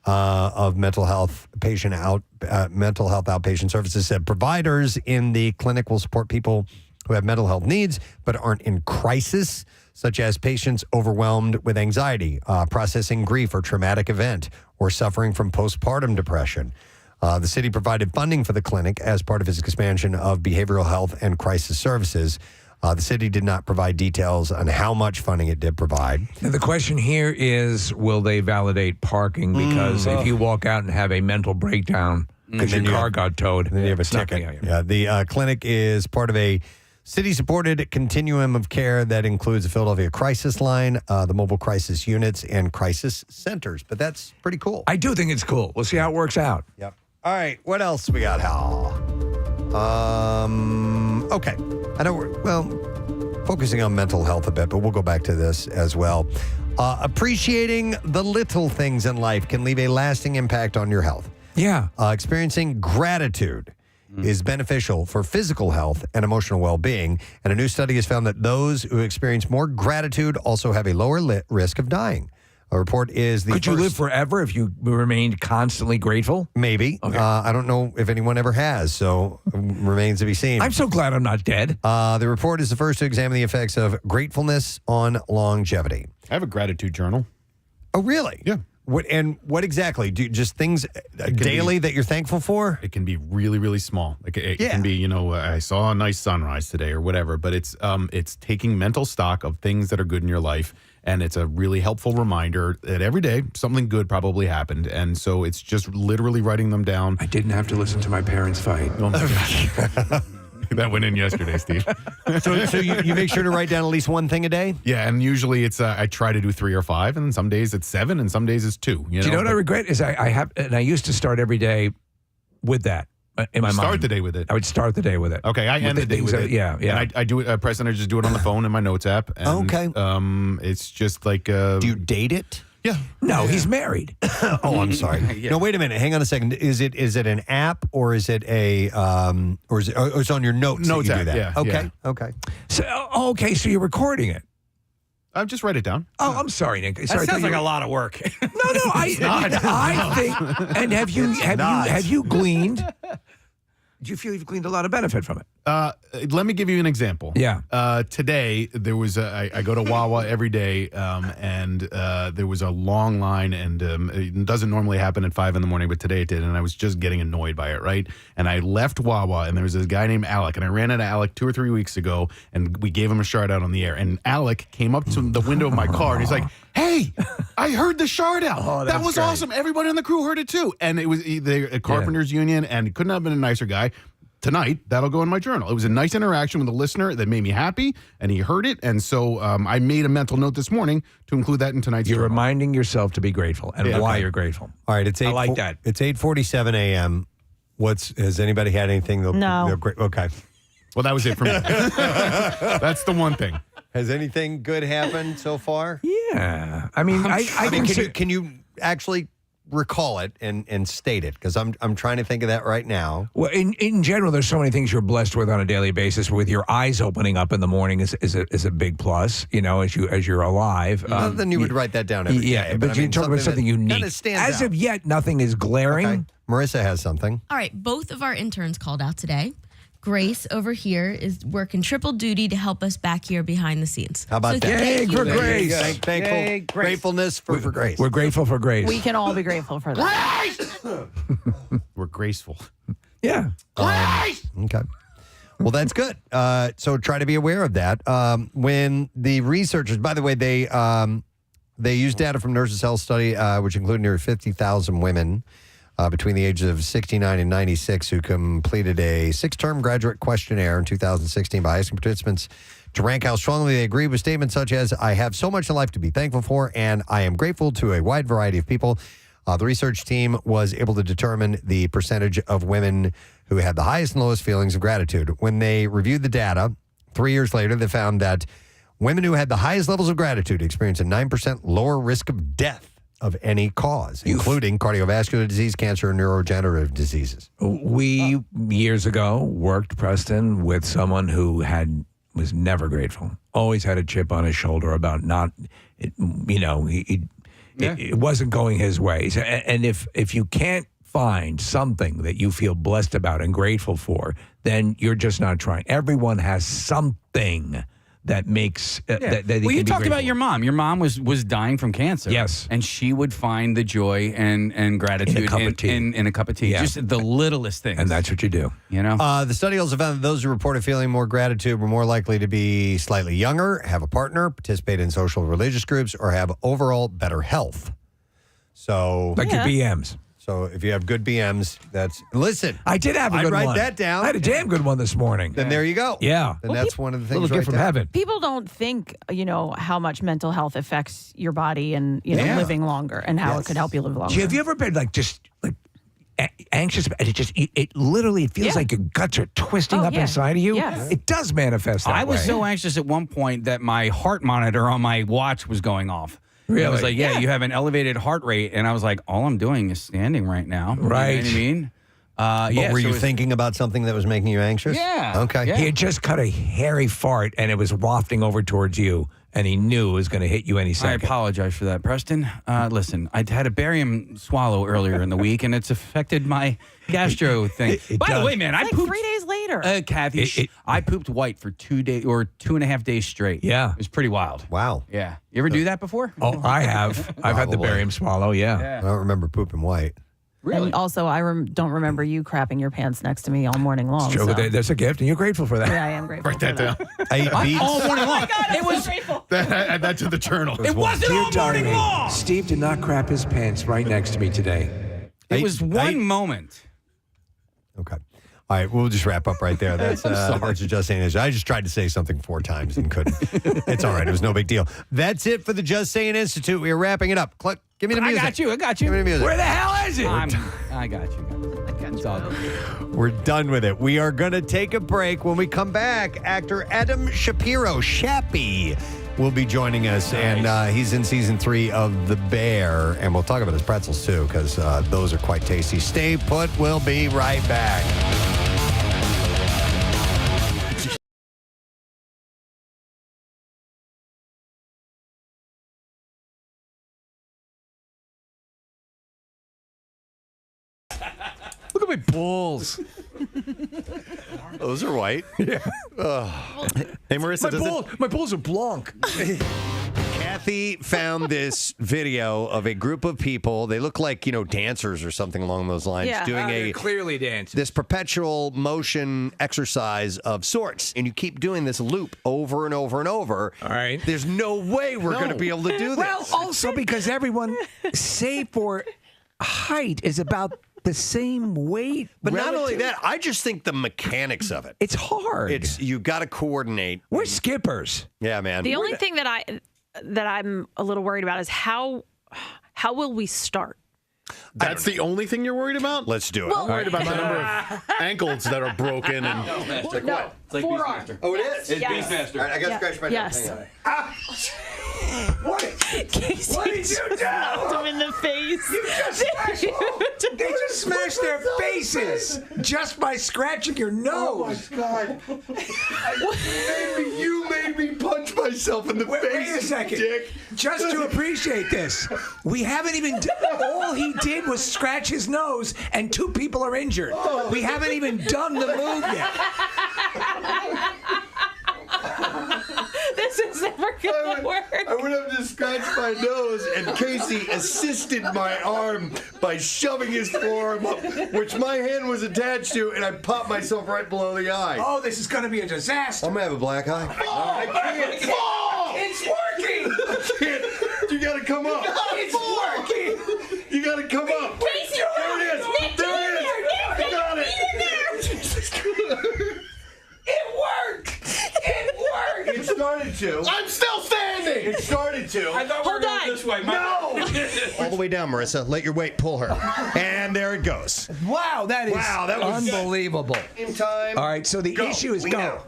of mental health outpatient services, said providers in the clinic will support people who have mental health needs but aren't in crisis, such as patients overwhelmed with anxiety, processing grief or traumatic event, or suffering from postpartum depression. The city provided funding for the clinic as part of its expansion of behavioral health and crisis services. The city did not provide details on how much funding it did provide. And the question here is, will they validate parking? Because if you walk out and have a mental breakdown because your car got towed, then you have a ticket. Yeah, the clinic is part of a city-supported continuum of care that includes the Philadelphia Crisis Line, the mobile crisis units, and crisis centers. But that's pretty cool. I do think it's cool. We'll see how it works out. Yep. All right, what else we got, Hal? Okay. I know we're, focusing on mental health a bit, but we'll go back to this as well. Appreciating the little things in life can leave a lasting impact on your health. Yeah. Experiencing gratitude is beneficial for physical health and emotional well-being. And a new study has found that those who experience more gratitude also have a lower risk of dying. A report is the Could you live forever if you remained constantly grateful? Maybe. Okay. I don't know if anyone ever has, so remains to be seen. I'm so glad I'm not dead. The report is the first to examine the effects of gratefulness on longevity. I have a gratitude journal. Oh, really? Yeah. What exactly? Just things daily that you're thankful for? It can be really, really small. Like it can be, I saw a nice sunrise today or whatever. But it's taking mental stock of things that are good in your life, and it's a really helpful reminder that every day something good probably happened, and so it's just literally writing them down. I didn't have to listen to my parents fight. Oh my gosh. That went in yesterday, Steve. So you make sure to write down at least one thing a day? Yeah, and usually it's I try to do 3 or 5, and some days it's 7, and some days it's 2. Do you know what I regret is I used to start every day with that in my mind. Start the day with it. I would start the day with it. Okay, I end the day with it. Yeah. And I do it. Preston, I just do it on the phone in my notes app. And, Okay. It's just like. Do you date it? Yeah. No, he's married. Oh, I'm sorry. Yeah. No, wait a minute. Hang on a second. Is it an app or is it or is it's on your notes? Notes that you do app, that? yeah, Okay. yeah. Okay. So you're recording it. I'll just write it down. Oh, I'm sorry, Nick. That Sorry, sounds like a lot of work. No, I think. And have you gleaned? Do you feel you've gleaned a lot of benefit from it? Let me give you an example. Yeah. Today, there was I go to Wawa every day, and there was a long line, and it doesn't normally happen at 5 in the morning, but today it did, and I was just getting annoyed by it, right? And I left Wawa, and there was this guy named Alec, and I ran into Alec 2 or 3 weeks ago, and we gave him a shout out on the air, and Alec came up to the window of my car, and he's like, "Hey, I heard the shout out. Oh, that that's was great. awesome. Everybody on the crew heard it too." And it was the Carpenters Union, and couldn't have been a nicer guy. Tonight, that'll go in my journal. It was a nice interaction with a listener that made me happy, and he heard it. And so I made a mental note this morning to include that in tonight's You're journal. reminding yourself to be grateful and why you're grateful. All right. It's I like that. It's 8:47 a.m. Has anybody had anything? No. Okay. Well, that was it for me. That's the one thing. Has anything good happened so far? Yeah. I mean, can you actually recall it and state it? Because I'm trying to think of that right now. Well, in general, there's so many things you're blessed with on a daily basis. With your eyes opening up in the morning is a big plus. As you're alive. Then you would write that down every day. Yeah, but you're talking about something unique. As of yet, nothing is glaring. Okay. Marissa has something. All right, both of our interns called out today. Grace over here is working triple duty to help us back here behind the scenes. How about So that? thank you, for Grace. Gratefulness for Grace. We're grateful for Grace. We can all be grateful for that. We're graceful. Yeah. Okay. Well, that's good. So try to be aware of that. When the researchers, by the way, they used data from Nurses' Health Study, which included nearly 50,000 women between the ages of 69 and 96 who completed a 6-term graduate questionnaire in 2016 by asking participants to rank how strongly they agree with statements such as, "I have so much in life to be thankful for," and "I am grateful to a wide variety of people." The research team was able to determine the percentage of women who had the highest and lowest feelings of gratitude. When they reviewed the data 3 years later, they found that women who had the highest levels of gratitude experienced a 9% lower risk of death of any cause, including cardiovascular disease, cancer, and neurodegenerative diseases. We, years ago, worked, Preston, with someone who was never grateful, always had a chip on his shoulder about it wasn't going his way. And if you can't find something that you feel blessed about and grateful for, then you're just not trying. Everyone has something that makes that Well, you talked about your mom. Your mom was dying from cancer. Yes. And she would find the joy and gratitude In a cup of tea. in a cup of tea. Yeah. Just the littlest things. And that's what you do. The study also found that those who reported feeling more gratitude were more likely to be slightly younger, have a partner, participate in social or religious groups, or have overall better health. So, Like your BMs. So if you have good BMs, listen. I did have a good one. I'd write that down. I had a damn good one this morning. Then there you go. Yeah. Then that's one of the things Little gift right from there. heaven. People don't think, how much mental health affects your body and, living longer and how it could help you live longer. Have you ever been anxious? It literally feels like your guts are twisting up inside of you. Yes. It does manifest that I was way. so anxious at one point that my heart monitor on my watch was going off. Really? It was like, you have an elevated heart rate. And I was like, all I'm doing is standing right now. Right. You know what I mean? But were you thinking about something that was making you anxious? Yeah. Okay. He had just cut a hairy fart, and it was wafting over towards you, and he knew it was going to hit you any I second. apologize for that, Preston. Listen, I had a barium swallow earlier in the week, and it's affected my gastro thing. By the way, man, I Like pooped. 3 days later. Kathy, I pooped white for 2 days or 2.5 days straight. Yeah. It was pretty wild. Wow. Yeah. You ever do that before? Oh, I have. I've had the Probably. barium swallow, yeah. I don't remember pooping white. Really? And also, I don't remember you crapping your pants next to me all morning long. True, so. but there's a gift, and you're grateful for that. Yeah, I am grateful. Write that down. I ate beets. All morning long. It was grateful. Add that to the journal. It wasn't all morning Diary, long. Steve did not crap his pants right next to me today. It was one moment. Okay. All right, we'll just wrap up right there. That's your Just Saying Institute. I just tried to say something 4 times and couldn't. It's all right. It was no big deal. That's it for the Just Saying Institute. We are wrapping it up. Give me the music. I got you. Give me the music. Where the hell is it? I got you. It's all good. We're done with it. We are going to take a break. When we come back, actor Adam Shapiro, Shappy, will be joining us. And he's in season 3 of The Bear. And we'll talk about his pretzels, too, because those are quite tasty. Stay put. We'll be right back. Look at my balls. Those are white. Yeah. Hey, Marissa, my balls are Blanc. Kathy found this video of a group of people. They look like, dancers or something along those lines, doing clearly dancing. this perpetual motion exercise of sorts. And you keep doing this loop over and over and over. All right. There's no way we're going to be able to do this. Well, also because everyone, save for height, is about the same weight. But not only that, I just think the mechanics of it. It's hard. You got to coordinate. We're skippers. Yeah, man. The only thing that I'm a little worried about is how will we start? That's the only thing you're worried about? Let's do it. I'm worried about the number of ankles that are broken. And It's like Beastmaster. Oh, it is? It's Beastmaster. All right, I got to scratch my Yes. neck. What did you do? Him in the face. They just smashed their faces just by scratching your nose. Oh, my God. You made me punch myself in the face. Wait a second. Dick. Just to appreciate this, we haven't even. All he did was scratch his nose, and 2 people are injured. We haven't even done the move yet. This is never going to work. I went up to scratch my nose, and Casey assisted my arm by shoving his forearm up, which my hand was attached to, and I popped myself right below the eye. Oh, this is going to be a disaster. I'm going to have a black eye. I can't. It's working. I can't. You got to come up. It's working. You got to come up. Casey, there it is. There it is. I got it. It worked. It worked. It started to. I'm still standing! It started to. I thought we were going this way. No! All the way down, Marissa. Let your weight pull her. And there it goes. Wow, that was unbelievable. In time. All right, so the issue is go.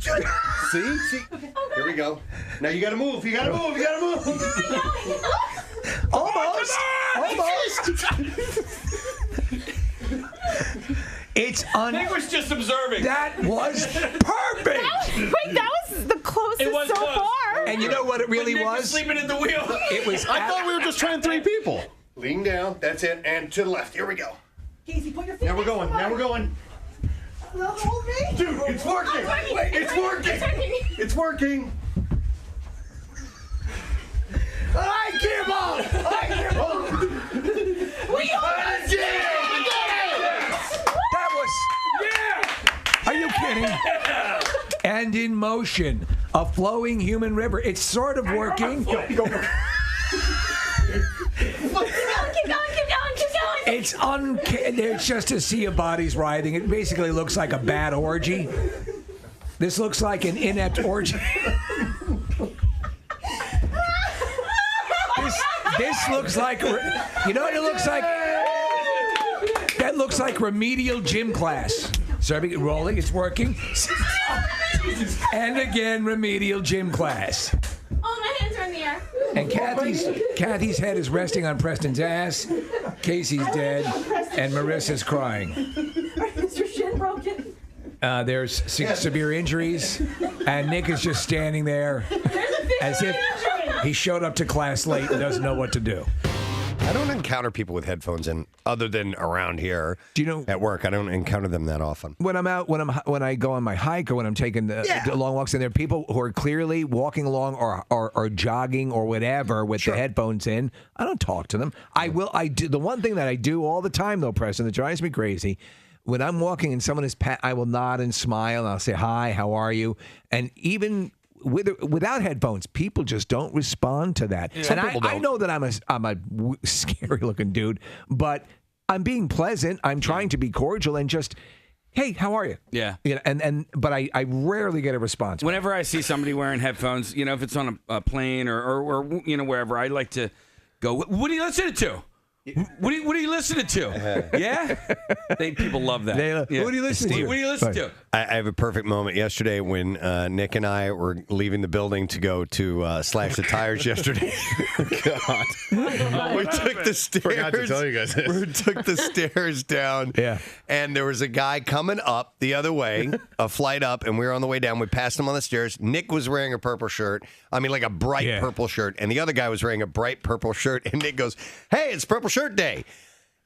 See? Here we go. Now you gotta move. You gotta move. You gotta move. Almost. It's Nick was just observing. That was perfect. That was the closest so far. And you know what it really Nick was? sleeping at the wheel. It was. I thought we were just trying 3 people. Lean down. That's it. And to the left. Here we go. Casey, put your feet Now we're going. Now we're going. Hold me. Dude, it's working. It's working. It's working. I give up. I give up. We got it. That was. Yeah. Are you kidding? And in motion, a flowing human river. It's sort of working. Go. Keep going. It's just a sea of bodies writhing. It basically looks like a bad orgy. This looks like an inept orgy. This looks like, you know what it looks like? That looks like remedial gym class. Serving, rolling, it's working. And again, remedial gym class. Oh, my hands are in the air. And Kathy's head is resting on Preston's ass. Casey's dead. and Marissa's crying. Is your shin broken? There's severe injuries, and Nick is just standing there as if he showed up to class late and doesn't know what to do. I don't encounter people with headphones in other than around here. Do you know at work? I don't encounter them that often. When I'm out, when I go on my hike or when I'm taking the long walks, and there are people who are clearly walking along or jogging or whatever with the headphones in. I don't talk to them. I do the one thing that I do all the time though, Preston, that drives me crazy. When I'm walking and someone is I will nod and smile and I'll say hi, how are you? And even without headphones, people just don't respond to that. Yeah. And I know that I'm a scary looking dude, but I'm being pleasant. I'm trying to be cordial and just, hey, how are you? Yeah. You know, but I rarely get a response. Whenever I see somebody wearing headphones, you know, if it's on a plane or you know, wherever, I like to go, what are you listening to? What are you listening to? Yeah? People love that. What are you listening to? What are you listening to? I have a perfect moment yesterday when Nick and I were leaving the building to go to Slash the Tires yesterday. God. We took the stairs. Forgot to tell you guys this. We took the stairs down. Yeah. And there was a guy coming up the other way, a flight up, and we were on the way down. We passed him on the stairs. Nick was wearing a purple shirt. I mean, like a bright purple shirt. And the other guy was wearing a bright purple shirt. And Nick goes, hey, it's Purple Shirt Day.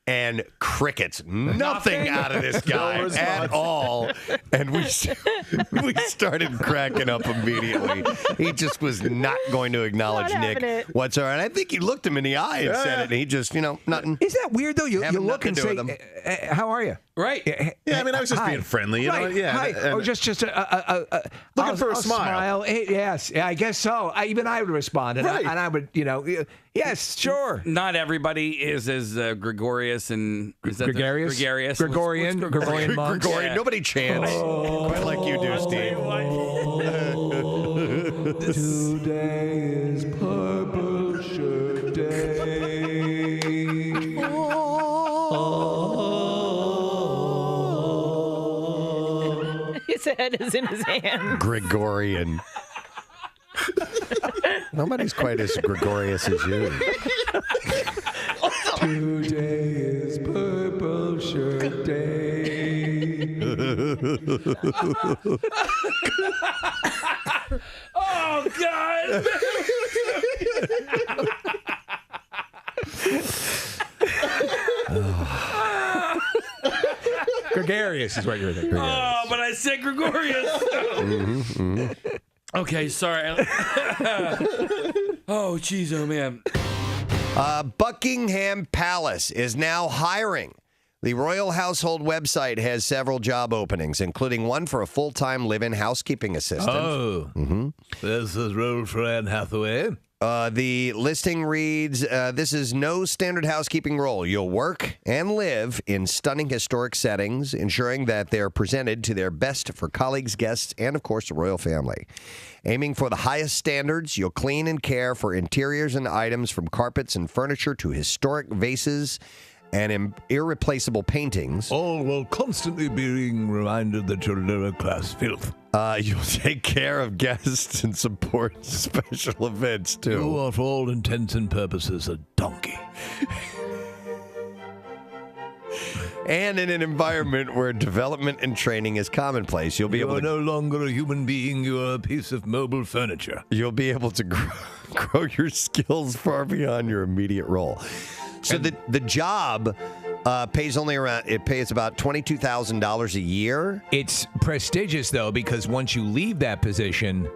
And crickets, nothing out of this guy at all. And we started cracking up immediately. He just was not going to acknowledge Nick whatsoever. And I think he looked him in the eye and said it. And he just, nothing. Is that weird, though? You look and say, how are you? Right. Yeah, I mean, I was just being friendly. You know? Yeah. Hi. Or just looking for a smile. Hey, yes, I guess so. Even I would respond. And, and I would, yes, sure. Not everybody is as gregarious and gregarious. Gregorian monks. Gregorian. Nobody chants quite like you do, Steve. Today is Purple Shirt Day. His head is in his hand. Gregorian. Nobody's quite as gregarious as you. Today is Purple Shirt Day. Oh, God. Gregarious is what you're thinking. Oh, but I said gregarious. Okay, sorry. Oh, jeez, oh, man. Buckingham Palace is now hiring. The Royal Household website has several job openings, including one for a full-time live-in housekeeping assistant. Oh. This is role for Anne Hathaway. The listing reads, this is no standard housekeeping role. You'll work and live in stunning historic settings, ensuring that they're presented to their best for colleagues, guests, and, of course, the royal family. Aiming for the highest standards, you'll clean and care for interiors and items from carpets and furniture to historic vases and irreplaceable paintings. All while constantly being reminded that you're lower-class filth. You'll take care of guests and support special events, too. You are, for all intents and purposes, a donkey. And in an environment where development and training is commonplace, you'll be able to... You are no longer a human being, you are a piece of mobile furniture. You'll be able to grow your skills far beyond your immediate role. So the job pays only about $22,000 a year. It's prestigious, though, because once you leave that position,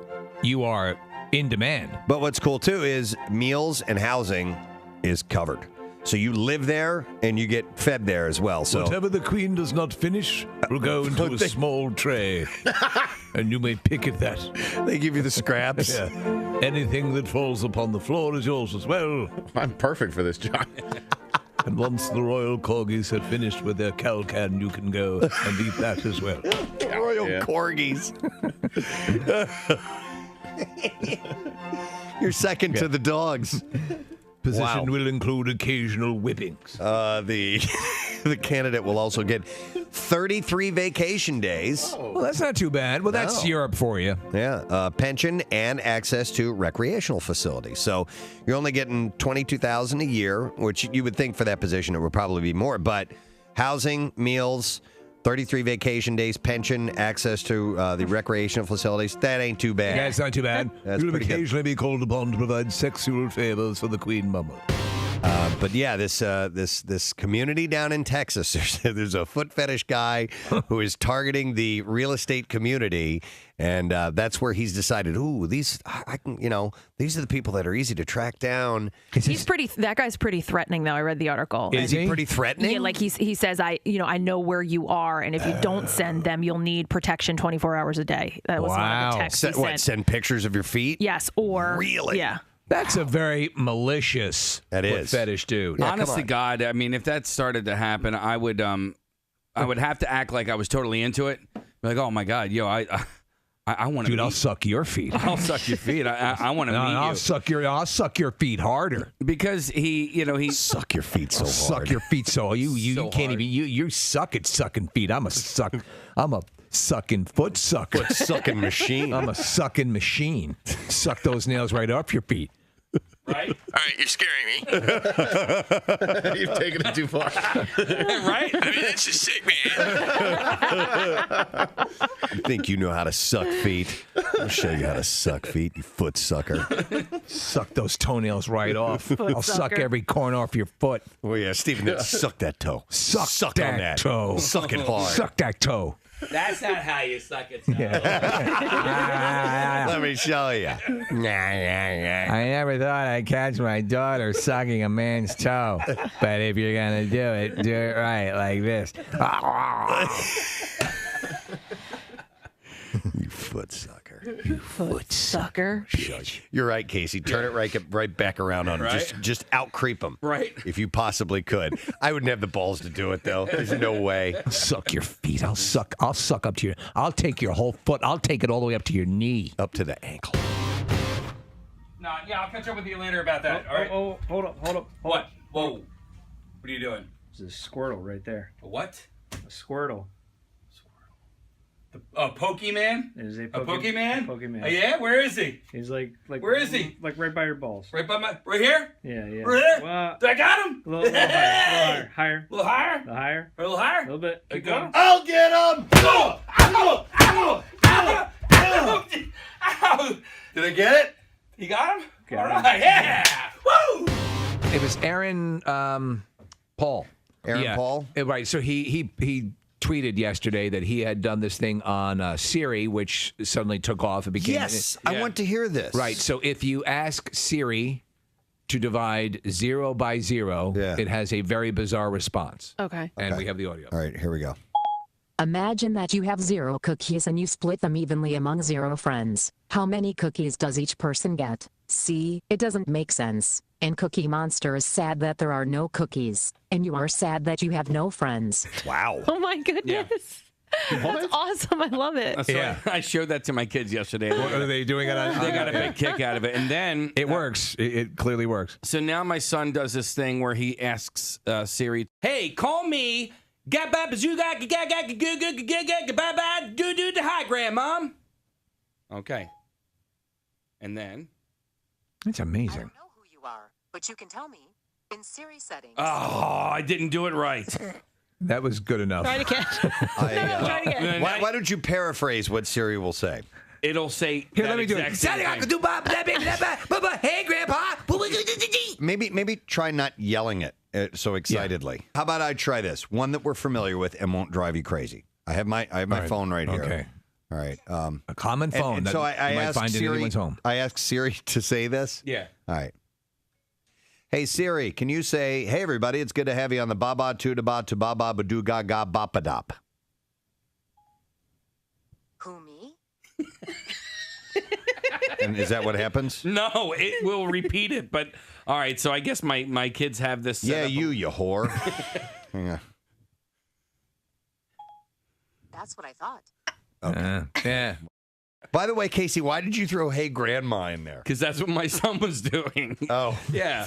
you are in demand. But what's cool, too, is meals and housing is covered. So you live there and you get fed there as well. So whatever the queen does not finish will go into a small tray, and you may pick at that. They give you the scraps. Yeah. Anything that falls upon the floor is yours as well. I'm perfect for this job. And once the royal corgis have finished with their calcan, you can go and eat that as well. Royal corgis. You're second to the dogs. Position will include occasional whippings. The candidate will also get 33 vacation days. Well, that's not too bad. Well, that's Europe for you. Yeah, pension and access to recreational facilities. So you're only getting $22,000 a year, which you would think for that position it would probably be more. But housing, meals, 33 vacation days, pension, access to the recreational facilities. That ain't too bad. Yeah, it's not too bad. That's You'll pretty good. occasionally be called upon to provide sexual favors for the Queen Mama. But yeah, this community down in Texas, there's a foot fetish guy who is targeting the real estate community, and that's where he's decided, these are the people that are easy to track down. That guy's pretty threatening, though. I read the article. Is he pretty threatening? Yeah, like he says, I know where you are, and if you don't send them, you'll need protection 24 hours a day. That was one of the texts he sent. Send pictures of your feet? Yes, or really? Yeah. That's a very malicious foot fetish dude. Yeah, honest to God, I mean, if that started to happen, I would have to act like I was totally into it. Be like, oh my God, I want to. Dude, I'll suck your feet. I'll suck your feet. I want to meet you. I'll suck your feet harder. Because he suck your feet so hard. Suck your feet so you So can't hard. even you suck at sucking feet. I'm a sucking foot sucker. Foot sucking machine. I'm a sucking machine. Suck those nails right off your feet. Right? All right, you're scaring me. You've taken it too far. Right? I mean, that's just sick, man. You think you know how to suck feet? I'll show you how to suck feet, you foot sucker. Suck those toenails right off. I'll suck every corn off your foot. Oh, yeah, Stephen, suck that toe. Suck on that that toe. Suck it hard. Suck that toe. That's not how you suck it. Let me show you. I never thought I'd catch my daughter sucking a man's toe. But if you're going to do it right like this. You foot sucker. You foot sucker. You're right, Casey. Turn it right back around on him. Right? Just out creep him. Right. If you possibly could. I wouldn't have the balls to do it, though. There's no way. Suck your feet. I'll suck up to I'll take your whole foot. I'll take it all the way up to your knee. Up to the ankle. No, yeah, I'll catch up with you later about that. All right. Oh, hold up. What? Whoa. What are you doing? There's a Squirtle right there. A what? A Squirtle. A Pokemon? There's a Pokemon? Pokemon. Oh, yeah? Where is he? He's like Where is he? Like right by your balls. Right here? Yeah. Right here? Well, I got him? a little higher. A little higher? A little higher. A little higher? A little bit. I Keep got going. him? I'll get him! Ow! Ow! Ow! Ow! Ow! Ow! Did I get it? You got him? Got All him. right, yeah! Woo! It was Aaron Paul. Aaron Paul? Right. So he tweeted yesterday that he had done this thing on Siri, which suddenly took off. It became I want to hear this. Right. So if you ask Siri to divide 0 by 0, it has a very bizarre response. Okay. And we have the audio. All right, here we go. Imagine that you have 0 cookies and you split them evenly among 0 friends. How many cookies does each person get? See, it doesn't make sense. And Cookie Monster is sad that there are no cookies. And you are sad that you have no friends. Wow. Oh my goodness. That's awesome. I love it. So I showed that to my kids yesterday. What are they doing it on? They got a big kick out of it. And then it works. It clearly works. So now my son does this thing where he asks Siri, "Hey, call me the high grandmom." Okay. And then It's amazing. I don't know who you are, but you can tell me in Siri settings. oh, I didn't do it right. That was good enough. Try it again. Try it again. Why don't you paraphrase what Siri will say? It'll say, Here, let me do it. Hey, Grandpa. Maybe try not yelling it so excitedly. How about I try this? One that we're familiar with and won't drive you crazy. I have my phone right here. Okay. All right. A common phone And that so I you might asked find in Siri, anyone's home. I asked Siri to say this. Yeah. All right. Hey, Siri, can you say, hey, everybody, it's good to have you on the Baba to ba to Baba Badu Gaga Bapadop. Who, me? And is that what happens? No, it will repeat it. But all right, so I guess my kids have this. Yeah, you whore. Yeah. That's what I thought. Okay. Yeah. By the way, Casey, why did you throw "Hey Grandma" in there? Because that's what my son was doing. Oh, yeah.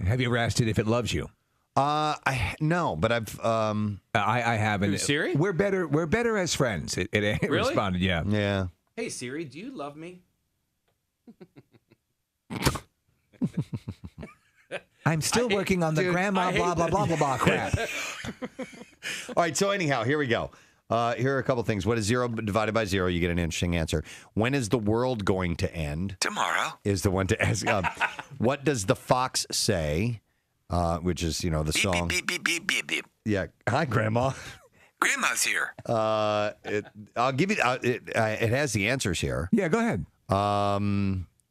Have you ever asked it if it loves you? No, but I've I haven't. Who, Siri? We're better as friends. It Really? responded, yeah. Yeah. Hey Siri, do you love me? I'm still working on the grandma blah blah blah blah blah crap. All right, so anyhow, here we go. Here are a couple things. What is 0 divided by 0? You get an interesting answer. When is the world going to end? Tomorrow. Is the one to ask. What does the fox say? Which is, the song. Beep, beep, beep, beep, beep. Yeah. Hi, Grandma. Grandma's here. I'll give you. It has the answers here. Yeah, go ahead.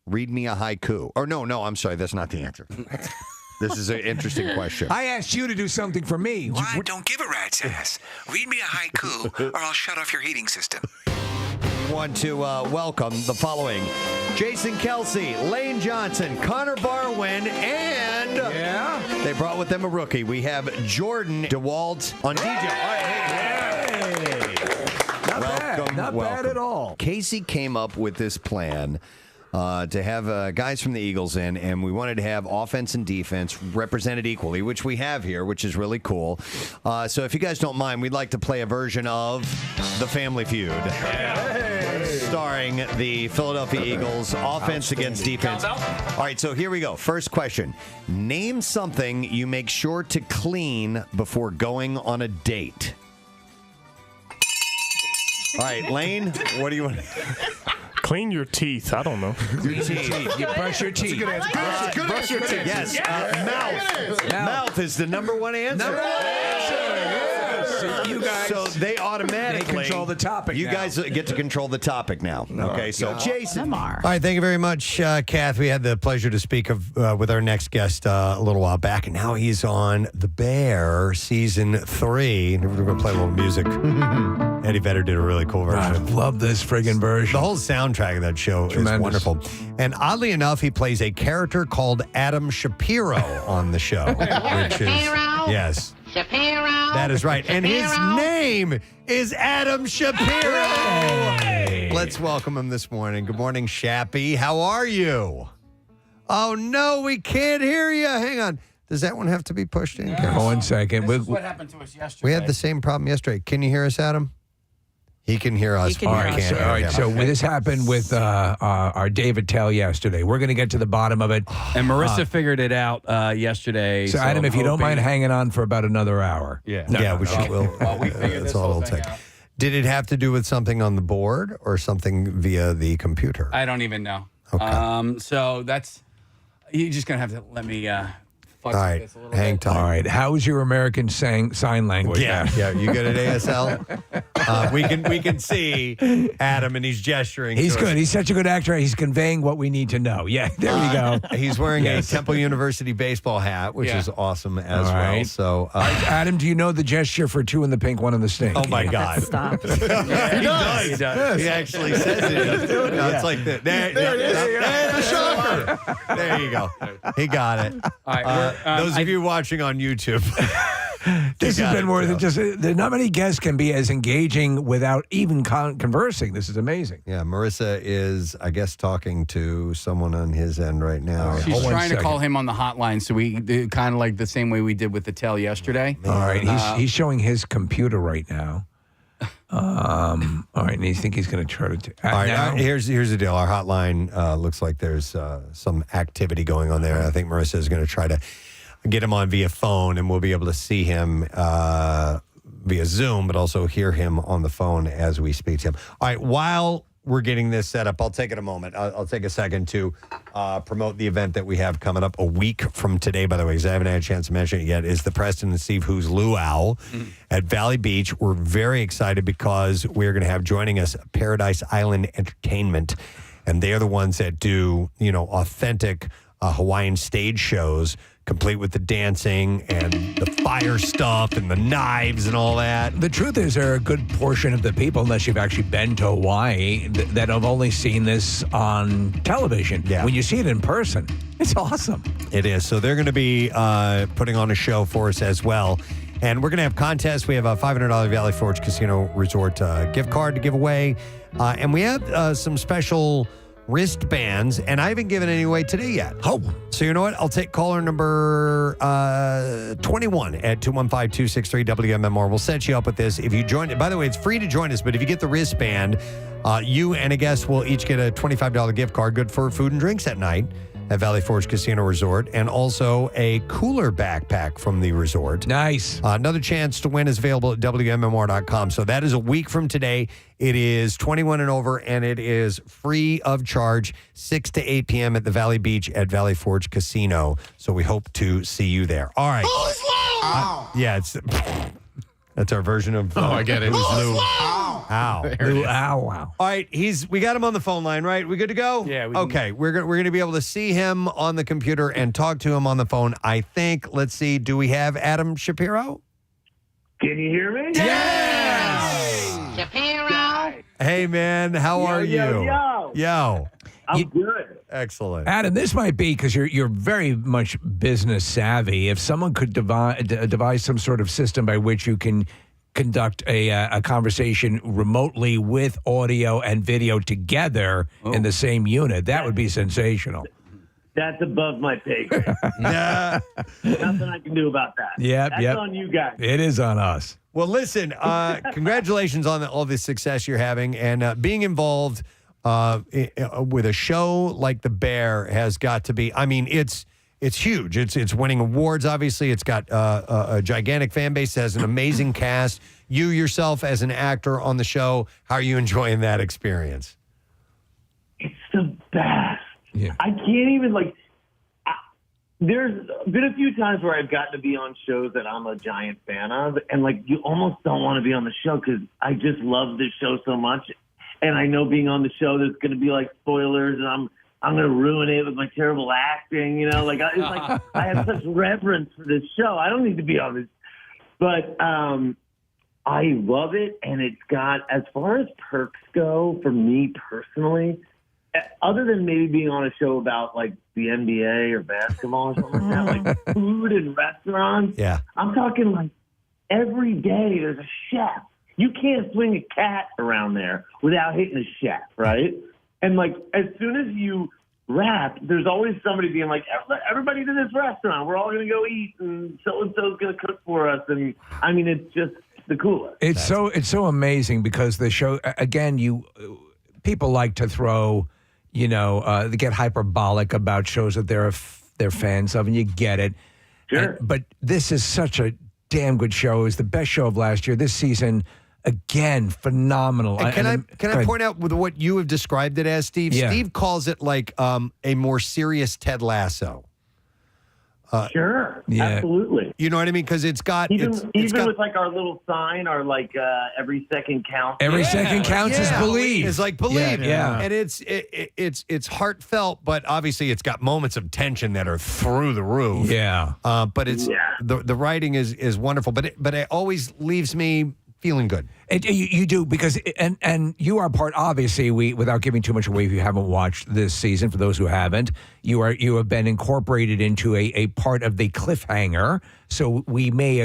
Read me a haiku. Or no, I'm sorry. That's not the answer. This is an interesting question. I asked you to do something for me. Well, I don't give a rat's ass. Read me a haiku, or I'll shut off your heating system. Want to welcome the following: Jason Kelsey, Lane Johnson, Connor Barwin, and they brought with them a rookie. We have Jordan DeWalt on DJ. Not bad at all. Casey came up with this plan to have guys from the Eagles in, and we wanted to have offense and defense represented equally, which we have here, which is really cool. So if you guys don't mind, we'd like to play a version of The Family Feud. Starring the Philadelphia Eagles, offense against defense. All right, so here we go. First question. Name something you make sure to clean before going on a date. All right, Lane, what do you want? Clean your teeth. I don't know. Your teeth. You brush your teeth. Brush your teeth. Yes. Mouth. Mouth is the number one answer. You guys, so they automatically control the topic. You guys get to control the topic now. Okay, so Jason. All right, thank you very much, Kath. We had the pleasure to speak with our next guest a little while back, and now he's on The Bear season 3. We're going to play a little music. Eddie Vedder did a really cool version. I love this friggin' version. The whole soundtrack of that show is wonderful. And oddly enough, he plays a character called Adam Shapiro on the show, which is yes. Shapiro. That is right. And his name is Adam Shapiro. Hey. Let's welcome him this morning. Good morning, Shappy. How are you? Oh, no, we can't hear you. Hang on. Does that one have to be pushed in? Yes. 1 second. This is what happened to us yesterday. We had the same problem yesterday. Can you hear us, Adam? He can hear us. All right, so this happened with our David Tell yesterday. We're going to get to the bottom of it. And Marissa figured it out yesterday. So Adam, if you don't mind hanging on for about another hour. Yeah. We should. That's all it'll take. Did it have to do with something on the board or something via the computer? I don't even know. Okay. So that's, you're just going to have to let me all right, hang tight. All right, how is your American sign language? Yeah, you good at ASL? We can see Adam, and he's gesturing. He's good. He's such a good actor. He's conveying what we need to know. Yeah, there we go. He's wearing a Temple University baseball hat, which is awesome as well. So, Adam, do you know the gesture for 2 in the pink, 1 in the stink? Oh my God! Stop. He does. He actually says it. It's like the shocker. There you go. He got it. All right. Those of you watching on YouTube, this has been more than just. There's not many guests can be as engaging without even conversing. This is amazing. Yeah, Marissa is, I guess, talking to someone on his end right now. She's trying to call him on the hotline, so we kind of like the same way we did with the Tell yesterday. All right, he's showing his computer right now. All right, and you think he's going to try to. All right, here's the deal. Our hotline looks like there's some activity going on there. I think Marissa is going to try to get him on via phone, and we'll be able to see him via Zoom, but also hear him on the phone as we speak to him. All right, while we're getting this set up, I'll take it a moment. I'll take a second to promote the event that we have coming up a week from today, by the way, because I haven't had a chance to mention it yet, is the Preston and Steve Who's Luau at Valley Beach. We're very excited because we're going to have joining us Paradise Island Entertainment, and they're the ones that do, authentic Hawaiian stage shows, complete with the dancing and the fire stuff and the knives and all that. The truth is, there are a good portion of the people, unless you've actually been to Hawaii, that have only seen this on television. Yeah. When you see it in person, it's awesome. It is. So they're going to be putting on a show for us as well. And we're going to have contests. We have a $500 Valley Forge Casino Resort gift card to give away. And we have some special wristbands, and I haven't given any away today yet. Oh. So you know what? I'll take caller number 21 at 215-263-WMMR. We'll set you up with this. If you join it, by the way, it's free to join us, but if you get the wristband, you and a guest will each get a $25 gift card, good for food and drinks at night. at Valley Forge Casino Resort, and also a cooler backpack from the resort. Nice. Another chance to win is available at WMMR.com. So that is a week from today. It is 21 and over, and it is free of charge, 6 to 8 p.m. at the Valley Beach at Valley Forge Casino. So we hope to see you there. All right. Yeah, it's that's our version of. I get it. Lou. Ow. Lou, ow, wow. All right, we got him on the phone line, right? We good to go? Yeah. Okay, we're going to be able to see him on the computer and talk to him on the phone. I think. Let's see. Do we have Adam Shapiro? Can you hear me? Yes. Shapiro. Hey, man, how are you? Yo. I'm good. Excellent. Adam, this might be because you're very much business savvy. If someone could devise some sort of system by which you can conduct a conversation remotely with audio and video together in the same unit, that would be sensational. That's above my pay grade. Nothing I can do about that. That's on you guys. It is on us. Well, listen, congratulations on all the success you're having, and being involved with a show like The Bear has got to be, I mean, it's huge. It's winning awards, obviously. It's got a gigantic fan base. It has an amazing cast. You yourself as an actor on the show, how are you enjoying that experience? It's the best. Yeah. I can't even, there's been a few times where I've gotten to be on shows that I'm a giant fan of, and, you almost don't want to be on the show because I just love this show so much. And I know being on the show, there's going to be spoilers, and I'm going to ruin it with my terrible acting. It's I have such reverence for this show. I don't need to be on this, but I love it, and it's got, as far as perks go, for me personally, other than maybe being on a show about the NBA or basketball or something like that, food and restaurants. Yeah, I'm talking every day there's a chef. You can't swing a cat around there without hitting a chef, right? And as soon as you wrap, there's always somebody being everybody to this restaurant. We're all going to go eat, and so-and-so's going to cook for us. And I mean, it's just the coolest. It's so amazing because the show, again, people like to throw, they get hyperbolic about shows that they're fans of, and you get it. Sure. But this is such a damn good show. It was the best show of last year. This season, again, phenomenal. And can I point out with what you have described it as, Steve? Yeah. Steve calls it a more serious Ted Lasso. Sure, yeah. Absolutely. You know what I mean? Because it's got even with our little sign, our every second counts. Every second counts is believe. It's believe. Yeah. And it's heartfelt, but obviously it's got moments of tension that are through the roof. Yeah. But it's the writing is wonderful, but it always leaves me feeling good. You do, because and you are part, obviously, without giving too much away if you haven't watched this season, for those who haven't, you have been incorporated into a part of the cliffhanger. So we may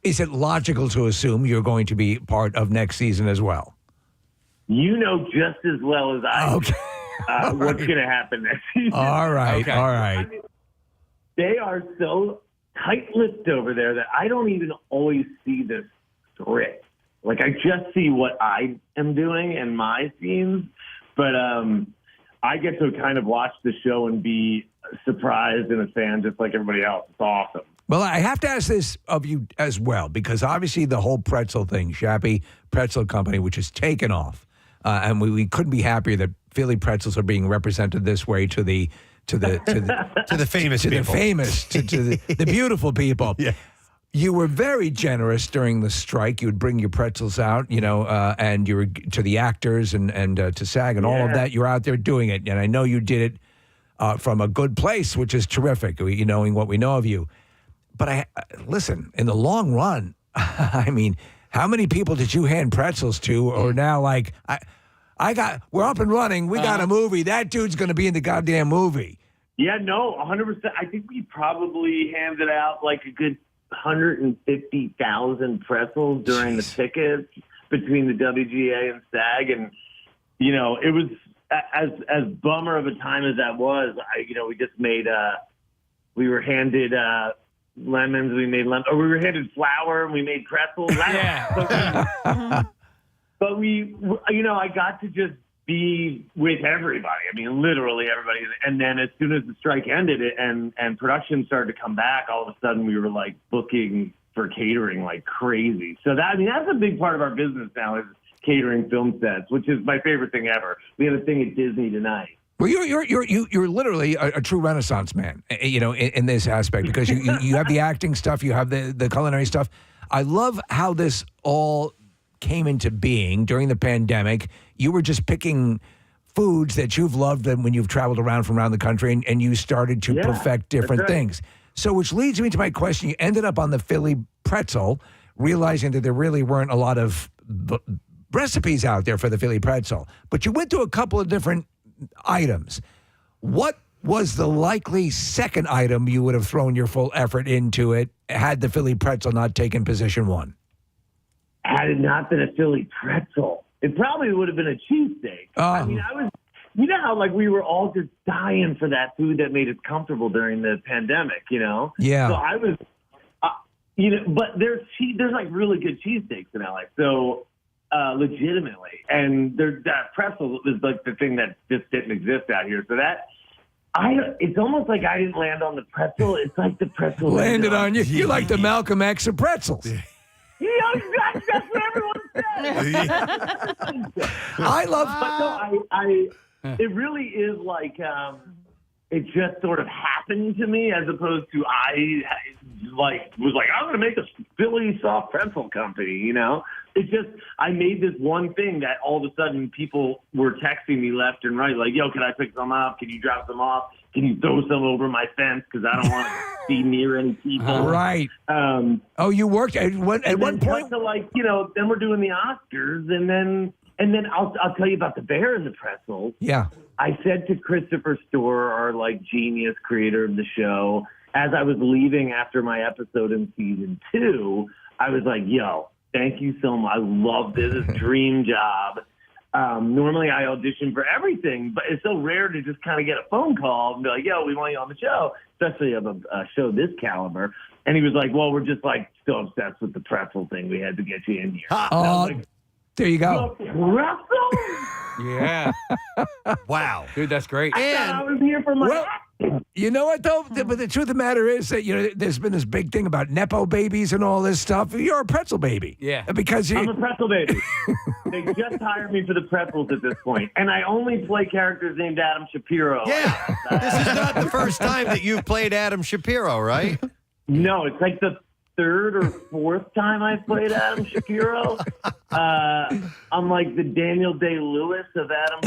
is it logical to assume you're going to be part of next season as well? You know just as well as I do what's going to happen next season. All right. Okay. All right. I mean, they are so tight-lipped over there that I don't even always see this script. I just see what I am doing in my scenes, but I get to kind of watch the show and be surprised and a fan just like everybody else. It's awesome. Well, I have to ask this of you as well, because obviously the whole pretzel thing, Shappy Pretzel Company, which has taken off, and we couldn't be happier that Philly pretzels are being represented this way to the famous the beautiful people. Yeah. You were very generous during the strike. You would bring your pretzels out, and you were to the actors and to SAG and all of that. You're out there doing it, and I know you did it from a good place, which is terrific. Knowing what we know of you, but listen, in the long run, I mean, how many people did you hand pretzels to, or now we're up and running. We got a movie. That dude's going to be in the goddamn movie. Yeah, no, 100%. I think we probably handed out a good 150,000 pretzels during the tickets between the WGA and SAG, and it was as bummer of a time as that was. We just made we were handed lemons, we were handed flour, and we made pretzels. Yeah. But I got to just be with everybody. I mean, literally everybody. And then as soon as the strike ended and production started to come back, all of a sudden we were like booking for catering like crazy. So that's a big part of our business now is catering film sets, which is my favorite thing ever. We have a thing at Disney tonight. Well, you're literally a true Renaissance man, in this aspect, because you have the acting stuff, you have the culinary stuff. I love how this all came into being during the pandemic. You were just picking foods that you've loved when you've traveled around from around the country, and you started to perfect different things. So, which leads me to my question. You ended up on the Philly pretzel, realizing that there really weren't a lot of recipes out there for the Philly pretzel, but you went to a couple of different items. What was the likely second item you would have thrown your full effort into it had the Philly pretzel not taken position one? Had it not been a Philly pretzel, it probably would have been a cheesesteak. You know how like we were all just dying for that food that made us comfortable during the pandemic, Yeah. So I was, but there's like really good cheesesteaks in LA. So legitimately, and that pretzel is like the thing that just didn't exist out here. So it's almost like I didn't land on the pretzel. It's like the pretzel landed on you. You're like the Malcolm X of pretzels. Yeah, exactly. That's what everyone says. I love. But no, it really is like it just sort of happened to me, as opposed to I was like I'm going to make a Philly soft pretzel company. It's just I made this one thing that all of a sudden people were texting me left and right, like, "Yo, can I pick some up? Can you drop some off? Can you throw some over my fence? Because I don't want to be near any people." Right. You worked at one point. So then we're doing the Oscars, and then I'll tell you about the bear and the pretzels. Yeah. I said to Christopher Storer, our genius creator of the show, as I was leaving after my episode in season 2, I was like, "Yo, thank you so much. I love this. It's a dream job." Normally I audition for everything, but it's so rare to just kind of get a phone call and be like, "Yo, we want you on the show," especially of a show this caliber. And he was like, "Well, we're just so obsessed with the pretzel thing. We had to get you in here." There you go. Yeah. Wow. Dude, that's great. I was here for my you know what, though? But the truth of the matter is that, there's been this big thing about Nepo babies and all this stuff. You're a pretzel baby. Yeah. Because I'm a pretzel baby. They just hired me for the pretzels at this point. And I only play characters named Adam Shapiro. Yeah. This is not the first time that you've played Adam Shapiro, right? No, it's like the third or fourth time I've played Adam Shapiro. I'm like the Daniel Day-Lewis of Adam.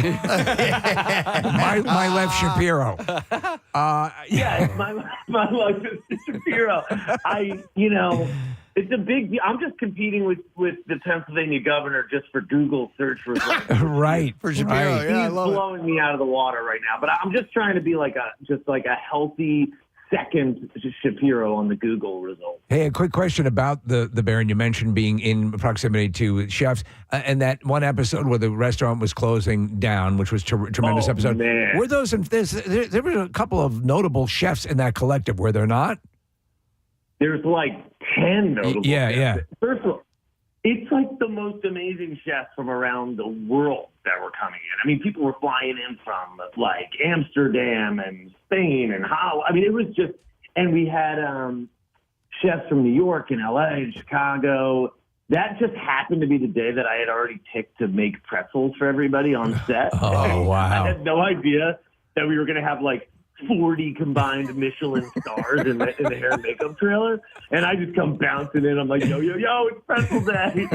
my left Shapiro. Yeah, my left is Shapiro. It's a big deal. I'm just competing with the Pennsylvania governor just for Google search results. Right. For Shapiro. Right. Yeah, I He's love blowing me out of the water right now. But I'm just trying to be like a healthy second Shapiro on the Google results. Hey, a quick question about the Baron. You mentioned being in proximity to chefs, and that one episode where the restaurant was closing down, which was a tremendous episode. Man. Were those? There were a couple of notable chefs in that collective, were there not? There's like 10 notable chefs. Yeah. First of all, it's like the most amazing chefs from around the world that were coming in. I mean, people were flying in from like Amsterdam and Spain and it was just, and we had chefs from New York and LA and Chicago. That just happened to be the day that I had already picked to make pretzels for everybody on set. Oh, wow. I had no idea that we were going to have like 40 combined Michelin stars in the hair and makeup trailer. And I just come bouncing in. I'm like, yo, it's pretzel day.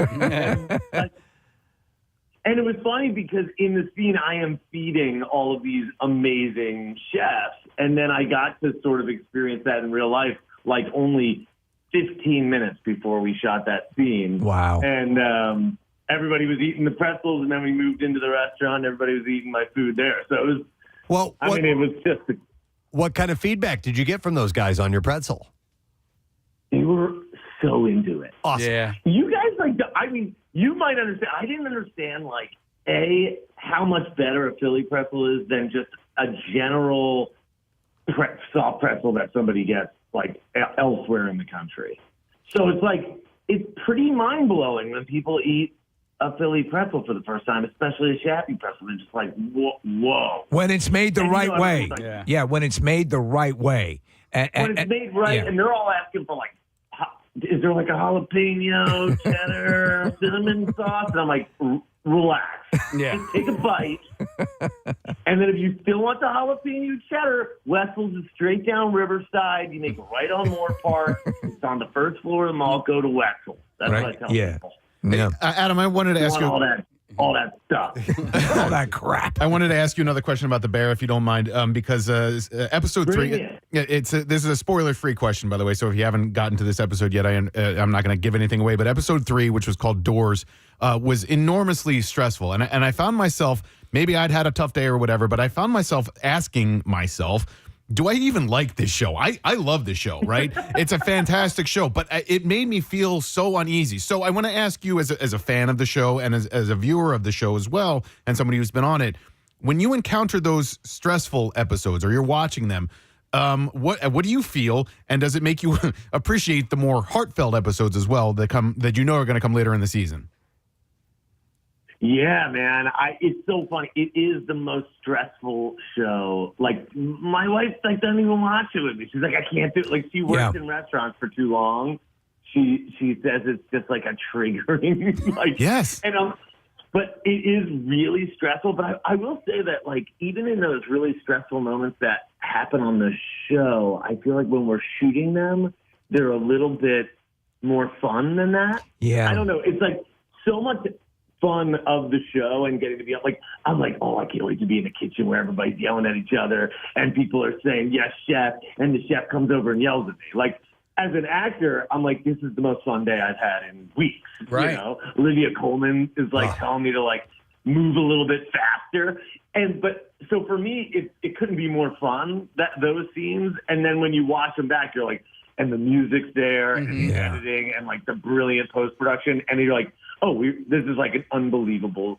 And it was funny because in the scene, I am feeding all of these amazing chefs. And then I got to sort of experience that in real life, like only 15 minutes before we shot that scene. Wow. And everybody was eating the pretzels, and then we moved into the restaurant. Everybody was eating my food there. So it was, it was just what kind of feedback did you get from those guys on your pretzel? They were so into it. Awesome. Yeah. You guys you might understand. I didn't understand how much better a Philly pretzel is than just a general soft pretzel that somebody gets elsewhere in the country. So it's pretty mind blowing when people eat a Philly pretzel for the first time, especially a Shappy pretzel. They're just like, whoa. When it's made the And, right way. like, Yeah, when it's made the right way. when it's made right, and they're all asking for like, is there like a jalapeno, cheddar, cinnamon sauce? And I'm like, relax. Yeah. Just take a bite. And then if you still want the jalapeno cheddar, Wetzel's is straight down Riverside. You make it right on Moore Park. It's on the first floor of the mall. Go to Wetzel. That's what I tell people. Yeah. Adam, I wanted to ask you all that stuff. All that crap. I wanted to ask you another question about the bear, if you don't mind, because episode Bring 3. This is a spoiler-free question, by the way. So if you haven't gotten to this episode yet, I'm not going to give anything away. But episode 3, which was called Doors, was enormously stressful, and I found myself, maybe I'd had a tough day or whatever, but I found myself asking myself, do I even like this show? I love this show, right? It's a fantastic show, but it made me feel so uneasy. So I want to ask you, as a fan of the show and as a viewer of the show as well, and somebody who's been on it, when you encounter those stressful episodes or you're watching them, what do you feel, and does it make you appreciate the more heartfelt episodes as well that you know are going to come later in the season? Yeah, man. It's so funny. It is the most stressful show. Like, my wife doesn't even watch it with me. She's like, I can't do it. Like, she worked in restaurants for too long. She says it's just like a triggering. Like, yes. But it is really stressful. But I will say that, like, even in those really stressful moments that happen on the show, I feel like when we're shooting them, they're a little bit more fun than that. Yeah. I don't know. It's like so much fun of the show and getting to be like, I'm like, oh, I can't wait to be in the kitchen where everybody's yelling at each other and people are saying, yes, chef, and the chef comes over and yells at me. Like, as an actor, I'm like, this is the most fun day I've had in weeks. Right. You know, Olivia Colman is like telling me to like move a little bit faster. But so for me, it couldn't be more fun, those scenes. And then when you watch them back, you're like, and the music's there and the editing and like the brilliant post-production. And you're like, oh, this is like an unbelievably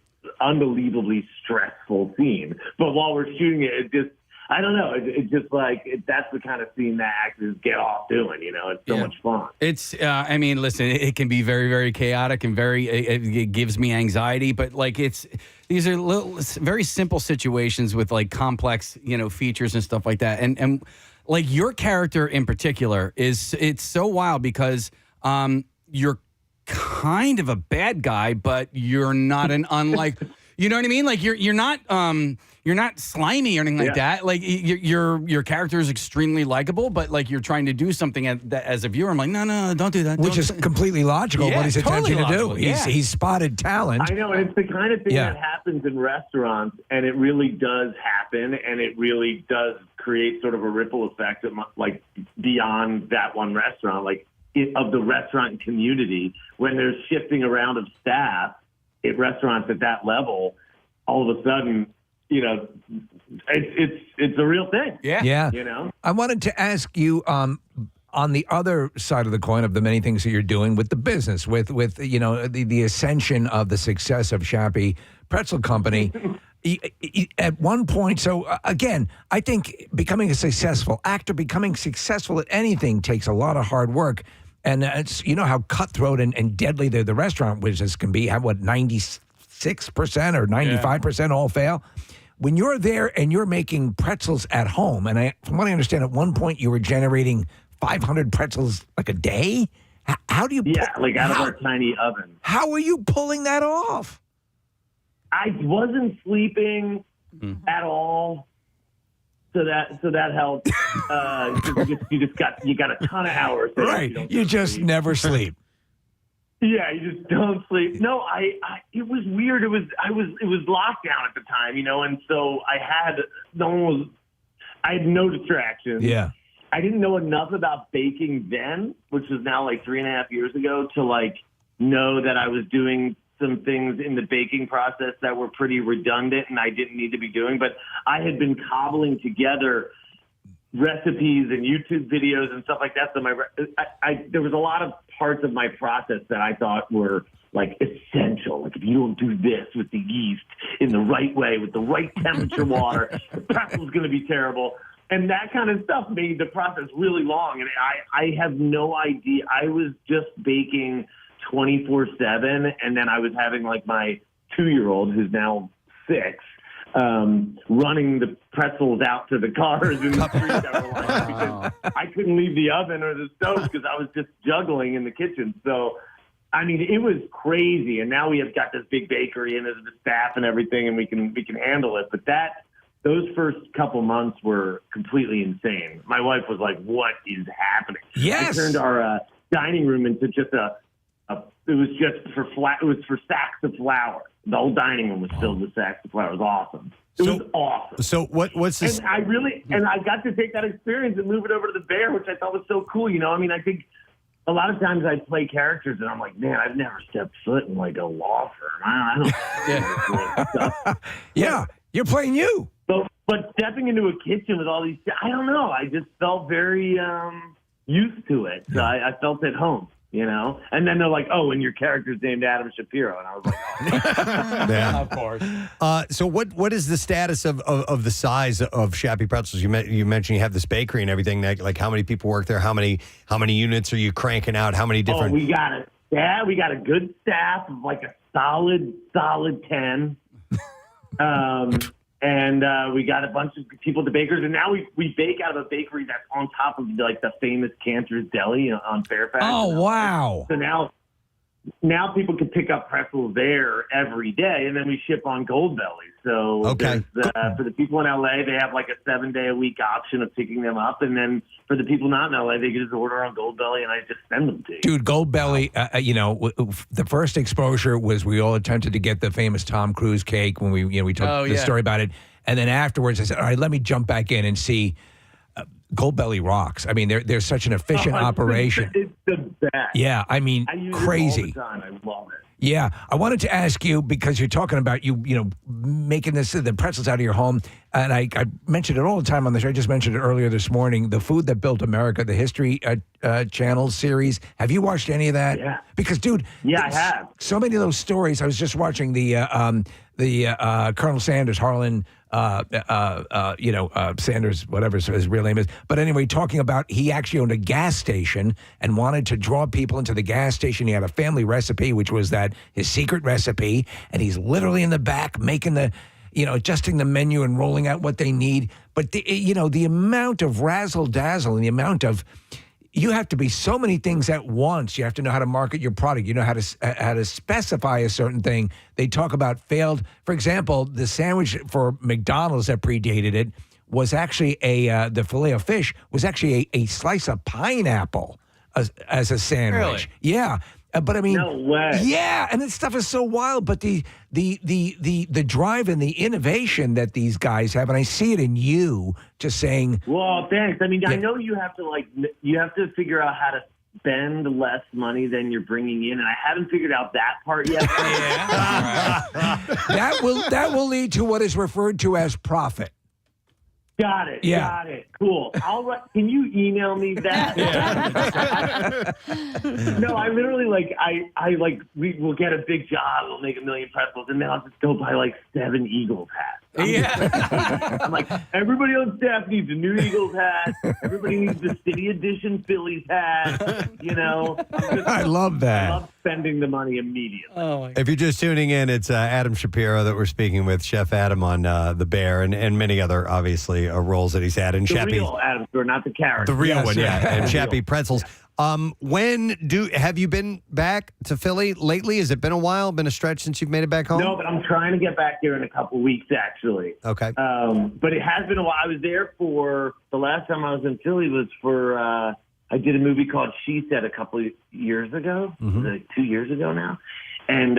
stressful scene. But while we're shooting it, it just, I don't know. It's just like, that's the kind of scene that actors get off doing, you know? It's so much fun. It's, I mean, listen, it can be very, very chaotic and it gives me anxiety, but like these are very simple situations with like complex, features and stuff like that. And like your character in particular it's so wild because you're kind of a bad guy, but you're not an unlike, you know what I mean? Like you're not slimy or anything like that. Like your character is extremely likable, but like you're trying to do something as a viewer. I'm like, no, don't do that. Which is completely logical. Yeah, what he's totally attempting to do. logical. He's spotted talent. I know, and it's the kind of thing that happens in restaurants, and it really does happen, and it really does create sort of a ripple effect, like beyond that one restaurant, like of the restaurant community. When there's shifting around of staff at restaurants at that level, all of a sudden, it's a real thing. Yeah. I wanted to ask you on the other side of the coin of the many things that you're doing with the business, with the ascension of the success of Shappy Pretzel Company. At one point, so again, I think becoming a successful actor, becoming successful at anything takes a lot of hard work. And it's, how cutthroat and deadly the restaurant business can be. Have 96% or 95% all fail. When you're there and you're making pretzels at home, and from what I understand, at one point you were generating 500 pretzels like a day. How do you? Out of our tiny oven. How are you pulling that off? I wasn't sleeping at all. So that helped. You got a ton of hours. Right. You just never sleep. Yeah, you just don't sleep. No, it was weird. It was lockdown at the time, and so I had no distractions. Yeah. I didn't know enough about baking then, which was now like 3.5 years ago, to know that I was doing some things in the baking process that were pretty redundant and I didn't need to be doing. But I had been cobbling together recipes and YouTube videos and stuff like that. So there was a lot of parts of my process that I thought were essential. Like if you don't do this with the yeast in the right way, with the right temperature water, the pretzel's going to be terrible. And that kind of stuff made the process really long. And I have no idea. I was just baking 24/7. And then I was having like my 2-year-old, who's now 6, running the pretzels out to the cars in the street that were lined up because I couldn't leave the oven or the stove because I was just juggling in the kitchen. So, I mean, it was crazy. And now we have got this big bakery and there's the staff and everything, and we can handle it. But those first couple months were completely insane. My wife was like, "What is happening?" Yes. I turned our dining room into just it was just it was for sacks of flour. The whole dining room was filled with sacks of flour. It was awesome. It was awesome. So what's this? And I got to take that experience and move it over to the Bear, which I thought was so cool. You know, I mean, I think a lot of times I play characters and I'm like, man, I've never stepped foot in like a law firm. I don't Yeah, you're playing you. But stepping into a kitchen with all these, I don't know. I just felt very used to it. So I felt at home. You know, and then they're like, "Oh, and your character's named Adam Shapiro," and I was like, "Oh, Yeah. Of course. So what is the status of the size of Shappy Pretzels? You mentioned you have this bakery and everything. Like how many people work there? How many units are you cranking out? How many different? Oh, we got a good staff of like a solid 10. And we got a bunch of people, the bakers, and now we bake out of a bakery that's on top of like the famous Cantor's Deli on Fairfax. Oh, wow. So now people can pick up pretzels there every day, and then we ship on Gold Belly. So for the people in LA, they have like a 7-day-a-week option of picking them up, and then for the people not in LA, they can just order on Gold Belly, and I just send them to you. Dude, Gold Belly, the first exposure was we all attempted to get the famous Tom Cruise cake when we told the story about it. And then afterwards I said, all right, let me jump back in and see. Gold Belly rocks. I mean, they're such an efficient operation. It's the best. Yeah, I mean, I use crazy. it all the time. I love it. Yeah, I wanted to ask you because you're talking about you making the pretzels out of your home, and I mentioned it all the time on the show. I just mentioned it earlier this morning. The Food That Built America, the History Channel series. Have you watched any of that? Yeah. Because, dude, I have. So many of those stories. I was just watching the Colonel Sanders, Harlan. Sanders, whatever his real name is. But anyway, talking about he actually owned a gas station and wanted to draw people into the gas station. He had a family recipe, which was his secret recipe. And he's literally in the back making adjusting the menu and rolling out what they need. But the amount of razzle dazzle and the amount of, you have to be so many things at once. You have to know how to market your product. You know how to specify a certain thing. They talk about failed. For example, the sandwich for McDonald's that predated it was actually the filet of fish was actually a slice of pineapple as a sandwich. Really? Yeah. But I mean, no way. Yeah, and this stuff is so wild. But the drive and the innovation that these guys have, and I see it in you, just saying. Well, thanks. I mean, I know you have to figure out how to spend less money than you're bringing in, and I haven't figured out that part yet. That will lead to what is referred to as profit. Got it. Yeah. Got it. Cool. Can you email me that? No, I literally we will get a big job. We'll make 1 million pretzels, and then I'll just go buy like 7 Eagles hats. I'm like, everybody on staff needs a new Eagles hat. Everybody needs the City Edition Phillies hat. I love that. I love spending the money immediately. If you're just tuning in, it's Adam Shapiro that we're speaking with, Chef Adam on The Bear, and many other, obviously, roles that he's had. And The Shappy, real Adam Shapiro, not the character. the real one, yeah. And The real Shappy Pretzels. Have you been back to Philly lately? Has it been a while? Been a stretch since you've made it back home? No, but I'm trying to get back there in a couple weeks, actually. Okay. But it has been a while. I was there for the last time I was in Philly was for I did a movie called She Said a couple of years ago, like 2 years ago now, and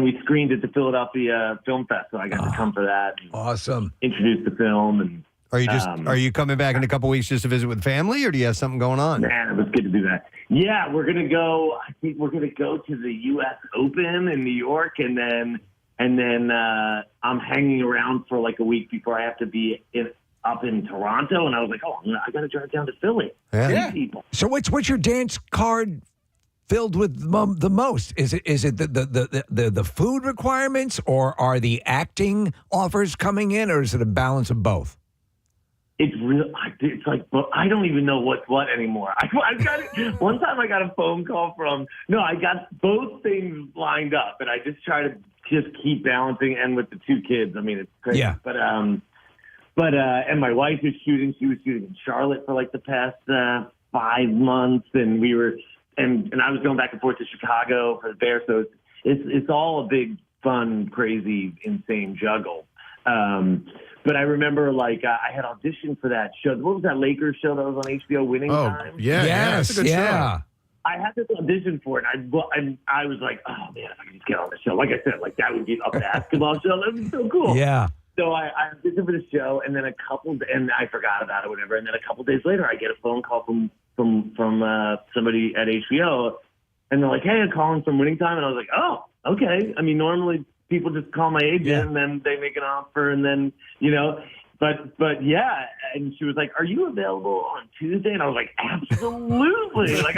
we screened at the Philadelphia Film Festival. I got to come for that. Awesome. Introduce the film and. Are you coming back in a couple weeks just to visit with family, or do you have something going on? Man, it was good to do that. Yeah, we're gonna go. I think we're gonna go to the U.S. Open in New York, and then I'm hanging around for like a week before I have to be up in Toronto. And I was like, I got to drive down to Philly. Yeah. People. So what's your dance card filled with the most? Is it the food requirements, or are the acting offers coming in, or is it a balance of both? it's real. It's like, but I don't even know what's what anymore. I got it. One time I got a phone call I got both things lined up, and I just try to just keep balancing. And with the 2 kids, I mean, it's crazy. Yeah. But and my wife is shooting. She was shooting in Charlotte for like the past 5 months, and we were, and I was going back and forth to Chicago for the Bears. So it's all a big, fun, crazy, insane juggle. But I remember, like, I had auditioned for that show. What was that Lakers show that was on HBO, Winning Time? Yeah, Yes, that's a good show. I had this audition for it, and I was like, oh, man, if I could just get on the show. Like I said, like, that would be a basketball show. That would be so cool. Yeah. So I auditioned for the show, and then and I forgot about it, whatever. And then a couple days later, I get a phone call from somebody at HBO, and they're like, hey, I'm calling from Winning Time. And I was like, oh, okay. I mean, normally people just call my agent and then they make an offer, and then, but yeah. And she was like, are you available on Tuesday? And I was like, absolutely. Like,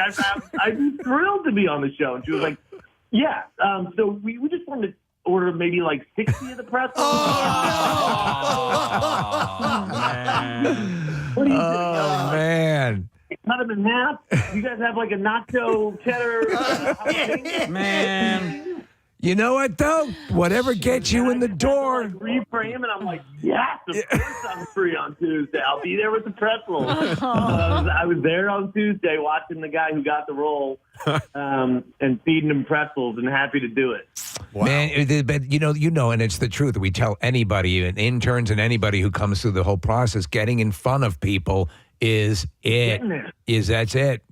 I'd be thrilled to be on the show. And she was like, yeah. So we just wanted to order maybe like 60 of the pretzels. What are you doing? Man. Cut them in half. You guys have like a nacho cheddar. Man. You know what, though? Whatever gets you in the door. Reframe, and I'm like, yes, of course I'm free on Tuesday. I'll be there with the pretzels. I was there on Tuesday watching the guy who got the role and feeding him pretzels, and happy to do it. Wow. Man, but you know, and it's the truth. We tell anybody, and interns and anybody who comes through the whole process, getting in front of people is it. That's it.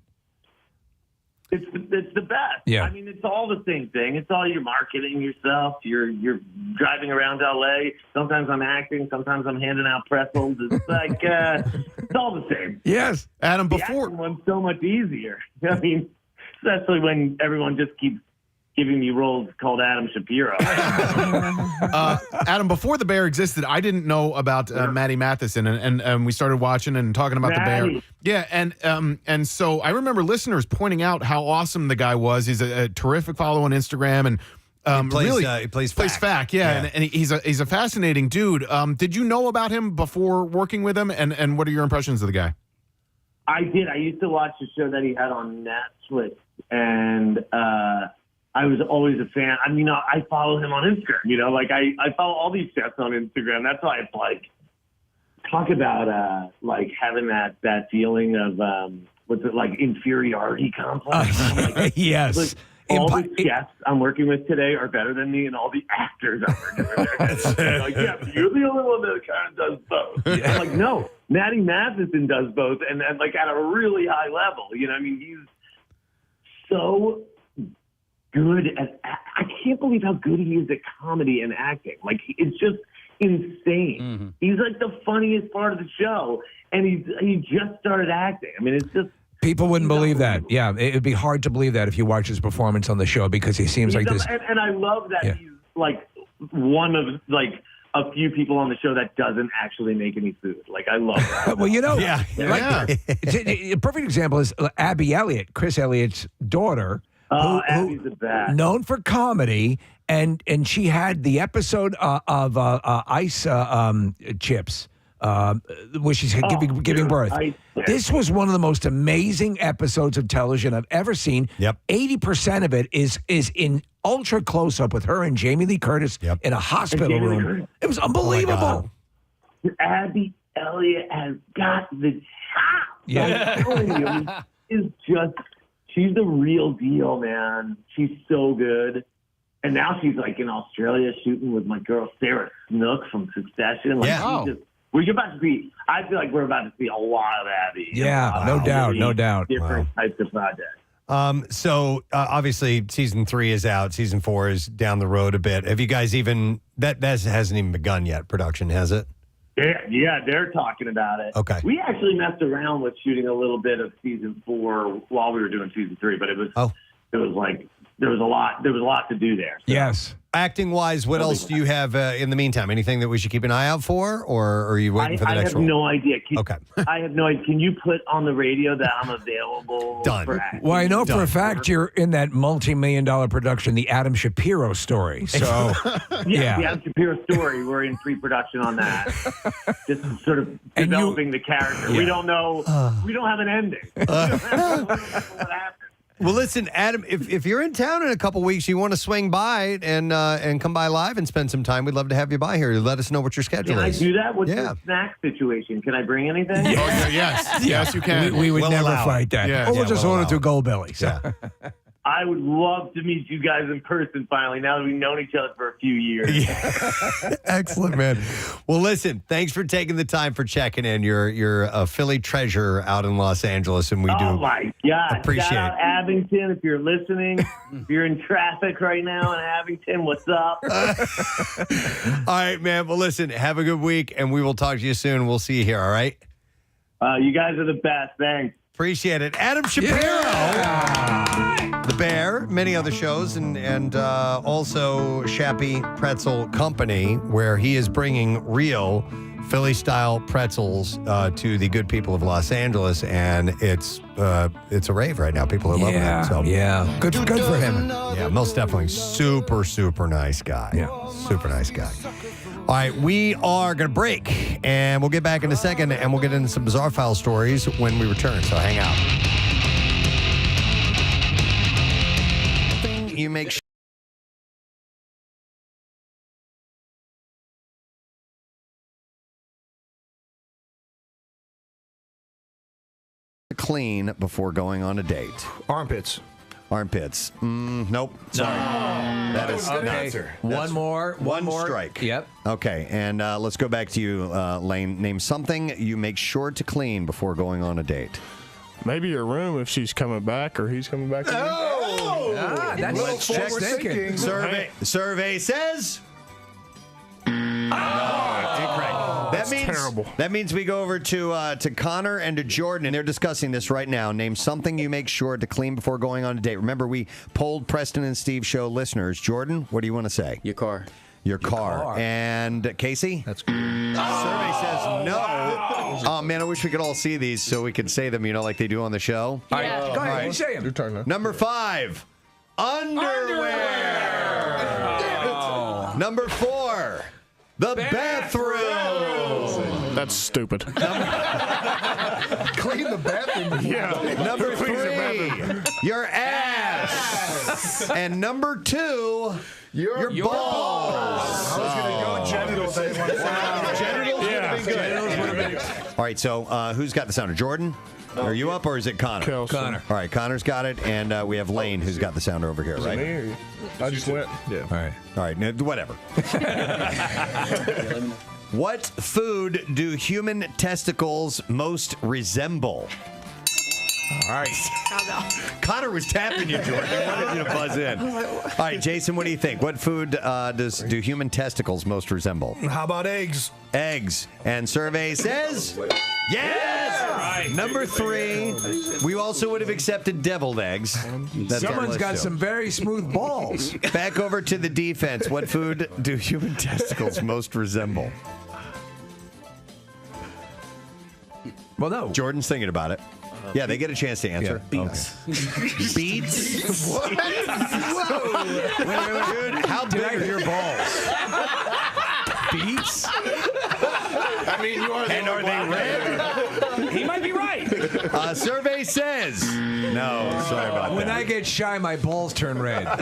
It's the best. Yeah. I mean, it's all the same thing. It's all you're marketing yourself. You're driving around LA. Sometimes I'm acting. Sometimes I'm handing out pretzels. It's like it's all the same. Yes, Adam. The acting one's so much easier. I mean, especially when everyone just keeps giving me roles called Adam Shapiro. Adam, before the Bear existed, I didn't know about Maddie Matheson, and we started watching and talking about the Bear. Yeah, and so I remember listeners pointing out how awesome the guy was. He's a terrific follow on Instagram, and he plays Fact. Yeah. And he's a fascinating dude. Did you know about him before working with him, and what are your impressions of the guy? I did. I used to watch the show that he had on Netflix, and I was always a fan. I mean, I follow him on Instagram. Like I follow all these chefs on Instagram. That's why it's like, talk about like having that feeling of what's it, like, inferiority complex. Yes. Like, all the chefs I'm working with today are better than me, and all the actors I'm working with are like, yeah, you're the only one that kind of does both. Yeah. I'm like, no, Maddie Matheson does both, and like at a really high level. I mean, he's so good at. I can't believe how good he is at comedy and acting. Like, it's just insane. Mm-hmm. He's like the funniest part of the show, and he just started acting. I mean, it's just. People wouldn't believe that. Yeah, it would be hard to believe that if you watch his performance on the show, because he seems like this. And I love that he's like one of like a few people on the show that doesn't actually make any food. Like, I love that. Well, a perfect example is Abby Elliott, Chris Elliott's daughter. Abby's the best. Known for comedy, and she had the episode of Ice Chips. Where she's giving birth. This was one of the most amazing episodes of television I've ever seen. 80% of it is in ultra close up with her and Jamie Lee Curtis in a hospital room. It was unbelievable. Abby Elliott has got the chop. Yeah. I'm telling you, she's the real deal, man. She's so good. And now she's like in Australia shooting with my girl Sarah Snook from Succession. Like, we're about to see. I feel like we're about to see a lot of Abby. Yeah, no doubt. Different types of projects. So obviously season 3 is out. Season 4 is down the road a bit. Have you guys even that hasn't even begun yet? Production, has it? Yeah, they're talking about it. Okay. We actually messed around with shooting a little bit of season 4 while we were doing season 3, but it was like there was a lot to do there. So. Yes. Acting-wise, what else do you have in the meantime? Anything that we should keep an eye out for, or are you waiting for the next I have role? no idea. Okay. I have no idea. Can you put on the radio that I'm available? Done. For acting? Well, I know for a fact you're in that multi-million-dollar production, the Adam Shapiro story. So, yeah, the Adam Shapiro story. We're in pre-production on that. Just sort of developing the character. Yeah. We don't know. We don't have an ending. We don't know what happened. Well, listen, Adam, if you're in town in a couple weeks, you want to swing by and come by live and spend some time, we'd love to have you by here. Let us know what your schedule Can is. I do that? What's the snack situation? Can I bring anything? Yes, you can. We would We'll never allow fight that. Yeah. Or we'll Yeah, just we'll order allow through it. Goldbelly. So. I would love to meet you guys in person finally, now that we've known each other for a few years. Excellent, man. Well, listen, thanks for taking the time for checking in. You're a Philly treasure out in Los Angeles, and we do Oh, my God. appreciate Shout out Abington if you're listening. If you're in traffic right now in Abington, what's up? All right, man. Well, listen, have a good week, and we will talk to you soon. We'll see you here, all right? You guys are the best. Thanks. Appreciate it. Adam Shapiro, The Bear, many other shows, and also Shappy Pretzel Company, where he is bringing real Philly-style pretzels to the good people of Los Angeles, and it's a rave right now. People are loving it. So. Yeah, good for him. Yeah, most definitely. Super, super nice guy. Yeah. Super nice guy. All right, we are going to break, and we'll get back in a second, and we'll get into some Bizarre File stories when we return, so hang out. You make sure clean before going on a date. Armpits. Nope. Sorry. That is Okay. One more strike. Yep. Okay, and let's go back to you, Lane. Name something you make sure to clean before going on a date. Maybe your room if she's coming back or he's coming back. That's Check thinking. Survey says. Incorrect. Terrible. That means we go over to Connor and to Jordan, and they're discussing this right now. Name something you make sure to clean before going on a date. Remember, we polled Preston and Steve show listeners. Jordan, what do you want to say? Your car. Your car. And Casey? That's good. Survey says no. Oh, man, I wish we could all see these so we could say them, like they do on the show. All right, go ahead. You say them. Your turn, man. Number 5, underwear. Number 4, the bathroom. That's stupid. Clean the bathroom. Yeah. Number 3, your ass. And number 2, your balls. I was going to go genitals. Genitals would have been good. All right, so who's got the sounder? Jordan? Are you up, or is it Connor? Kelsey. Connor. All right, Connor's got it, and we have Lane, who's got the sounder over here, Is it right? me or you? I just went. Yeah. All right, no, whatever. What food do human testicles most resemble? All right. Connor was tapping you, Jordan. He wanted you to buzz in. All right, Jason, what do you think? What food do human testicles most resemble? How about eggs? Eggs. And survey says yes. Number 3. We also would have accepted deviled eggs. That's our Someone's list, got too. some very smooth balls. Back over to the defense. What food do human testicles most resemble? Well, no. Jordan's thinking about it. Yeah, they get a chance to answer. Beets. Okay. Beets? What? Whoa. Wait, dude, how big are your balls? Beets? I mean, you are. And are they red? He might be right. Survey says no. Sorry about that. When I get shy, my balls turn red. All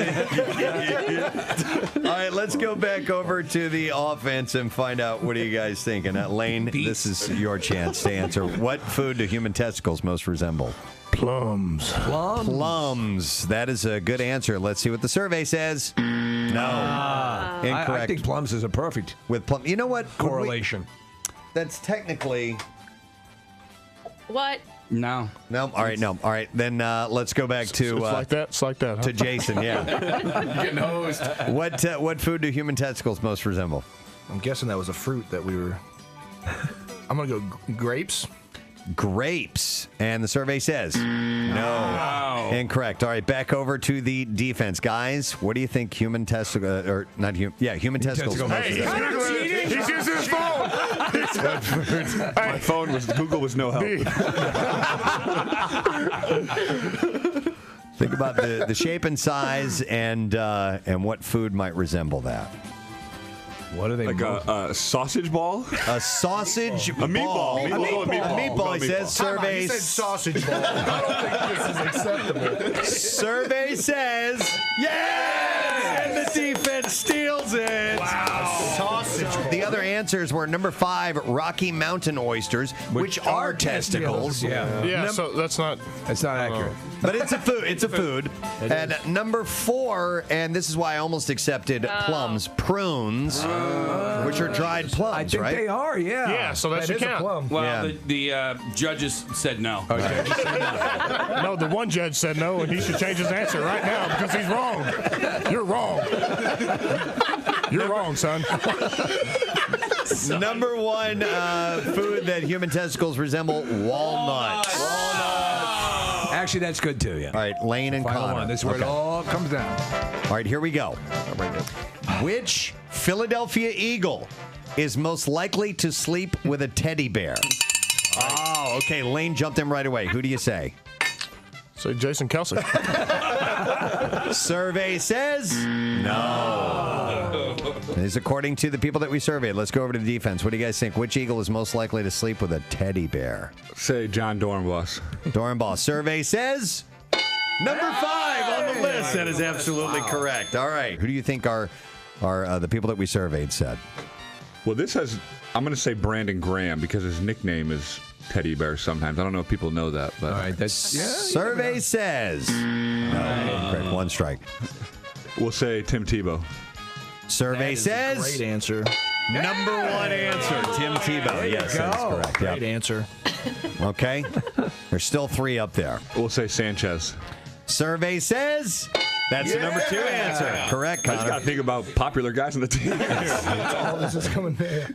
right, let's go back over to the offense and find out what are you guys thinking. Lane, this is your chance to answer. What food do human testicles most resemble? Plums. Plums. That is a good answer. Let's see what the survey says. No. Incorrect. I think plums is a perfect With plum. You know what? correlation. That's technically. What? No. No. All right. No. All right. Then let's go back to It's like that. It's like that. Huh? to Jason. Yeah. Getting hosed. What food do human testicles most resemble? I'm guessing that was a fruit that we were. I'm gonna go grapes. Grapes. And the survey says no. No. Incorrect. All right, back over to the defense. Guys, what do you think human testicles, or not human, human testicles. Hey, he's using his phone. My phone was, Google was no help. Think about the shape and size and what food might resemble that. What are they? Like a sausage ball? A sausage A meatball. A meatball. He says survey. He said sausage ball. I don't think this is acceptable. Survey says yes, and the defense steals it. Wow. Sausage ball. The other answers were number 5, Rocky Mountain oysters, which are testicles. Yeah, so that's not accurate. But it's a food. It's a food. And number 4, and this is why I almost accepted plums, prunes, which are dried plums, I think right? they are, yeah. Yeah, so that That should is a count. plum. Well, the judges said no. No, the one judge said no, and he should change his answer right now because he's wrong. You're wrong. You're wrong, son. Number 1 food that human testicles resemble, walnuts. Actually, that's good too, yeah. All right, Lane and Final Connor. one. This is where it all comes down. All right, here we go. Which Philadelphia Eagle is most likely to sleep with a teddy bear? Oh, okay. Lane jumped in right away. Who do you say? Say Jason Kelsey. Survey says no. This is according to the people that we surveyed. Let's go over to the defense. What do you guys think? Which Eagle is most likely to sleep with a teddy bear? Say John Dornbos. Dornbos. Survey says number 5 on the list. That is absolutely correct. All right. Who do you think are the people that we surveyed said? Well, this has, I'm going to say Brandon Graham because his nickname is Teddy Bear sometimes. I don't know if people know that. But. All right, that's Survey says no. Correct. One strike. We'll say Tim Tebow. Survey says great answer. Number 1 answer, Tim Tebow. Yes, that is correct. Great answer. Okay. There's still 3 up there. We'll say Sanchez. Survey says that's the number 2 answer. Correct, I just got Connor. to think about popular guys on the team. All this is coming there.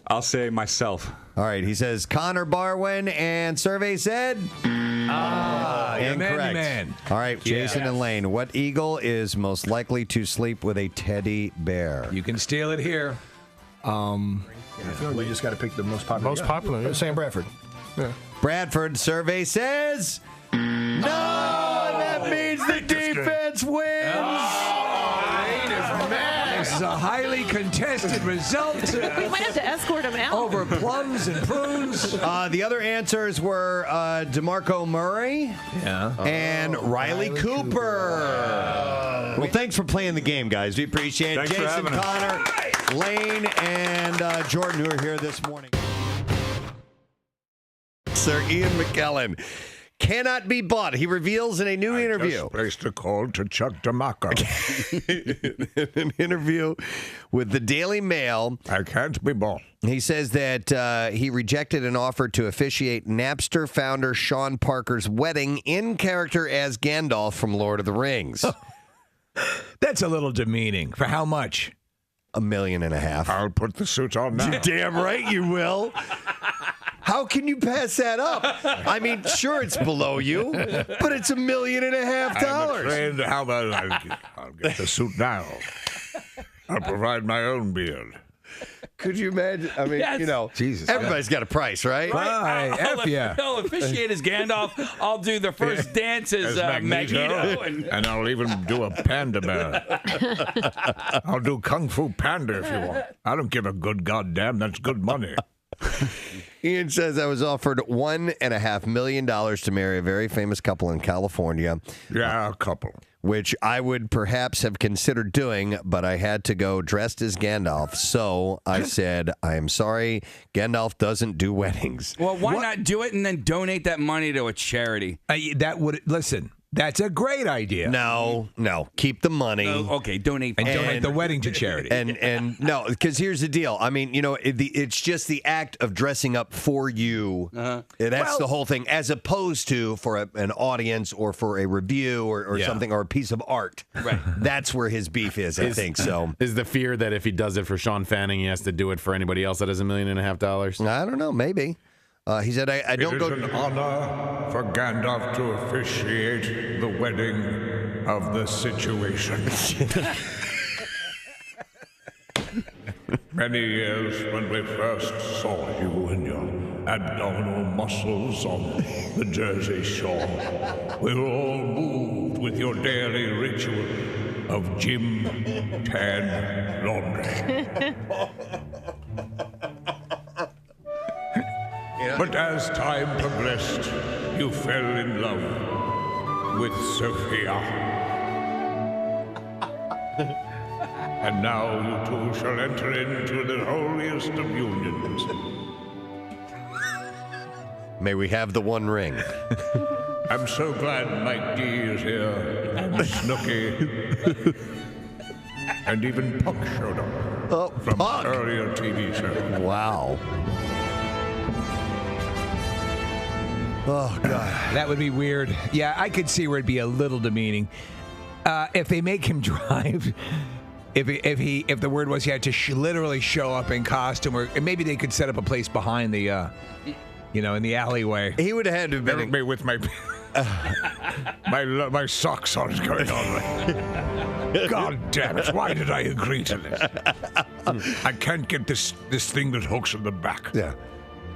I'll say myself. All right, he says Connor Barwin, and survey said incorrect. Man. All right, Jason and Lane, what Eagle is most likely to sleep with a teddy bear? You can steal it here. I feel like we just got to pick the most popular. Most popular, yeah. Sam Bradford. Yeah. Bradford. Survey says no, and that means the defense wins. This is a highly contested result. We might have to escort him out. Over plums and prunes. The other answers were DeMarco Murray and Riley Cooper. Well, thanks for playing the game, guys. We appreciate it. Thanks for Jason, having us. Connor, Lane, and Jordan, who are here this morning. Sir Ian McKellen cannot be bought. He reveals in a new interview. Just placed a call to Chuck DeMarco. An interview with the Daily Mail. I can't be bought. He says that he rejected an offer to officiate Napster founder Sean Parker's wedding in character as Gandalf from Lord of the Rings. That's a little demeaning. For how much? $1.5 million. I'll put the suit on now. Damn right you will. How can you pass that up? I mean, sure, it's below you, but it's $1.5 million. I'm afraid, how about I'll get the suit now. I'll provide my own beard. Could you imagine? I mean, Yes. you know, Jesus. everybody's got a price, right? Bye. F ya. I'll officiate as Gandalf. I'll do the first dance as Magneto. And I'll even do a panda bear. I'll do Kung Fu Panda if you want. I don't give a good goddamn. That's good money. Ian says I was offered $1.5 million to marry a very famous couple in California. Yeah, a couple. Which I would perhaps have considered doing, but I had to go dressed as Gandalf. So I said, I am sorry, Gandalf doesn't do weddings. Well, why not do it and then donate that money to a charity? That would listen. That's a great idea. No, keep the money. Okay, donate. And donate the wedding to charity. And no, because here's the deal. I mean, you know, it's just the act of dressing up for you. That's the whole thing, as opposed to for an audience or for a review or something, or a piece of art. Right. That's where his beef is, I think. So is the fear that if he does it for Sean Fanning, he has to do it for anybody else that has $1.5 million? I don't know, maybe. He said, I don't go. It is an honor for Gandalf to officiate the wedding of the situation. Many years when we first saw you and your abdominal muscles on the Jersey Shore, we were all moved with your daily ritual of gym, tan, laundry. But as time progressed, you fell in love with Sophia. And now you two shall enter into the holiest of unions. May we have the one ring. I'm so glad Mike D is here, and Snooky, and even Puck showed up from an earlier TV show. Wow. Oh, God. That would be weird. Yeah, I could see where it'd be a little demeaning. If they make him drive, if the word was he had to literally show up in costume, or maybe they could set up a place behind the, in the alleyway. He would have had to have been me with my my socks on going on. God damn it! Why did I agree to this? I can't get this thing that hooks in the back. Yeah.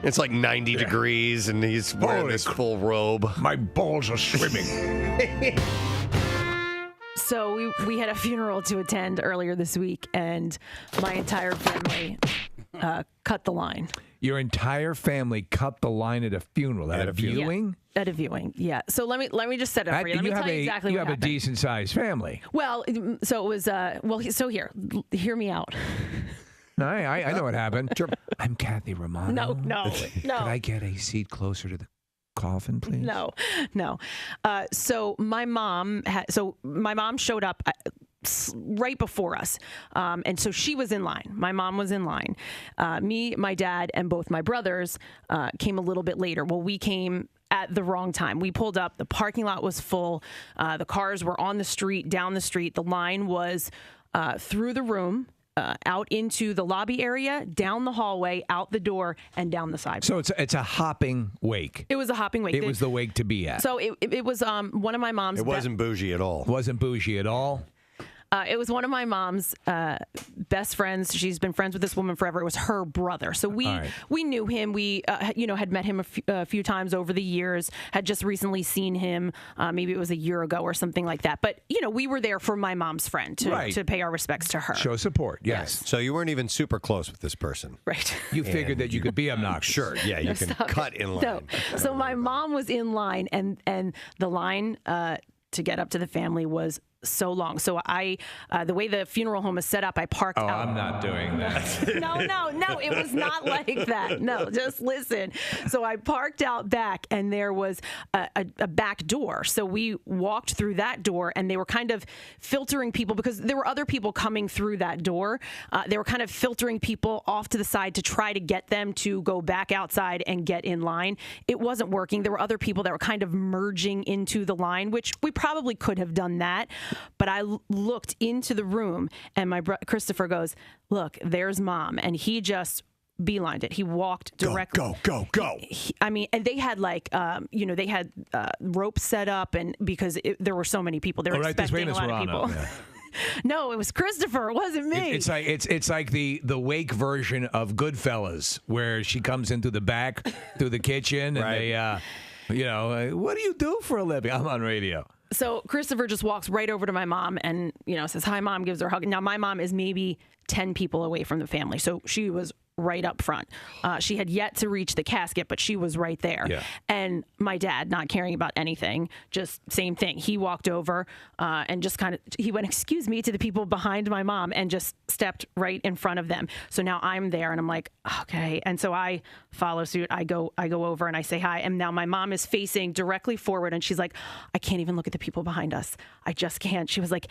It's like 90 degrees, and he's wearing this full robe. My balls are swimming. So we had a funeral to attend earlier this week, and my entire family cut the line. Your entire family cut the line at a funeral, at a viewing? Yeah, at a viewing, yeah. So let me just set it up for you. Let me tell you exactly what happened. You have a decent-sized family. Well, so it was, so here, hear me out. I know what happened. I'm Kathy Romano. No. Could I get a seat closer to the coffin, please? No. So my mom showed up right before us, and so she was in line. My mom was in line. Me, my dad, and both my brothers came a little bit later. Well, we came at the wrong time. We pulled up. The parking lot was full. The cars were on the street, down the street. The line was through the room. Out into the lobby area, down the hallway, out the door, and down the side. So it's a hopping wake. It was a hopping wake. It was the wake to be at. So it was one of my mom's. It wasn't bougie at all. Wasn't bougie at all. It was one of my mom's best friends. She's been friends with this woman forever. It was her brother. So we knew him. We had met him a few times over the years. Had just recently seen him. Maybe it was a year ago or something like that. But we were there for my mom's friend to pay our respects to her. Show support. Yes. So you weren't even super close with this person. Right. You figured that you could be obnoxious. Sure. Yeah. You can cut in line. No. So my mom was in line, and the line to get up to the family was so long. So the way the funeral home is set up, I parked out. I'm not doing that. No, it was not like that. No, just listen. So I parked out back, and there was a back door. So we walked through that door, and they were kind of filtering people because there were other people coming through that door. They were kind of filtering people off to the side to try to get them to go back outside and get in line. It wasn't working. There were other people that were kind of merging into the line, which we probably could have done that. But I looked into the room, and my Christopher goes, "Look, there's Mom," and he just beelined it. He walked directly. Go. And they had they had ropes set up, and because there were so many people, they were expecting a lot of people. Yeah. No, it was Christopher. It wasn't me. It's like the wake version of Goodfellas, where she comes into the back through the kitchen, and they, what do you do for a living? I'm on radio. So Christopher just walks right over to my mom and, says, "Hi, Mom," gives her a hug. Now, my mom is maybe 10 people away from the family, so she was right up front. She had yet to reach the casket, but she was right there. Yeah. And my dad, not caring about anything, just same thing. He walked over and just he went, "Excuse me," to the people behind my mom and just stepped right in front of them. So now I'm there, and I'm like, okay. And so I follow suit. I go over and I say hi. And now my mom is facing directly forward, and she's like, "I can't even look at the people behind us. I just can't." She was like,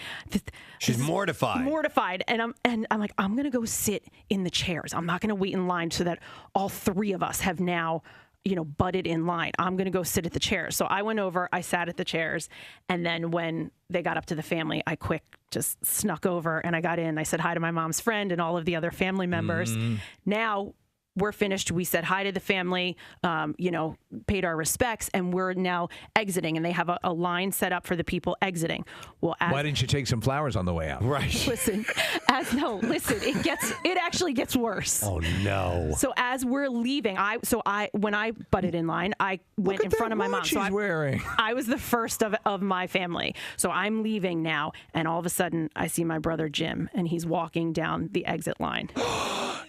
she's mortified. And I'm like, "I'm gonna go sit in the chairs. I'm not gonna wait in line so that all three of us have now butted in line. I'm going to go sit at the chairs." So I went over, I sat at the chairs, and then when they got up to the family, I just snuck over and I got in. I said hi to my mom's friend and all of the other family members. Now we're finished. We said hi to the family, paid our respects, and we're now exiting. And they have a line set up for the people exiting. Well, why didn't you take some flowers on the way out? Right. Listen, it actually gets worse. Oh no. So as we're leaving, when I butted in line, I went in front of my mom. So I was the first of my family. So I'm leaving now, and all of a sudden I see my brother Jim, and he's walking down the exit line.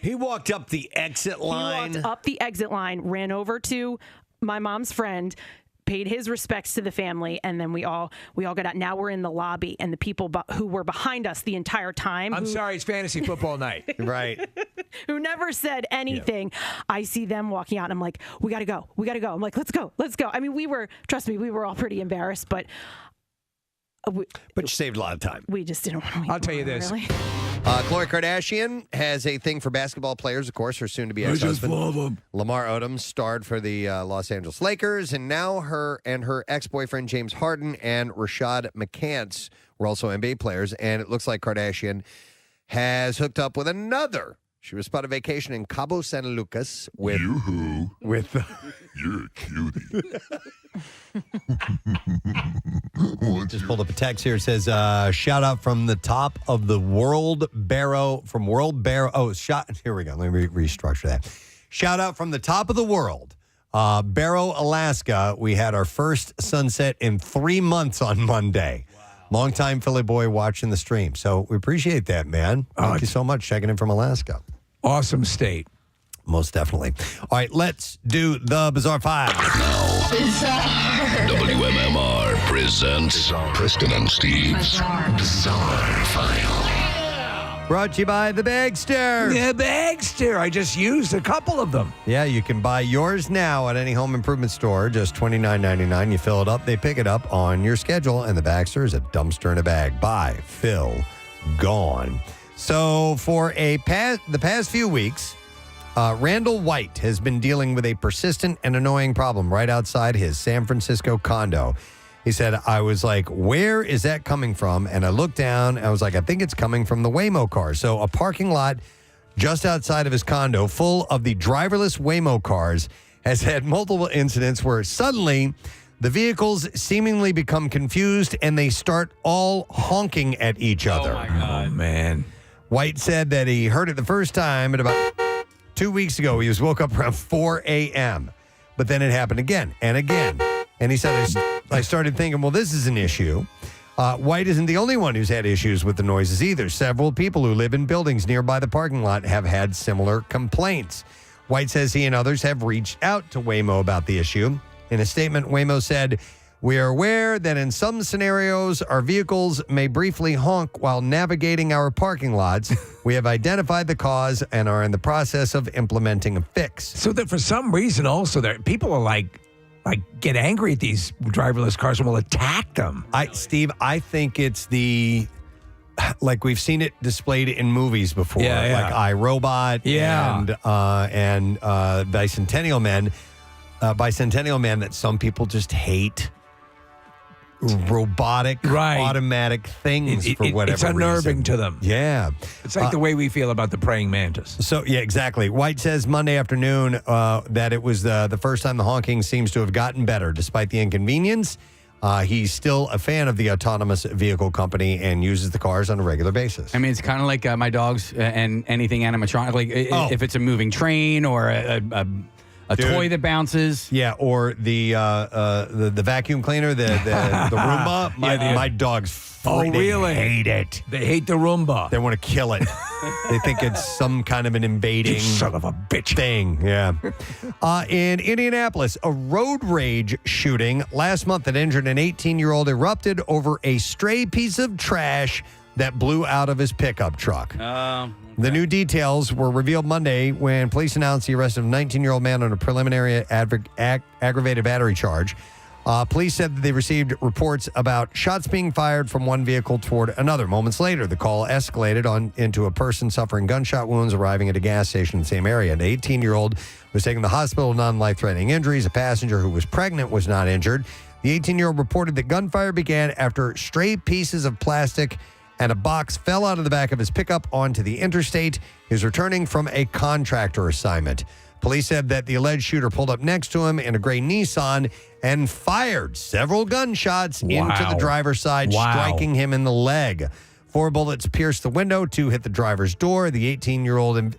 He walked up the exit line. He walked up the exit line, ran over to my mom's friend, paid his respects to the family, and then we all got out. Now we're in the lobby, and the people who were behind us the entire time. I'm sorry, it's fantasy football night. Right. Who never said anything. Yeah. I see them walking out, and I'm like, we got to go. I'm like, let's go. I mean, we were all pretty embarrassed, but you saved a lot of time. We just didn't want to. I'll tell you this. Really. Khloe Kardashian has a thing for basketball players, of course, her soon-to-be ex-husband. I just love them. Lamar Odom starred for the Los Angeles Lakers, and now her ex-boyfriend James Harden and Rashad McCants were also NBA players, and it looks like Kardashian has hooked up with another. She was spotted vacation in Cabo San Lucas with... You're a cutie. Just pulled up a text here. It says, shout out from the top of the World Barrow. Here we go. Let me restructure that. Shout out from the top of the world. Barrow, Alaska. We had our first sunset in 3 months on Monday. Wow. Longtime Philly boy watching the stream. So we appreciate that, man. Thank you so much checking in from Alaska. Awesome state. Most definitely. All right, let's do the Bizarre File. WMMR presents Preston and Steve's Bizarre File. Brought to you by The Bagster. The Bagster. I just used a couple of them. Yeah, you can buy yours now at any home improvement store. Just $29.99. You fill it up, they pick it up on your schedule, and The Bagster is a dumpster in a bag. Buy, fill, gone. So for the past few weeks, Randall White has been dealing with a persistent and annoying problem right outside his San Francisco condo. He said, I was like, where is that coming from? And I looked down, and I was like, I think it's coming from the Waymo cars. So a parking lot just outside of his condo full of the driverless Waymo cars has had multiple incidents where suddenly the vehicles seemingly become confused and they start all honking at each other. Oh, my God. Oh, man. White said that he heard it the first time at about 2 weeks ago. He woke up around 4 a.m., but then it happened again and again. And he said, I started thinking, well, this is an issue. White isn't the only one who's had issues with the noises either. Several people who live in buildings nearby the parking lot have had similar complaints. White says he and others have reached out to Waymo about the issue. In a statement, Waymo said, we are aware that in some scenarios, our vehicles may briefly honk while navigating our parking lots. We have identified the cause and are in the process of implementing a fix. So that for some reason also that people are like get angry at these driverless cars and will attack them. Steve, I think it's like we've seen it displayed in movies before, like iRobot and Bicentennial Man, that some people just hate robotic, automatic things for whatever It's unnerving reason. to them. Yeah. It's like the way we feel about the praying mantis. So, yeah, exactly. White says Monday afternoon that it was the first time the honking seems to have gotten better. Despite the inconvenience, he's still a fan of the autonomous vehicle company and uses the cars on a regular basis. I mean, it's kind of like my dogs and anything animatronic. Like if it's a moving train or a toy that bounces. Yeah, or the vacuum cleaner, the Roomba. My dogs really hate it. They hate the Roomba. They want to kill it. They think it's some kind of an invading you son of a bitch thing. Yeah. In Indianapolis, a road rage shooting last month that injured an 18-year-old erupted over a stray piece of trash that blew out of his pickup truck. The new details were revealed Monday when police announced the arrest of a 19-year-old man on a preliminary aggravated battery charge. Police said that they received reports about shots being fired from one vehicle toward another. Moments later, the call escalated into a person suffering gunshot wounds arriving at a gas station in the same area. An 18-year-old was taken to the hospital with non-life-threatening injuries. A passenger who was pregnant was not injured. The 18-year-old reported that gunfire began after stray pieces of plastic and a box fell out of the back of his pickup onto the interstate. He was returning from a contractor assignment. Police said that the alleged shooter pulled up next to him in a gray Nissan and fired several gunshots into the driver's side, striking him in the leg. 4 bullets pierced the window, 2 hit the driver's door. The 18-year-old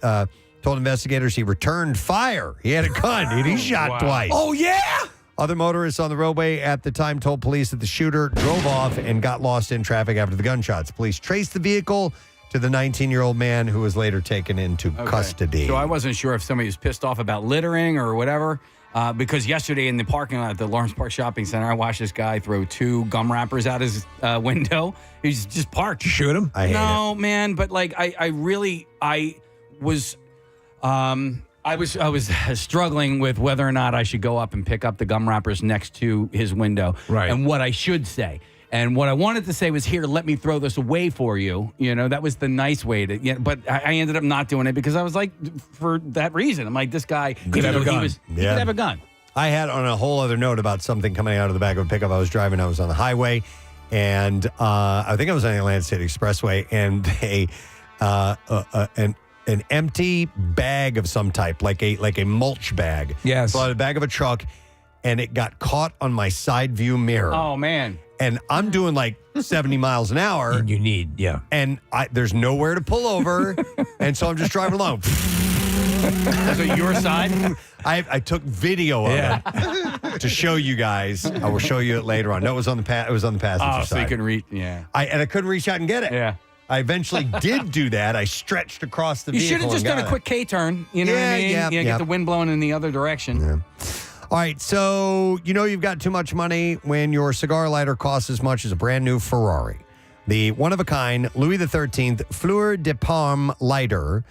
told investigators he returned fire. He had a gun and he shot twice. Oh, yeah? Other motorists on the roadway at the time told police that the shooter drove off and got lost in traffic after the gunshots. Police traced the vehicle to the 19-year-old man who was later taken into custody. So I wasn't sure if somebody was pissed off about littering or whatever. Because yesterday in the parking lot at the Lawrence Park Shopping Center, I watched this guy throw 2 gum wrappers out his window. He's just parked. Shoot him? I hate No, man, but like I was struggling with whether or not I should go up and pick up the gum wrappers next to his window. Right. And what I should say. And what I wanted to say was, here, let me throw this away for you. You know, that was the nice way to, but I ended up not doing it because I was like, for that reason, I'm like, this guy could have a gun. He could have a gun. I had on a whole other note about something coming out of the back of a pickup. I was driving. I was on the highway, and I think I was on the Atlantic City Expressway, and they an empty bag of some type, like a mulch bag. Yes. So the back of a truck, and it got caught on my side view mirror. Oh, man. And I'm doing like 70 miles an hour. And you need, And there's nowhere to pull over. And so I'm just driving along. So your side? I took video of it to show you guys. I will show you it later on. No, it was on the passenger side. Oh, so you can reach, I couldn't reach out and get it. Yeah. I eventually did do that. I stretched across the You vehicle. should have just done a quick K-turn. You know what I mean? Get the wind blowing in the other direction. Yeah. All right, so you know you've got too much money when your cigar lighter costs as much as a brand new Ferrari. The one-of-a-kind Louis XIII Fleur de Parme lighter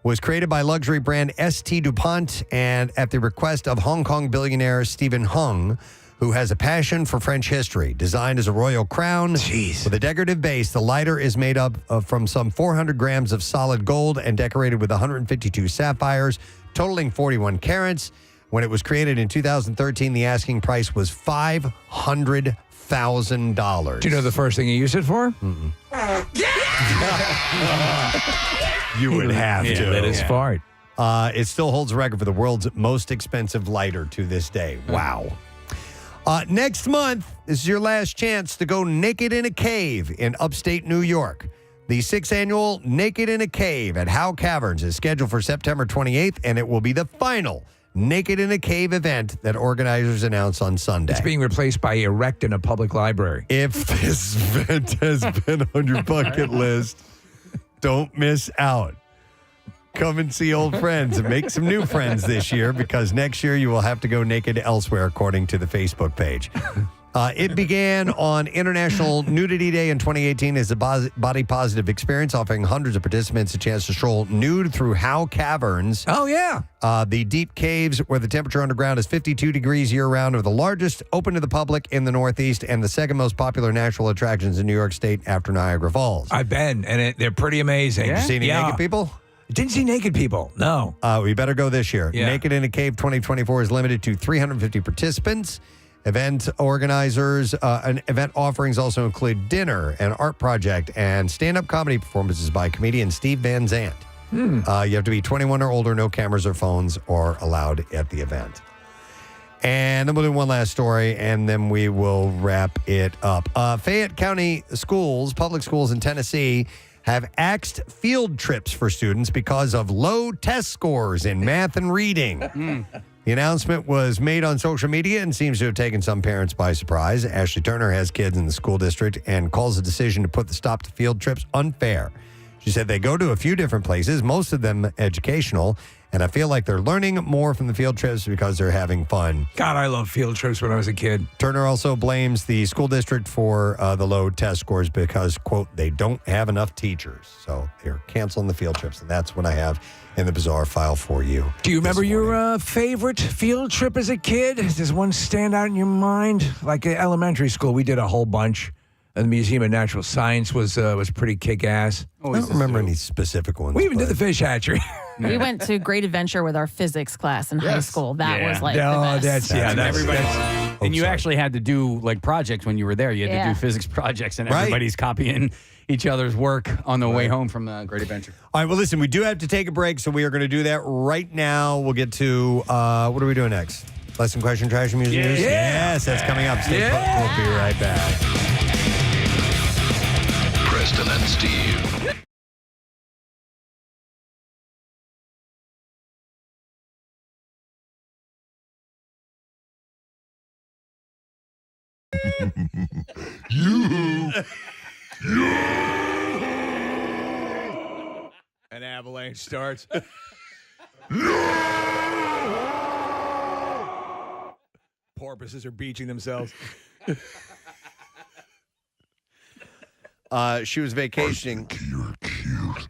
was created by luxury brand St. DuPont and at the request of Hong Kong billionaire Stephen Hung, who has a passion for French history. Designed as a royal crown with a decorative base, the lighter is made up from some 400 grams of solid gold and decorated with 152 sapphires, totaling 41 carats. When it was created in 2013, the asking price was $500,000. Do you know the first thing you used it for? You would have to. That is fart. It still holds the record for the world's most expensive lighter to this day. Wow. Next month, this is your last chance to go naked in a cave in upstate New York. The 6th annual Naked in a Cave at Howe Caverns is scheduled for September 28th, and it will be the final Naked in a Cave event that organizers announce on Sunday. It's being replaced by Erect in a public library. If this event has been on your bucket list, don't miss out. Come and see old friends and make some new friends this year, because next year you will have to go naked elsewhere, according to the Facebook page. It began on International Nudity Day in 2018 as a body positive experience, offering hundreds of participants a chance to stroll nude through Howe Caverns. Oh, yeah. The deep caves where the temperature underground is 52 degrees year-round are the largest open to the public in the Northeast and the second most popular natural attractions in New York State after Niagara Falls. I've been, and they're pretty amazing. Did you see any naked people? Didn't see naked people, no. We better go this year. Yeah. Naked in a Cave 2024 is limited to 350 participants. Event organizers and event offerings also include dinner, an art project, and stand-up comedy performances by comedian Steve Van Zandt. You have to be 21 or older, no cameras or phones are allowed at the event. And then we'll do one last story, and then we will wrap it up. Fayette County schools, public schools in Tennessee, have axed field trips for students because of low test scores in math and reading. The announcement was made on social media and seems to have taken some parents by surprise. Ashley Turner has kids in the school district and calls the decision to put the stop to field trips unfair. She said they go to a few different places, most of them educational, and I feel like they're learning more from the field trips because they're having fun. God, I loved field trips when I was a kid. Turner also blames the school district for the low test scores because, quote, they don't have enough teachers. So they're canceling the field trips, and that's what I have in the bizarre file for you. Do you remember your favorite field trip as a kid? Does one stand out in your mind? Like elementary school, we did a whole bunch. The Museum of Natural Science was pretty kick-ass. I don't remember any specific ones. We even did the fish hatchery. We went to Great Adventure with our physics class in high school. That was like the best. And you actually had to do like projects when you were there. You had to do physics projects, and everybody's copying each other's work on the way home from the Great Adventure. All right, well, listen, we do have to take a break, so we are going to do that right now. We'll get to, what are we doing next? Lesson, question, trash, and music news? Yes, that's coming up. Stay put. We'll be right back. Preston and Steve. An avalanche starts. Porpoises are beaching themselves. She was vacationing. You're cute.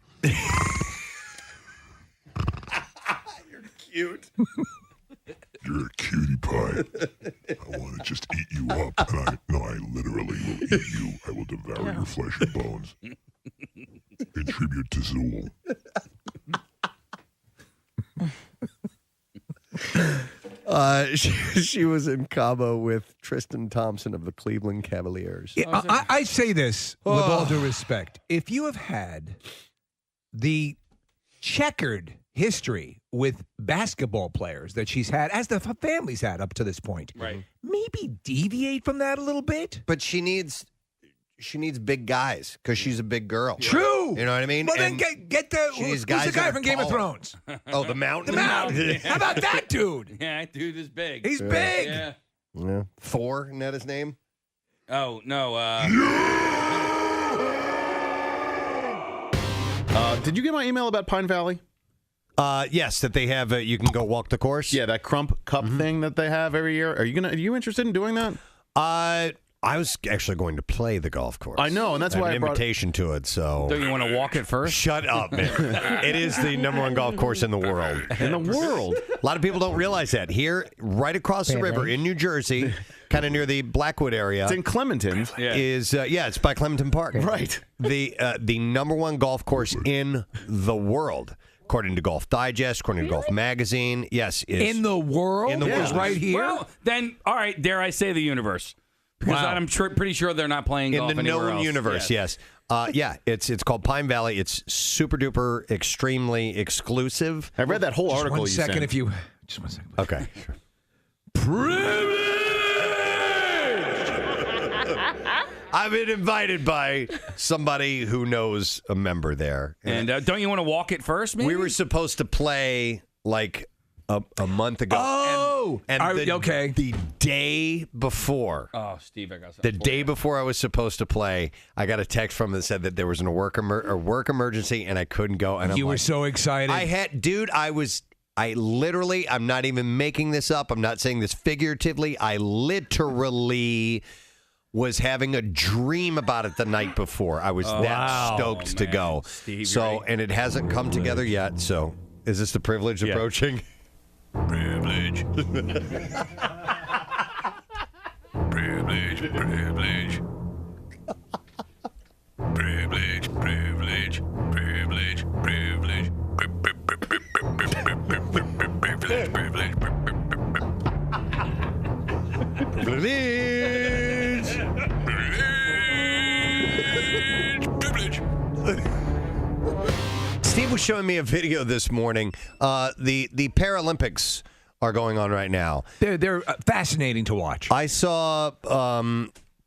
You're cute. You're a cutie pie. I want to just eat you up, and I literally will eat you. I will devour your flesh and bones. In tribute to Zool. She was in Cabo with Tristan Thompson of the Cleveland Cavaliers. Yeah, I say this with all due respect. If you have had the checkered history with basketball players that she's had, as the family's had up to this point, maybe deviate from that a little bit. But she needs big guys because she's a big girl. True. You know what I mean? Well, then get the who's the guy from Game of Thrones? Oh, the Mountain. The Mountain. How about that dude? Yeah, that dude is big. He's big. Yeah. Thor, isn't that his name? Oh, no. Did you get my email about Pine Valley? Yes, that they have. You can go walk the course. Yeah, that Crump Cup thing that they have every year. Are you interested in doing that? I was actually going to play the golf course. I know, and that's why I have an invitation to it. So Don't you want to walk it first? Shut up, man. It is the #1 golf course in the world. In the world. A lot of people don't realize that. Here, right across the river in New Jersey, kind of near the Blackwood area. It's in Clementon. It's by Clementon Park. Right. The #1 golf course in the world. According to Golf Digest, according to Golf Magazine. Yes. In the world? In the world. Is right here? Well, then, all right, dare I say the universe. Because I'm pretty sure they're not playing golf in the anywhere known else. universe. Yes. It's called Pine Valley. It's super duper, extremely exclusive. I read that whole article. One second, sent. if you just 1 second. Okay. Sure. I've been invited by somebody who knows a member there, and don't you want to walk it first? Maybe? We were supposed to play like a month ago. Oh, the day before. Oh, Steve, I got the day before I was supposed to play, I got a text from them that said that there was a work emergency and I couldn't go. And you were so excited. I'm not even making this up. I'm not saying this figuratively. I literally was having a dream about it the night before. I was that stoked to go. Steve, and it hasn't come together yet. So is this the privilege approaching? Privilege. Privilege. Privilege. Privilege. Privilege. Privilege. Privilege. Privilege. Privilege. Steve was showing me a video this morning. The Paralympics are going on right now. They're fascinating to watch. I saw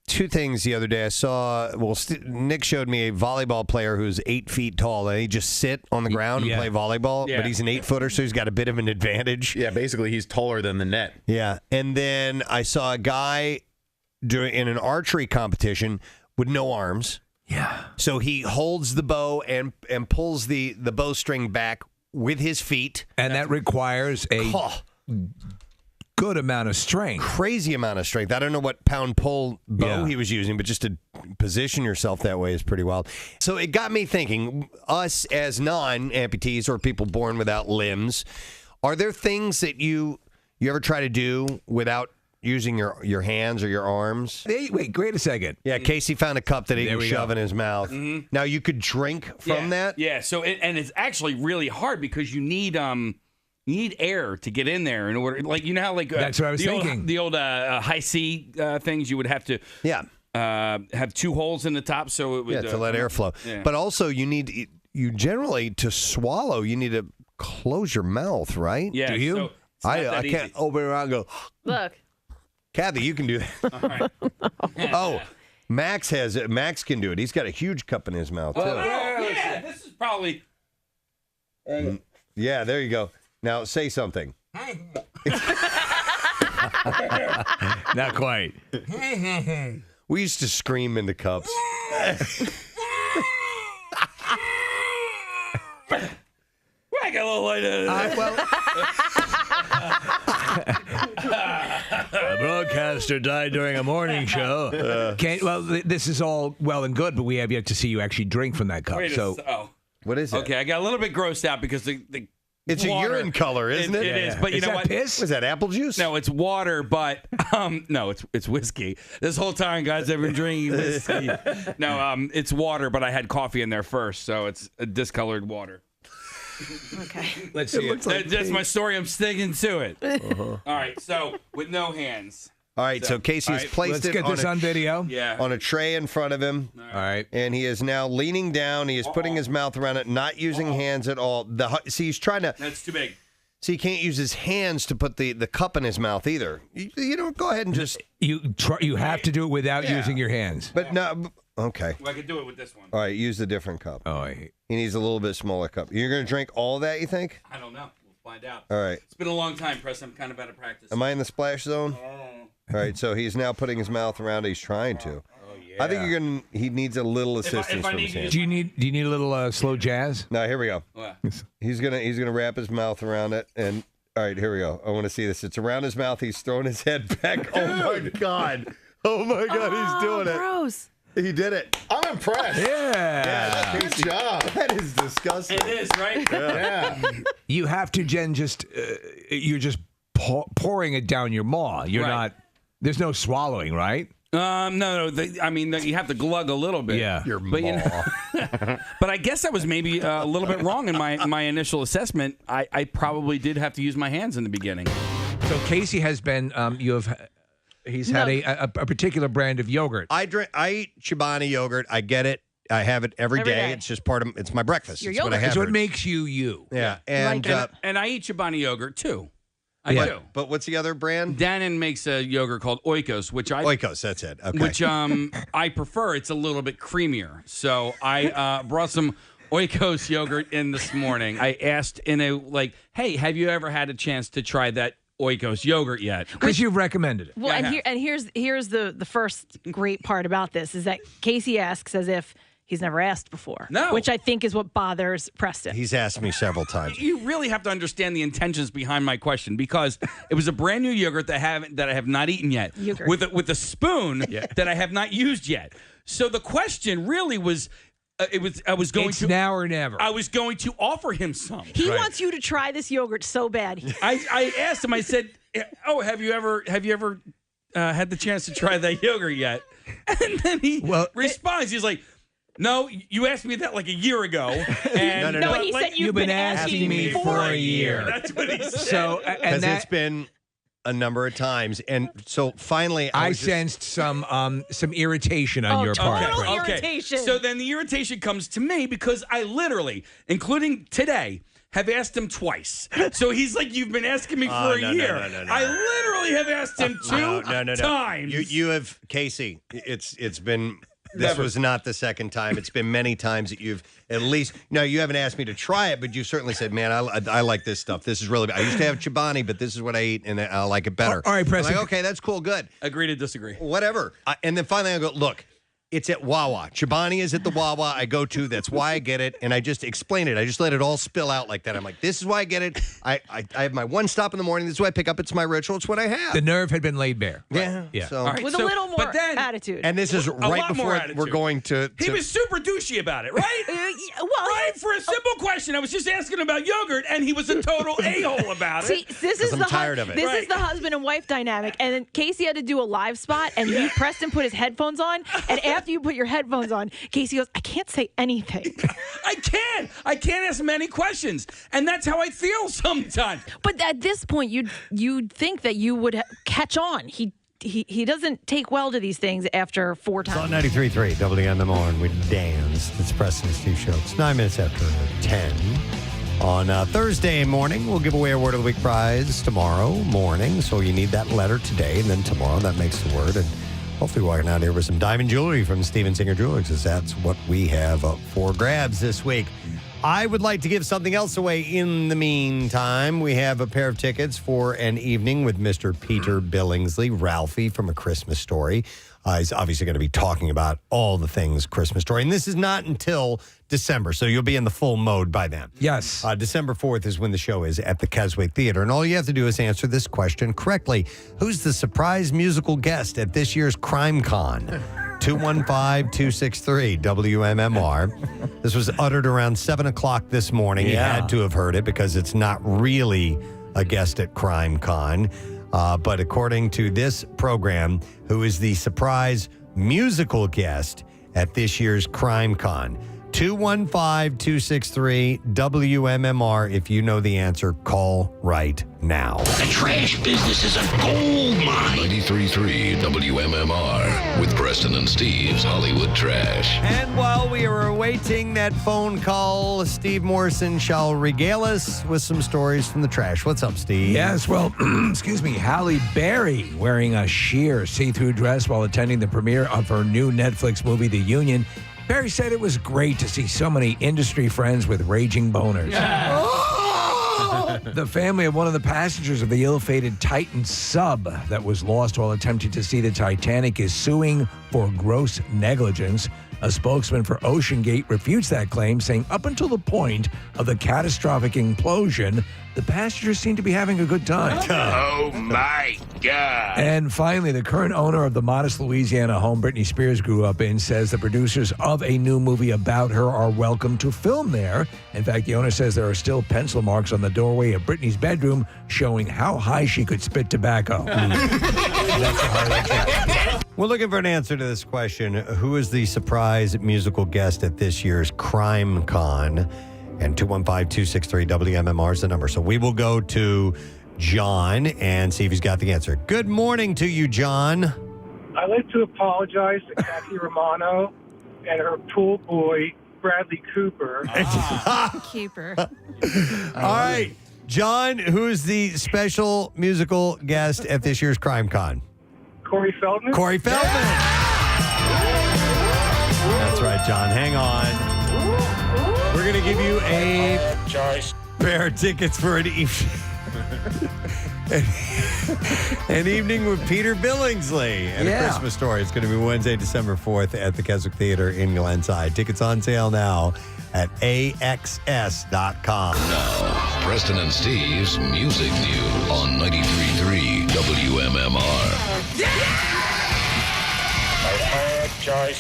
two things the other day. I saw, Nick showed me a volleyball player who's 8 feet tall, and he just sit on the ground and play volleyball, but he's an 8-footer, so he's got a bit of an advantage. Yeah, basically he's taller than the net. Yeah, and then I saw a guy in an archery competition with no arms. Yeah. So he holds the bow and pulls the bowstring back with his feet. And that requires a good amount of strength. Crazy amount of strength. I don't know what pound-pull bow he was using, but just to position yourself that way is pretty wild. So it got me thinking, us as non-amputees or people born without limbs, are there things that you ever try to do without using your hands or your arms. Hey, wait, wait a second. Yeah, Casey found a cup that he There can we shove go. in his mouth. Now you could drink from that. Yeah. So and it's actually really hard because you need air to get in there in order. Like you know how That's what I was thinking. The old high C things you would have to have 2 holes in the top so it would to let air flow. Yeah. But also you generally to swallow you need to close your mouth, right? Yeah, Do you? so it's not that I can't easy. open it around and go. Look. Kathy, you can do that. Oh, Max has it. Max can do it. He's got a huge cup in his mouth too. Yeah, this is probably. Yeah, there you go. Now say something. Not quite. We used to scream into cups. I got a little light in A broadcaster died during a morning show. This is all well and good, but we have yet to see you actually drink from that cup. What is it? Okay, I got a little bit grossed out because the It's water, a urine color, isn't it? It is, but you know what? Piss? Was that apple juice? No, it's water, but no, it's whiskey. This whole time, guys, I've been drinking whiskey. No, it's water, but I had coffee in there first, so it's a discolored water. Okay. Let's see it. That's my story. I'm sticking to it. Uh-huh. All right, so with no hands. All right, so Casey's placed let's it get this on video. Yeah. on a tray in front of him. All right. And he is now leaning down. He is putting his mouth around it, not using hands at all. See, he's trying to. That's too big. See, he can't use his hands to put the cup in his mouth either. You know, go ahead and just. You have to do it without using your hands. But no, okay. Well, I could do it with this one. All right, use the different cup. Oh, He needs a little bit smaller cup. You're going to drink all that, you think? I don't know. We'll find out. All right. It's been a long time, Preston. I'm kind of out of practice. Am I in the splash zone? All right, so he's now putting his mouth around it. He's trying to. I think he needs a little assistance from his hands. Do you need a little slow jazz? No, here we go. What? He's gonna wrap his mouth around it, and all right, here we go. I want to see this. It's around his mouth. He's throwing his head back. Oh my god! Oh my god! He's doing it. Gross. He did it. I'm impressed. Yeah. Good job. That is disgusting. It is, right? Yeah. You have to, Jen. Just you're just pouring it down your maw. You're not. There's no swallowing, right? No. I mean, you have to glug a little bit. Yeah. Your But, maw. But I guess I was maybe a little bit wrong in my initial assessment. I probably did have to use my hands in the beginning. So Casey has been. He's had a particular brand of yogurt. I eat Chobani yogurt. I get it. I have it every day. It's just part of. It's my breakfast. Your it's what I yogurt. have. So it makes you you. Yeah, and And I eat Chobani yogurt too. I do. But what's the other brand? Dannon makes a yogurt called Oikos, which Oikos. That's it. Okay. Which I prefer. It's a little bit creamier. So I brought some Oikos yogurt in this morning. I asked hey, have you ever had a chance to try that Oikos yogurt yet? Because you've recommended it. Well, here's the first great part about this is that Casey asks as if he's never asked before. No. Which I think is what bothers Preston. He's asked me several times. You really have to understand the intentions behind my question because it was a brand new yogurt that I have not eaten yet Yogurt. with a spoon that I have not used yet. So the question really was. It's now or never. I was going to offer him some. He wants you to try this yogurt so bad. I asked him. I said, "Oh, have you ever had the chance to try that yogurt yet?" And then he responds. He's like, "No, you asked me that like a year ago." And No, he said you've been asking me for a year. That's what he said. So Because it's been a number of times, and so finally, I sensed some irritation on your part. Total irritation. So then the irritation comes to me because I literally, including today, have asked him twice. So he's like, "You've been asking me for a year." No. I literally have asked him two times. You have, Casey. It's been. This was not the second time. It's been many times that you've at least. No, you haven't asked me to try it, but you certainly said, "Man, I like this stuff. This is really. I used to have Chobani, but this is what I eat, and I like it better." All right, Preston. I'm like, okay, that's cool. Good. Agree to disagree. Whatever. And then finally, I go, look. It's at Wawa. Chobani is at the Wawa I go to. That's why I get it. And I just explain it. I just let it all spill out like that. I'm like, this is why I get it. I have my one stop in the morning. This is why I pick up. It's my ritual. It's what I have. The nerve had been laid bare. Yeah. Yeah. So, With a little more attitude. and this is A right lot more before attitude. we're going to. He was super douchey about it, right? Right, for a simple question. I was just asking about yogurt, and he was a total a-hole about See, it. this is I'm the tired of it. This is Right. the husband and wife dynamic. And then Casey had to do a live spot, and Preston put his headphones on. And after you put your headphones on, Casey goes, "I can't say anything." I can't ask many questions, and that's how I feel sometimes. But at this point, you'd think that you would catch on. He doesn't take well to these things after 4 It's on times. 93.3 WMMR, and we dance. It's Preston and Steve Show. It's 9 minutes after 10. On Thursday morning, we'll give away a Word of the Week prize tomorrow morning. So you need that letter today, and then tomorrow that makes the word. And hopefully walking out here with some diamond jewelry from Steven Singer Jewelers, because that's what we have up for grabs this week. I would like to give something else away in the meantime. We have a pair of tickets for an evening with Mr. Peter Billingsley, Ralphie from A Christmas Story. He's obviously going to be talking about all the things Christmas Story. And this is not until December, so you'll be in the full mode by then. Yes. December 4th is when the show is at the Keswick Theater. And all you have to do is answer this question correctly. Who's the surprise musical guest at this year's Crime Con? 215-263 WMMR. This was uttered around 7 o'clock this morning. You had to have heard it because it's not really a guest at Crime Con. But according to this program, who is the surprise musical guest at this year's Crime Con? 215-263 WMMR. If you know the answer, call right now. The trash business is a gold mine. 93.3 WMMR with Preston and Steve's Hollywood Trash. And while we are awaiting that phone call, Steve Morrison shall regale us with some stories from the trash. What's up, Steve? Yes, well, excuse me, Halle Berry wearing a sheer see-through dress while attending the premiere of her new Netflix movie, The Union. Berry said it was great to see so many industry friends with raging boners. The family of one of the passengers of the ill-fated Titan sub that was lost while attempting to see the Titanic is suing for gross negligence. A spokesman for OceanGate refutes that claim, saying up until the point of the catastrophic implosion, the passengers seemed to be having a good time. Oh my God. And finally, the current owner of the modest Louisiana home Britney Spears grew up in says the producers of a new movie about her are welcome to film there. In fact, the owner says there are still pencil marks on the doorway of Britney's bedroom showing how high she could spit tobacco. That's a Hollywood Trash. We're looking for an answer to this question. Who is the surprise musical guest at this year's Crime Con? And 215-263 WMMR is the number. So we will go to John and see if he's got the answer. Good morning to you, John. I'd like to apologize to Kathy Romano and her pool boy, Bradley Cooper. Keeper. All right. John, who is the special musical guest at this year's Crime Con? Corey Feldman. Corey Feldman. That's right, John. Hang on. We're going to give you a pair of tickets for an evening. An evening with Peter Billingsley and A Christmas Story. It's going to be Wednesday, December 4th at the Keswick Theater in Glenside. Tickets on sale now at AXS.com. Now, Preston and Steve's Music News on 93.3 WMMR.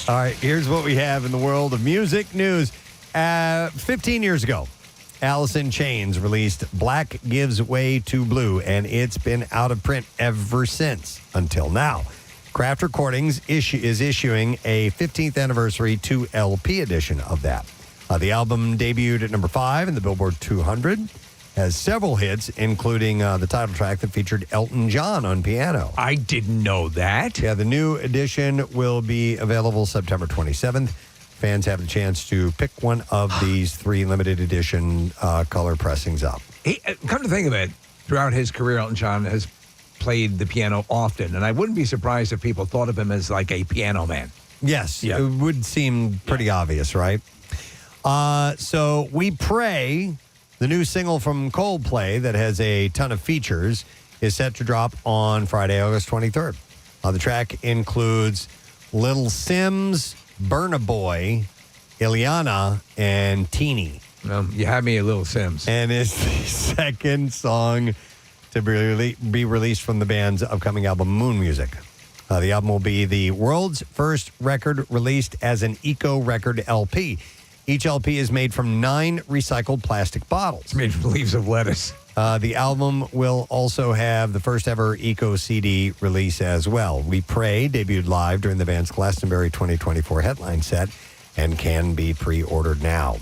All right, here's what we have in the world of music news. 15 years ago, Alice in Chains released Black Gives Way to Blue, and it's been out of print ever since, until now. Craft Recordings is issuing a 15th anniversary 2LP edition of that. The album debuted at number 5 in the Billboard 200, has several hits, including the title track that featured Elton John on piano. I didn't know that. Yeah, the new edition will be available September 27th. Fans have the chance to pick one of these 3 limited edition color pressings up. He, come to think of it, throughout his career, Elton John has played the piano often, and I wouldn't be surprised if people thought of him as like a piano man. Yes, it would seem pretty obvious, right? So We Pray, the new single from Coldplay that has a ton of features, is set to drop on Friday, August 23rd. The track includes Little Sims, Burna Boy, Ileana, and Teeny. You had me a Little Sims. And it's the second song to be released from the band's upcoming album, Moon Music. The album will be the world's first record released as an eco record LP. Each LP is made from 9 recycled plastic bottles. It's made from leaves of lettuce. The album will also have the first ever eco CD release as well. We Pray debuted live during the band's Glastonbury 2024 headline set and can be pre-ordered now.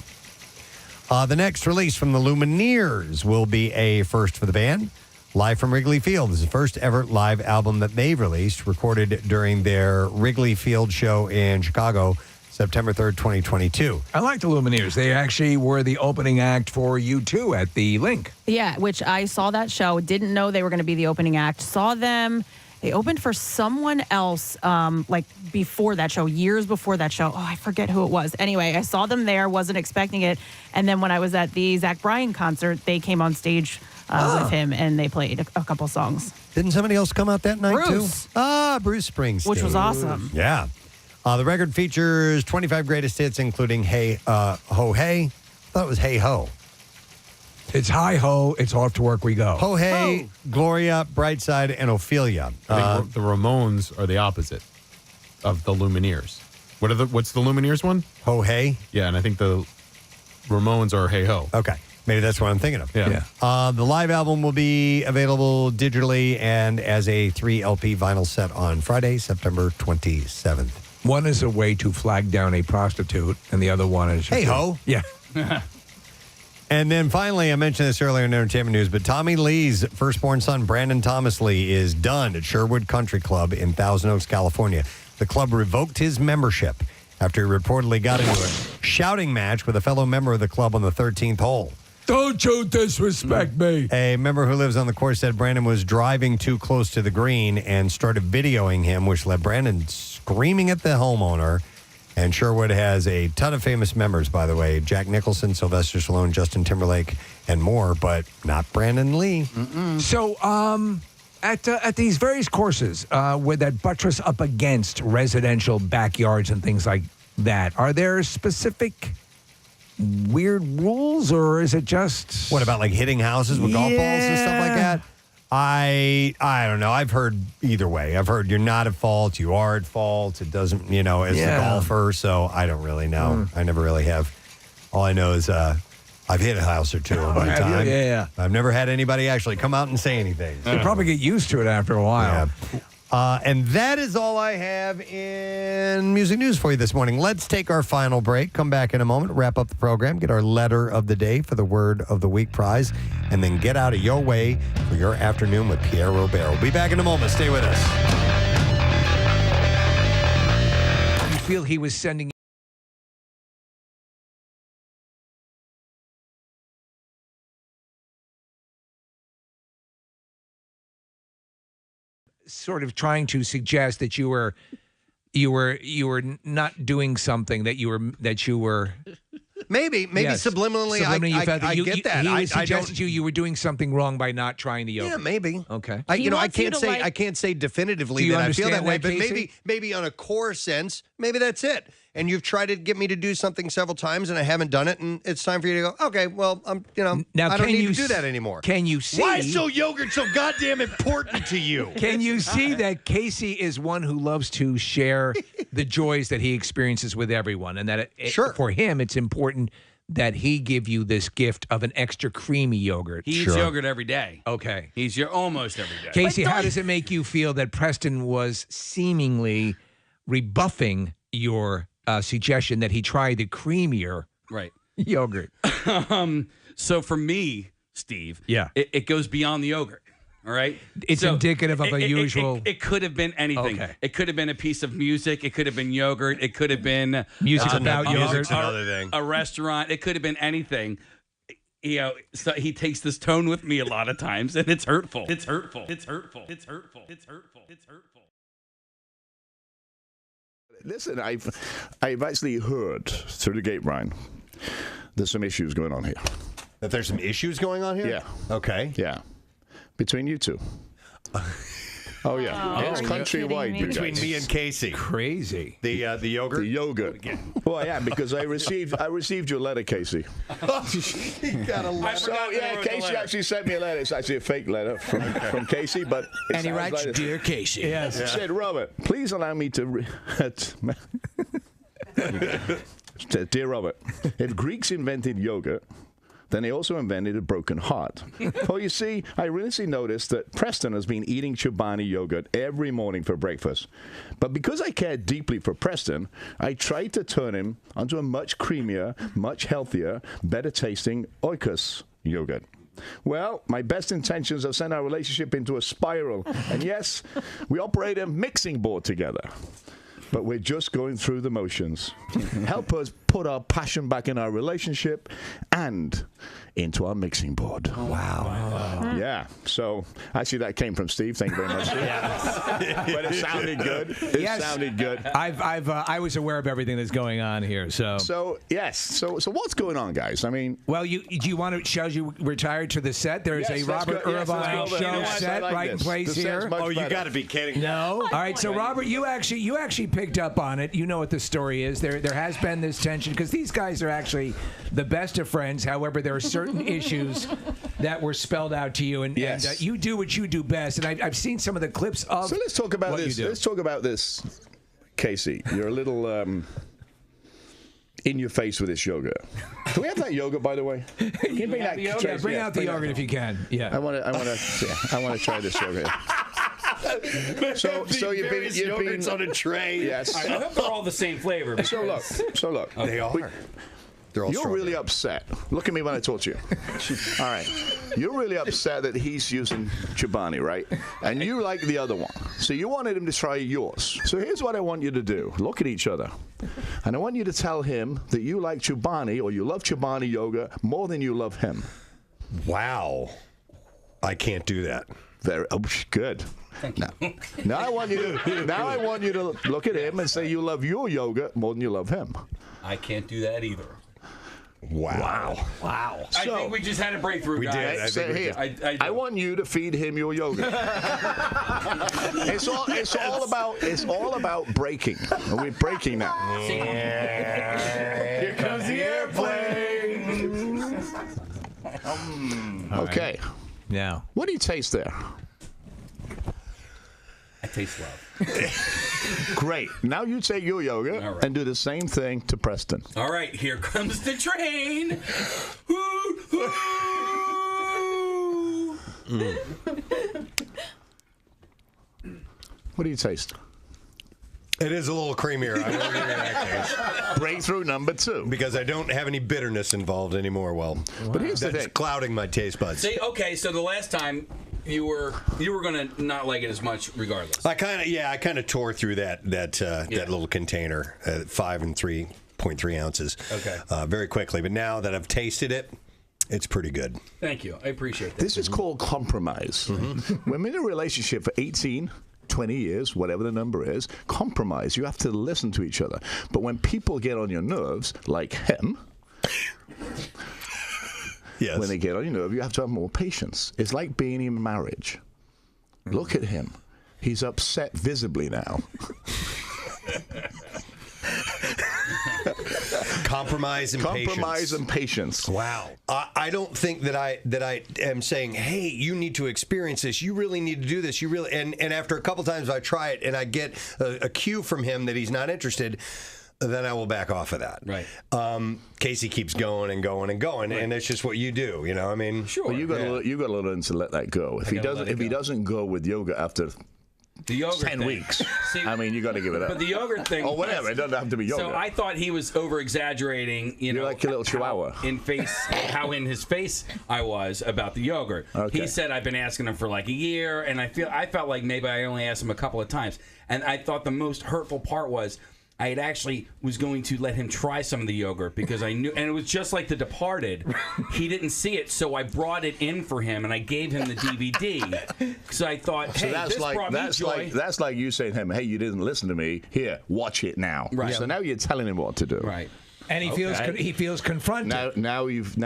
The next release from the Lumineers will be a first for the band. Live from Wrigley Field is the first ever live album that they've released, recorded during their Wrigley Field show in Chicago, September 3rd, 2022. I like the Lumineers. They actually were the opening act for U2 at the Link. Yeah, which I saw that show. Didn't know they were going to be the opening act. Saw them. They opened for someone else like before that show, years before that show. Oh, I forget who it was. Anyway, I saw them there, wasn't expecting it. And then when I was at the Zach Bryan concert, they came on stage with him and they played a couple songs. Didn't somebody else come out that night Bruce. too? Bruce Springsteen. Which was awesome. Yeah. The record features 25 greatest hits, including Hey Ho Hey. I thought it was Hey Ho. It's Hi Ho, It's Off to Work We Go. Ho Hey, Gloria, Brightside, and Ophelia. I think the Ramones are the opposite of the Lumineers. What's the Lumineers one? Ho Hey. Yeah, and I think the Ramones are Hey Ho. Okay. Maybe that's what I'm thinking of. Yeah. The live album will be available digitally and as a 3 LP vinyl set on Friday, September 27th. One is a way to flag down a prostitute, and the other one is... Hey ho. Yeah. And then finally, I mentioned this earlier in entertainment news, but Tommy Lee's firstborn son, Brandon Thomas Lee, is done at Sherwood Country Club in Thousand Oaks, California. The club revoked his membership after he reportedly got into a shouting match with a fellow member of the club on the 13th hole. Don't you disrespect me. A member who lives on the course said Brandon was driving too close to the green and started videoing him, which led Brandon screaming at the homeowner. And Sherwood has a ton of famous members, by the way. Jack Nicholson, Sylvester Stallone, Justin Timberlake, and more, but not Brandon Lee. So, at these various courses where that buttress up against residential backyards and things like that, are there specific weird rules, or is it just... What about like hitting houses with golf balls and stuff like that? I don't know. I've heard either way. I've heard you're not at fault, you are at fault. It doesn't, as a golfer, so I don't really know. I never really have. All I know is I've hit a house or two in my time. Yeah. I've never had anybody actually come out and say anything. You probably get used to it after a while. Yeah. And that is all I have in music news for you this morning. Let's take our final break. Come back in a moment, wrap up the program, get our letter of the day for the Word of the Week prize, and then get out of your way for your afternoon with Pierre Robert. We'll be back in a moment. Stay with us. You feel he was sending... sort of trying to suggest that you were not doing something that you were maybe yes, subliminally you felt I get that. He suggested you were doing something wrong by not trying the yoga. Yeah, maybe. Okay. I can't say definitively that I feel that way, but maybe on a core sense, maybe that's it. And you've tried to get me to do something several times, and I haven't done it, and it's time for you to go, okay, well, now, I don't need to do that anymore. Can you see? Why is yogurt so goddamn important to you? Can you see that Casey is one who loves to share the joys that he experiences with everyone, and that for him, it's important that he give you this gift of an extra creamy yogurt. He eats yogurt every day. Okay. He's almost every day. Casey, how does it make you feel that Preston was seemingly rebuffing your suggestion that he try the creamier yogurt? So for me, Steve, Yeah. it goes beyond the yogurt. All right? It's indicative of a usual... It could have been anything. Okay. It could have been a piece of music. It could have been yogurt. It could have been... Music about yogurt. Another thing. A restaurant. It could have been anything. So he takes this tone with me a lot of times, and it's hurtful. It's hurtful. It's hurtful. It's hurtful. It's hurtful. It's hurtful. Listen, I've actually heard through the grapevine there's some issues going on here. That there's some issues going on here? Yeah. Okay. Yeah. Between you two. Oh yeah, it's countrywide. Between me and Casey. Crazy. The yogurt. The yogurt. Well, yeah, because I received your letter, Casey. You got a letter. So yeah, Casey actually sent me a letter. It's actually a fake letter from Casey, but And he writes, "Dear Casey." Yes. It said, Robert, please allow me to. Dear Robert, if Greeks invented yogurt, then they also invented a broken heart. Oh, you see, I recently noticed that Preston has been eating Chobani yogurt every morning for breakfast. But because I care deeply for Preston, I tried to turn him onto a much creamier, much healthier, better tasting Oikos yogurt. Well, my best intentions have sent our relationship into a spiral. And yes, we operate a mixing board together. But we're just going through the motions. Help us put our passion back in our relationship and into our mixing board. Wow. Yeah. So actually, that came from Steve. Thank you very much. But it sounded good. It sounded good. I was aware of everything that's going on here. So yes. So what's going on, guys? I mean, well, do you want to show you retired to the set? There's a Robert Irvine show set right in place here. Oh, you got to be kidding! No. All right. So Robert, you actually picked up on it. You know what the story is. There has been this tension because these guys are actually the best of friends. However, there are certain issues that were spelled out to you, and you do what you do best. And I've seen some of the clips of. So let's talk about what this. You do. Let's talk about this, Casey. You're a little in your face with this yogurt. Can we have that yogurt, by the way? Can you bring that? Yeah, bring out the yogurt if you can. Yeah. I want to try this yogurt. So you've been on a tray. Yes. I hope they're all the same flavor. So look. They are. They're all You're strawberry. really upset. Look at me when I talk to you. All right. You're really upset that he's using Chobani, right? And you like the other one. So you wanted him to try yours. So here's what I want you to do. Look at each other. And I want you to tell him that you like Chobani or you love Chobani yogurt more than you love him. Wow. I can't do that. Very good. Thank you. Now I want you to look at him and say you love your yogurt more than you love him. I can't do that either. Wow. I think we just had a breakthrough, We guys. did. I want you to feed him your yogurt. It's all about breaking. We're breaking now. Here comes the airplane. Okay. Now, what do you taste there? I taste love. Great. Now you take your yogurt and do the same thing to Preston. All right, here comes the train. What do you taste? It is a little creamier. I will give you that case. Breakthrough number 2. Because I don't have any bitterness involved anymore. Well, but here's the that's thing. clouding my taste buds. See, okay, so the last time you were gonna not like it as much, regardless. I kind of tore through that little container, 5 and 3.3 ounces. Okay. Very quickly, but now that I've tasted it, it's pretty good. Thank you. I appreciate that. This is called compromise. When we're in a relationship for 18, 20 years, whatever the number is, compromise. You have to listen to each other. But when people get on your nerves, like him, yes. When they get on your nerve, you have to have more patience. It's like being in marriage. Look at him. He's upset visibly now. Compromise and patience. Wow. I don't think that I am saying, hey, you need to experience this. You really need to do this. You really and after a couple times I try it and I get a cue from him that he's not interested, then I will back off of that. Right. Casey keeps going and going and going, right. And it's just what you do. You know, I mean, sure. Well, you got to learn to let that go. If he doesn't go with yoga after the yogurt 10 thing. weeks. See, I mean, you got to give it up. But the yogurt thing. Or whatever. It doesn't have to be yoga. So I thought he was over exaggerating. You're like a little chihuahua. How in his face I was about the yogurt. Okay. He said I've been asking him for like a year, and I felt like maybe I only asked him a couple of times. And I thought the most hurtful part was I had actually was going to let him try some of the yogurt because I knew, and it was just like The Departed. He didn't see it, so I brought it in for him, and I gave him the DVD. So I thought, hey, that's this brought me joy. That's like you saying to him, hey, you didn't listen to me. Here, watch it now. Right. So now you're telling him what to do. Right. And he feels confronted. Now you've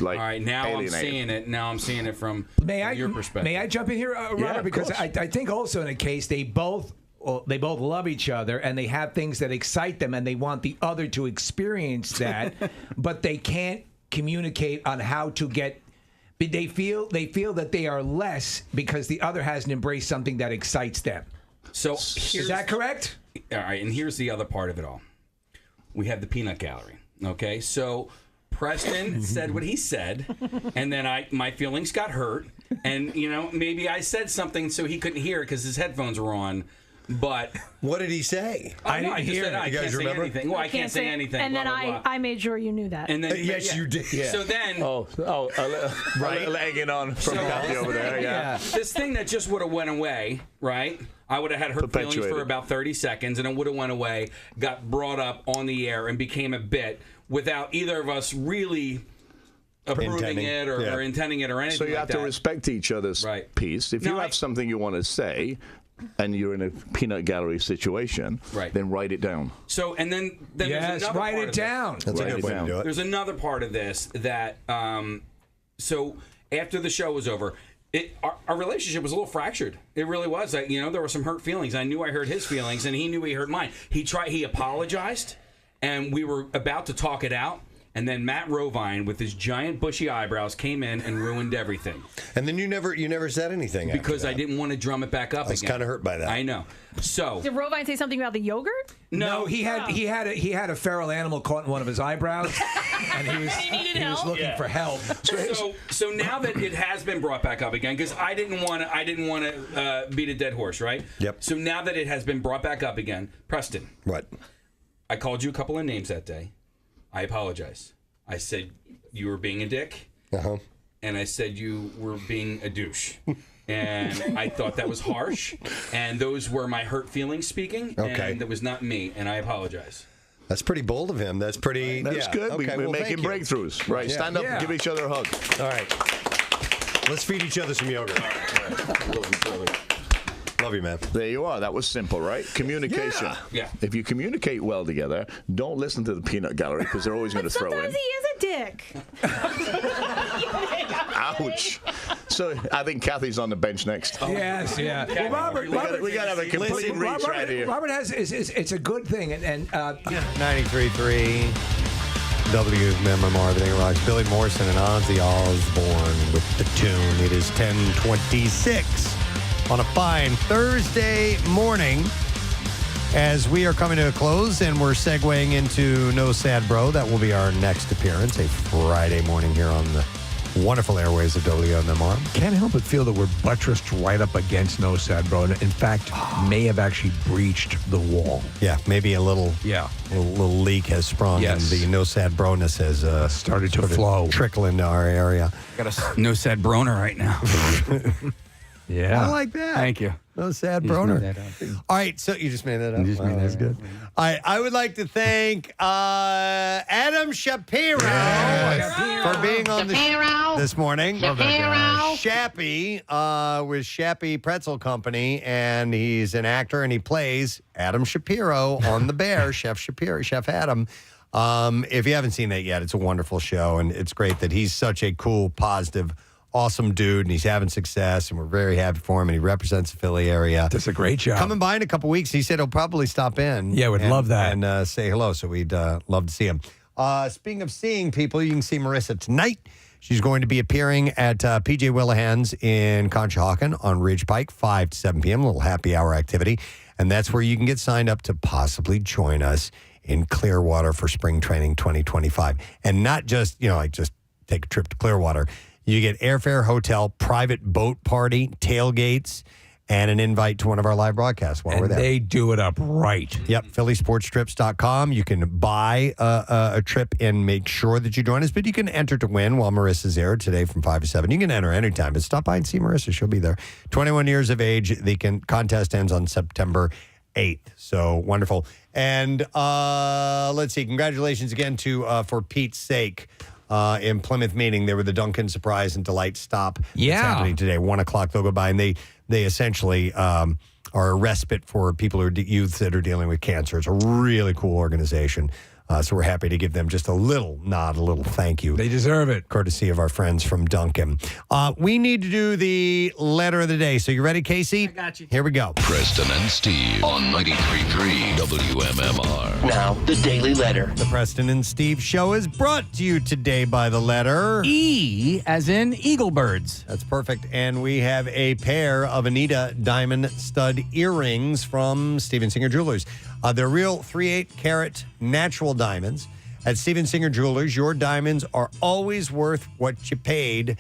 like. All right, now alienated. I'm seeing it. Now I'm seeing it from your perspective. May I jump in here, Robert? Yeah, because I think also in a case they both love each other and they have things that excite them and they want the other to experience that, but they can't communicate on how to get. They feel that they are less because the other hasn't embraced something that excites them. So is that correct? All right, and here's the other part of it all. We have the peanut gallery. Okay, so Preston said what he said, and then my feelings got hurt, and maybe I said something so he couldn't hear because his headphones were on. But what did he say? I didn't hear. I can't say anything. Well, I can't say anything. And blah, then blah, blah. I made sure you knew that. And then yes, you did. Yeah. So then, right, legging on from Kathy over there. Yeah. This thing that just would have went away, right? I would have had hurt feelings for about 30 seconds, and it would have went away, got brought up on the air, and became a bit without either of us really approving it or intending it or anything. So you like have that. to respect each other's piece. If you have something you want to say, and you're in a peanut gallery situation, then write it down. So, and then there's another write part it of down. This. That's a good way to do it. There's another part of this that, so after the show was over, our relationship was a little fractured. It really was. There were some hurt feelings. I knew I hurt his feelings, and he knew he hurt mine. He apologized, and we were about to talk it out. And then Matt Rovine, with his giant bushy eyebrows, came in and ruined everything. And then you never said anything because I didn't want to drum it back up. I was kind of hurt by that. I know. So did Rovine say something about the yogurt? No, he had a feral animal caught in one of his eyebrows, and he was looking for help. So now that it has been brought back up again, because I didn't want to beat a dead horse, right? Yep. So now that it has been brought back up again, Preston. What? I called you a couple of names that day. I apologize. I said you were being a dick, and I said you were being a douche. And I thought that was harsh, and those were my hurt feelings speaking, and that was not me, and I apologize. That's pretty bold of him. That's pretty. That's good. Okay, We're making breakthroughs. Right. Yeah. Stand up and give each other a hug. All right. Let's feed each other some yogurt. Love you, man. There you are. That was simple, right? Communication. Yeah. If you communicate well together, don't listen to the peanut gallery because they're always going to throw in. Sometimes he is a dick. Ouch. So I think Kathy's on the bench next. Yes, yeah. Well, Robert, we got to have a complete reach right here. Robert has it's a good thing, and 93.3 WMMR, everything rocks. Billy Morrison and Ozzy Osbourne with the tune. It is 10:26 on a fine Thursday morning. As we are coming to a close and we're segueing into No Sad Bro, that will be our next appearance, a Friday morning here on the wonderful airways of WMMR. Can't help but feel that we're buttressed right up against No Sad Bro. In fact, may have actually breached the wall. Yeah, maybe a little leak has sprung, Yes. and the No Sad Broness has started to flow, trickle into our area. Got a No Sad Broner right now. Yeah. I like that. Thank you. No Sad Just Broner. made that up. All right, so you just made that up. Just made that That's up. good. I would like to thank Adam Shapiro for being on the show this morning. Shappy with Shappy Pretzel Company, and he's an actor, and he plays Adam Shapiro on The Bear, Chef Shapiro, Chef Adam. If you haven't seen that yet, it's a wonderful show, and it's great that he's such a cool, positive, awesome dude, and he's having success, and we're very happy for him, and he represents the Philly area. Does a great job. Coming by in a couple weeks, he said he'll probably stop in. Yeah, we'd love that. And say hello, so we'd love to see him. Speaking of seeing people, you can see Marissa tonight. She's going to be appearing at PJ Willahan's in Conshohocken on Ridge Pike, 5 to 7 p.m., a little happy hour activity. And that's where you can get signed up to possibly join us in Clearwater for Spring Training 2025. And not just, just take a trip to Clearwater. You get airfare, hotel, private boat party, tailgates, and an invite to one of our live broadcasts while we're there. They do it up right. Yep, phillysportstrips.com. You can buy a trip and make sure that you join us, but you can enter to win while Marissa's there today from 5 to 7. You can enter anytime, but stop by and see Marissa. She'll be there. 21 years of age. The contest ends on September 8th. So wonderful. And let's see. Congratulations again to For Pete's Sake. In Plymouth meeting, they were the Dunkin' Surprise and Delight Stop. Yeah. It's happening today, 1 o'clock. They'll go by, and they essentially are a respite for people youths that are dealing with cancer. It's a really cool organization. So we're happy to give them just a little nod, a little thank you. They deserve it. Courtesy of our friends from Duncan. We need to do the letter of the day. So you ready, Casey? I got you. Here we go. Preston and Steve on 93.3 WMMR. Now, the Daily Letter. The Preston and Steve Show is brought to you today by the letter E, as in Eagle Birds. That's perfect. And we have a pair of Anita diamond stud earrings from Steven Singer Jewelers. They're real 3/8 carat natural diamonds. At Steven Singer Jewelers, your diamonds are always worth what you paid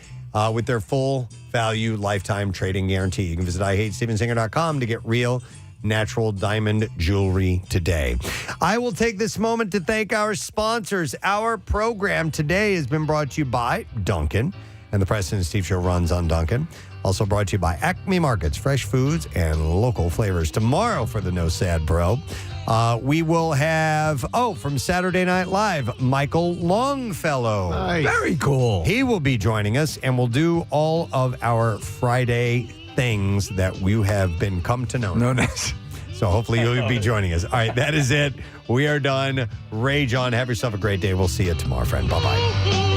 with their full value lifetime trading guarantee. You can visit IHateStevenSinger.com to get real natural diamond jewelry today. I will take this moment to thank our sponsors. Our program today has been brought to you by Duncan, and the Preston and Steve Show runs on Duncan. Also brought to you by Acme Markets, fresh foods and local flavors. Tomorrow for the No Sad Bro, we will have, from Saturday Night Live, Michael Longfellow. Nice. Very cool. He will be joining us, and we'll do all of our Friday things that we have been come to know. So hopefully you'll be joining us. All right, that is it. We are done. Rage on. Have yourself a great day. We'll see you tomorrow, friend. Bye-bye.